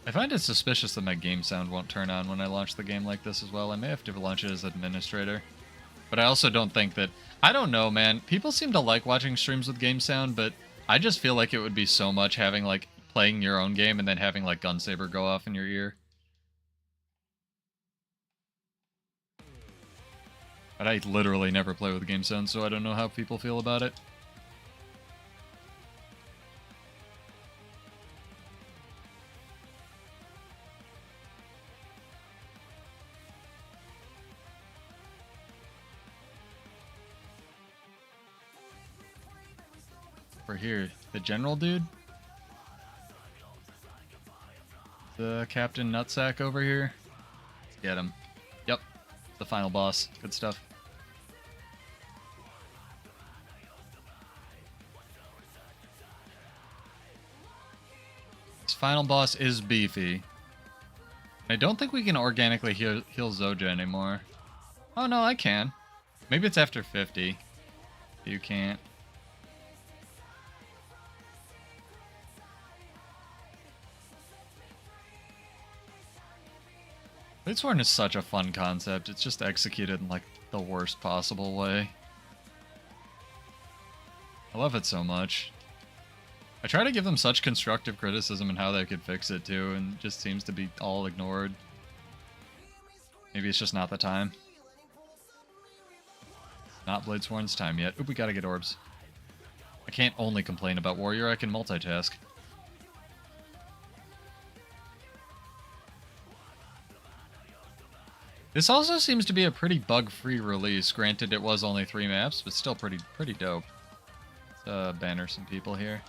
I find it suspicious that my game sound won't turn on when I launch the game like this as well. I may have to launch it as administrator. But I also don't think that... I don't know, man. People seem to like watching streams with game sound, but I just feel like it would be so much having, like, playing your own game and then having, like, Gunsaber go off in your ear. But I literally never play with game sound, so I don't know how people feel about it. Over here, the general dude? The Captain Nutsack over here? Let's get him. Yep, the final boss. Good stuff. This final boss is beefy. I don't think we can organically heal Zoja anymore. Oh no, I can. Maybe it's after 50. You can't. Bladesworn is such a fun concept. It's just executed in like the worst possible way. I love it so much. I try to give them such constructive criticism and how they could fix it too, and it just seems to be all ignored. Maybe it's just not the time. Not Bladesworn's time yet. Oop, we gotta get orbs. I can't only complain about Warrior, I can multitask. This also seems to be a pretty bug-free release. Granted, it was only 3 maps, but still pretty dope. Let's banner some people here.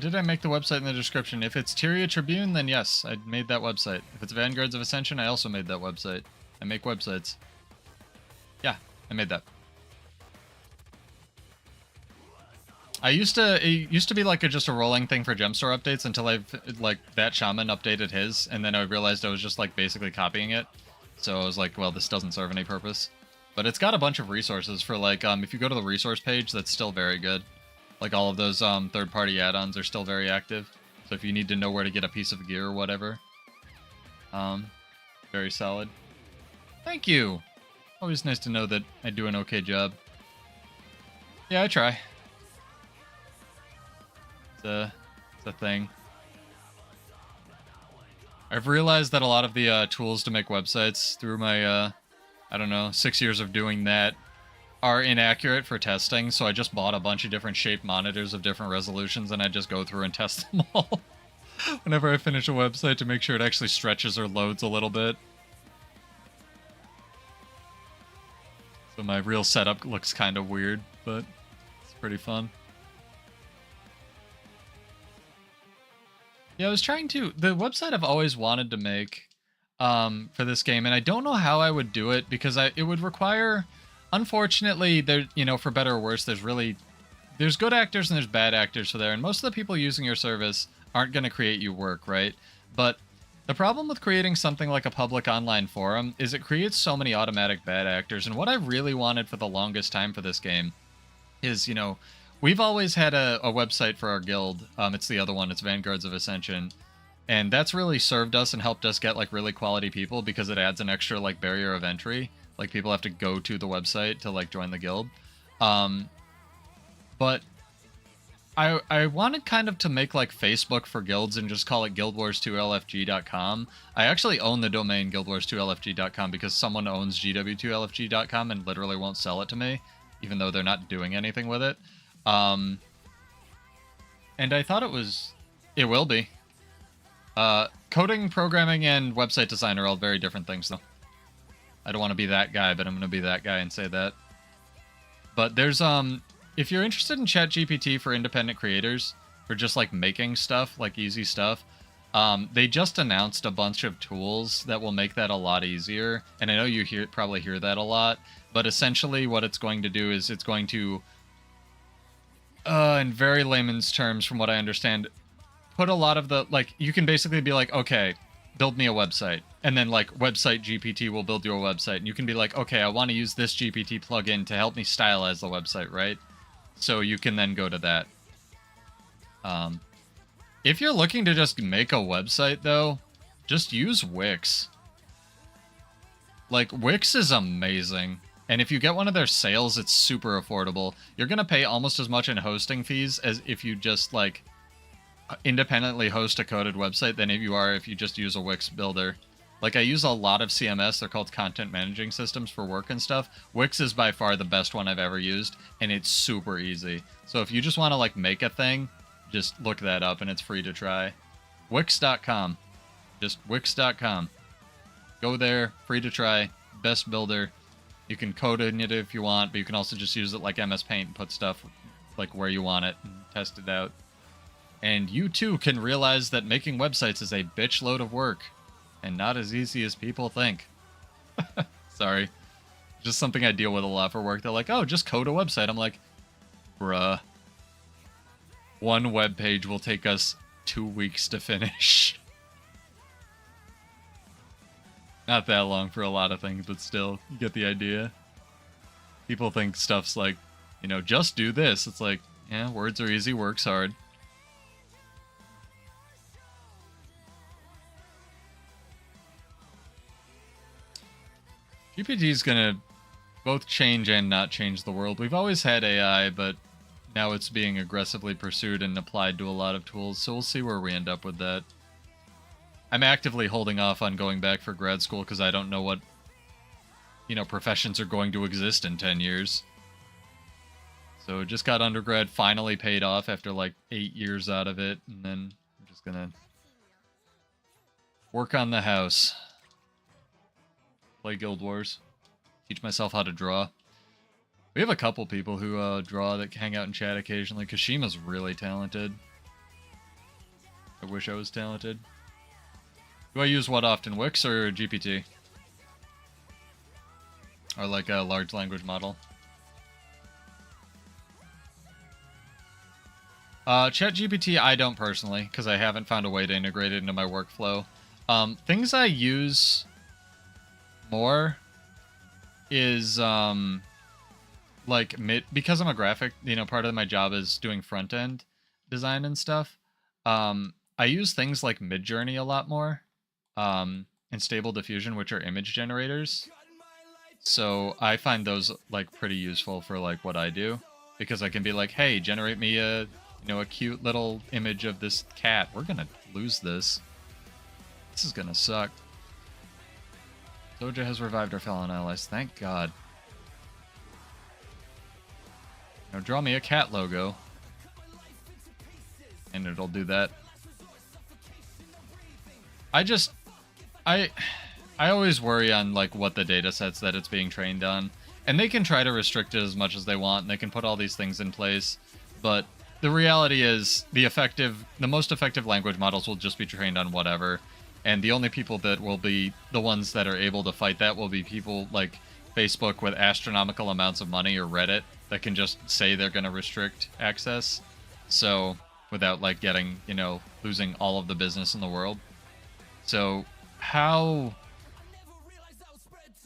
Did I make the website in the description? If it's Tyria Tribune, then yes, I made that website. If it's Vanguards of Ascension, I also made that website. I make websites. Yeah, I made that. It used to be like just a rolling thing for Gemstore updates until that shaman updated his, and then I realized I was just like basically copying it. So I was like, well, this doesn't serve any purpose. But it's got a bunch of resources for like, if you go to the resource page, that's still very good. Like, all of those third-party add-ons are still very active. So if you need to know where to get a piece of gear or whatever. Very solid. Thank you! Always nice to know that I do an okay job. Yeah, I try. It's a thing. I've realized that a lot of the tools to make websites through my, I don't know, 6 years of doing that are inaccurate for testing, so I just bought a bunch of different shaped monitors of different resolutions, and I just go through and test them all whenever I finish a website to make sure it actually stretches or loads a little bit. So my real setup looks kind of weird, but it's pretty fun. Yeah, I was trying to... The website I've always wanted to make for this game, and I don't know how I would do it, because it would require... Unfortunately, there, you know, for better or worse, there's good actors and there's bad actors for there, and most of the people using your service aren't going to create you work, right? But the problem with creating something like a public online forum is it creates so many automatic bad actors, and what I really wanted for the longest time for this game is, you know, we've always had a website for our guild. It's the other one, it's Vanguards of Ascension, and that's really served us and helped us get, like, really quality people because it adds an extra, like, barrier of entry. Like, people have to go to the website to, like, join the guild. But I wanted kind of to make, like, Facebook for guilds and just call it guildwars2lfg.com. I actually own the domain guildwars2lfg.com because someone owns gw2lfg.com and literally won't sell it to me, even though they're not doing anything with it. And I thought it will be. Coding, programming, and website design are all very different things, though. I don't want to be that guy, but I'm going to be that guy and say that. But there's, if you're interested in ChatGPT for independent creators, for just, like, making stuff, like, easy stuff, they just announced a bunch of tools that will make that a lot easier. And I know you probably hear that a lot, but essentially what it's going to do is it's going to, in very layman's terms, from what I understand, put a lot of the, like, you can basically be like, okay, build me a website. And then, like, website GPT will build you a website. And you can be like, okay, I want to use this GPT plugin to help me stylize the website, right? So you can then go to that. If you're looking to just make a website, though, just use Wix. Like, Wix is amazing. And if you get one of their sales, it's super affordable. You're going to pay almost as much in hosting fees as if you just, like, independently host a coded website than if you just use a Wix builder. Like, I use a lot of CMS. They're called content managing systems for work and stuff. Wix is by far the best one I've ever used, and it's super easy. So if you just want to, like, make a thing, just look that up, and it's free to try. Wix.com. Just Wix.com. Go there, free to try, best builder. You can code in it if you want, but you can also just use it like MS Paint and put stuff like where you want it and test it out. And you too can realize that making websites is a bitch load of work and not as easy as people think. Sorry. Just something I deal with a lot for work. They're like, oh, just code a website. I'm like, bruh. One web page will take us 2 weeks to finish. Not that long for a lot of things, but still, you get the idea. People think stuff's like, you know, just do this. It's like, yeah, words are easy, work's hard. GPT is gonna both change and not change the world. We've always had AI, but now it's being aggressively pursued and applied to a lot of tools, so we'll see where we end up with that. I'm actively holding off on going back for grad school because I don't know what, you know, professions are going to exist in 10 years. So just got undergrad, finally paid off after like 8 years out of it, and then I'm just gonna work on the house. Play Guild Wars. Teach myself how to draw. We have a couple people who draw that hang out in chat occasionally. Kashima's really talented. I wish I was talented. Do I use what often, Wix or GPT? Or like a large language model? ChatGPT, I don't personally, because I haven't found a way to integrate it into my workflow. Things I use more is like because I'm a graphic, you know, part of my job is doing front end design and stuff. I use things like Midjourney a lot more, and Stable Diffusion, which are image generators. So I find those like pretty useful for like what I do, because I can be like, hey, generate me a, you know, a cute little image of this cat. We're gonna lose this. This is gonna suck. Doja has revived our fallen allies. Thank God. Now draw me a cat logo. And it'll do that. I always worry on like what the data sets that it's being trained on. And they can try to restrict it as much as they want, and they can put all these things in place. But the reality is the most effective language models will just be trained on whatever. And the only people that will be the ones that are able to fight that will be people like Facebook with astronomical amounts of money, or Reddit that can just say they're going to restrict access. So without like getting, you know, losing all of the business in the world. So how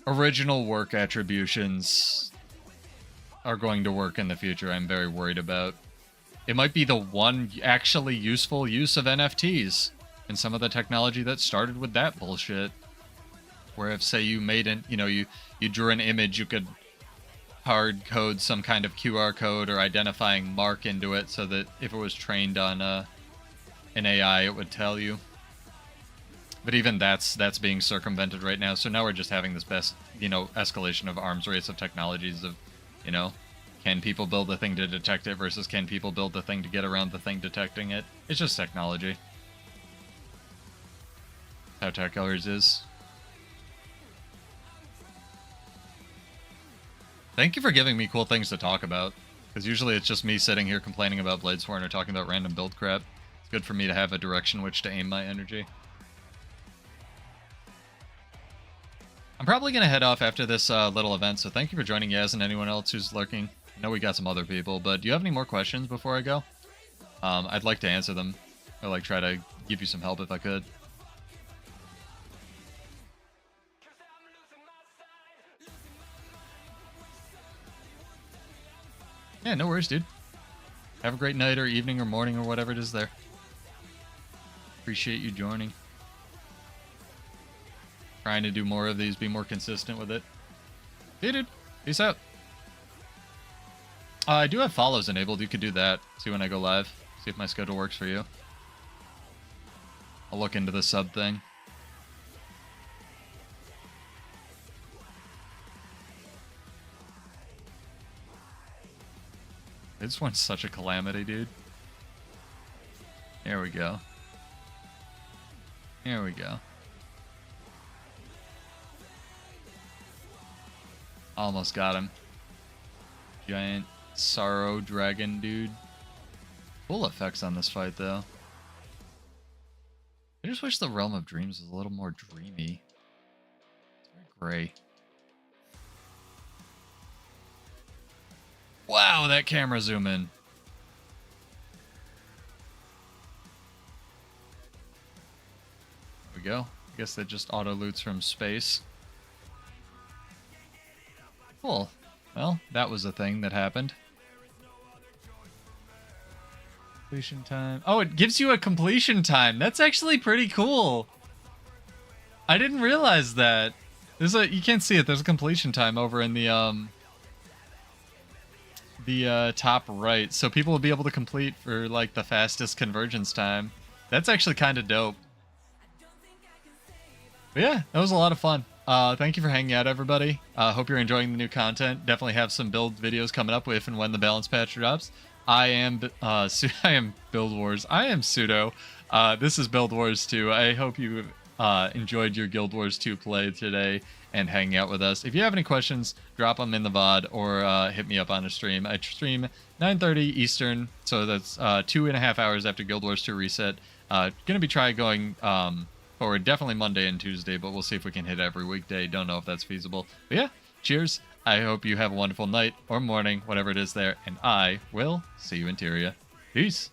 original work attributions are going to work in the future, I'm very worried about. It might be the one actually useful use of NFTs and some of the technology that started with that bullshit. Where if, say, you made an, you know, you drew an image, you could hard code some kind of QR code or identifying mark into it so that if it was trained on an AI, it would tell you. But even that's being circumvented right now. So now we're just having this best, you know, escalation of arms race of technologies of, you know, can people build a thing to detect it versus can people build the thing to get around the thing detecting it? It's just technology. How tech always is. Thank you for giving me cool things to talk about, because usually it's just me sitting here complaining about Bladesworn or talking about random build crap. It's good for me to have a direction which to aim my energy. I'm probably going to head off after this little event, so thank you for joining, Yaz, and anyone else who's lurking. I know we got some other people, but do you have any more questions before I go? I'd like to answer them. Or like try to give you some help if I could. Yeah, no worries, dude. Have a great night or evening or morning or whatever it is there. Appreciate you joining. Trying to do more of these, be more consistent with it. See you, dude. Peace out. I do have follows enabled. You could do that. See when I go live. See if my schedule works for you. I'll look into the sub thing. This one's such a calamity, dude. There we go. There we go. Almost got him. Giant sorrow dragon, dude. Cool effects on this fight, though. I just wish the Realm of Dreams was a little more dreamy. It's very gray. Wow, that camera zoom in. There we go. I guess that just auto loots from space. Cool. Well, that was a thing that happened. Completion time. Oh, it gives you a completion time. That's actually pretty cool. I didn't realize that. There's a, you can't see it. There's a completion time over in the top right, so people will be able to complete for like the fastest convergence time. That's actually kind of dope. But yeah, that was a lot of fun. Thank you for hanging out, everybody. Hope you're enjoying the new content. Definitely have some build videos coming up if and when the balance patch drops. I am Build Wars. I am SotO. This is Build Wars 2. I hope you enjoyed your Guild Wars 2 play today and hanging out with us. If you have any questions, drop them in the VOD or hit me up on a stream. I stream 9:30 Eastern, so that's 2.5 hours after Guild Wars 2 reset. Gonna be going forward, definitely Monday and Tuesday, but we'll see if we can hit every weekday. Don't know if that's feasible. But yeah, cheers. I hope you have a wonderful night or morning, whatever it is there, and I will see you in Tyria. Peace.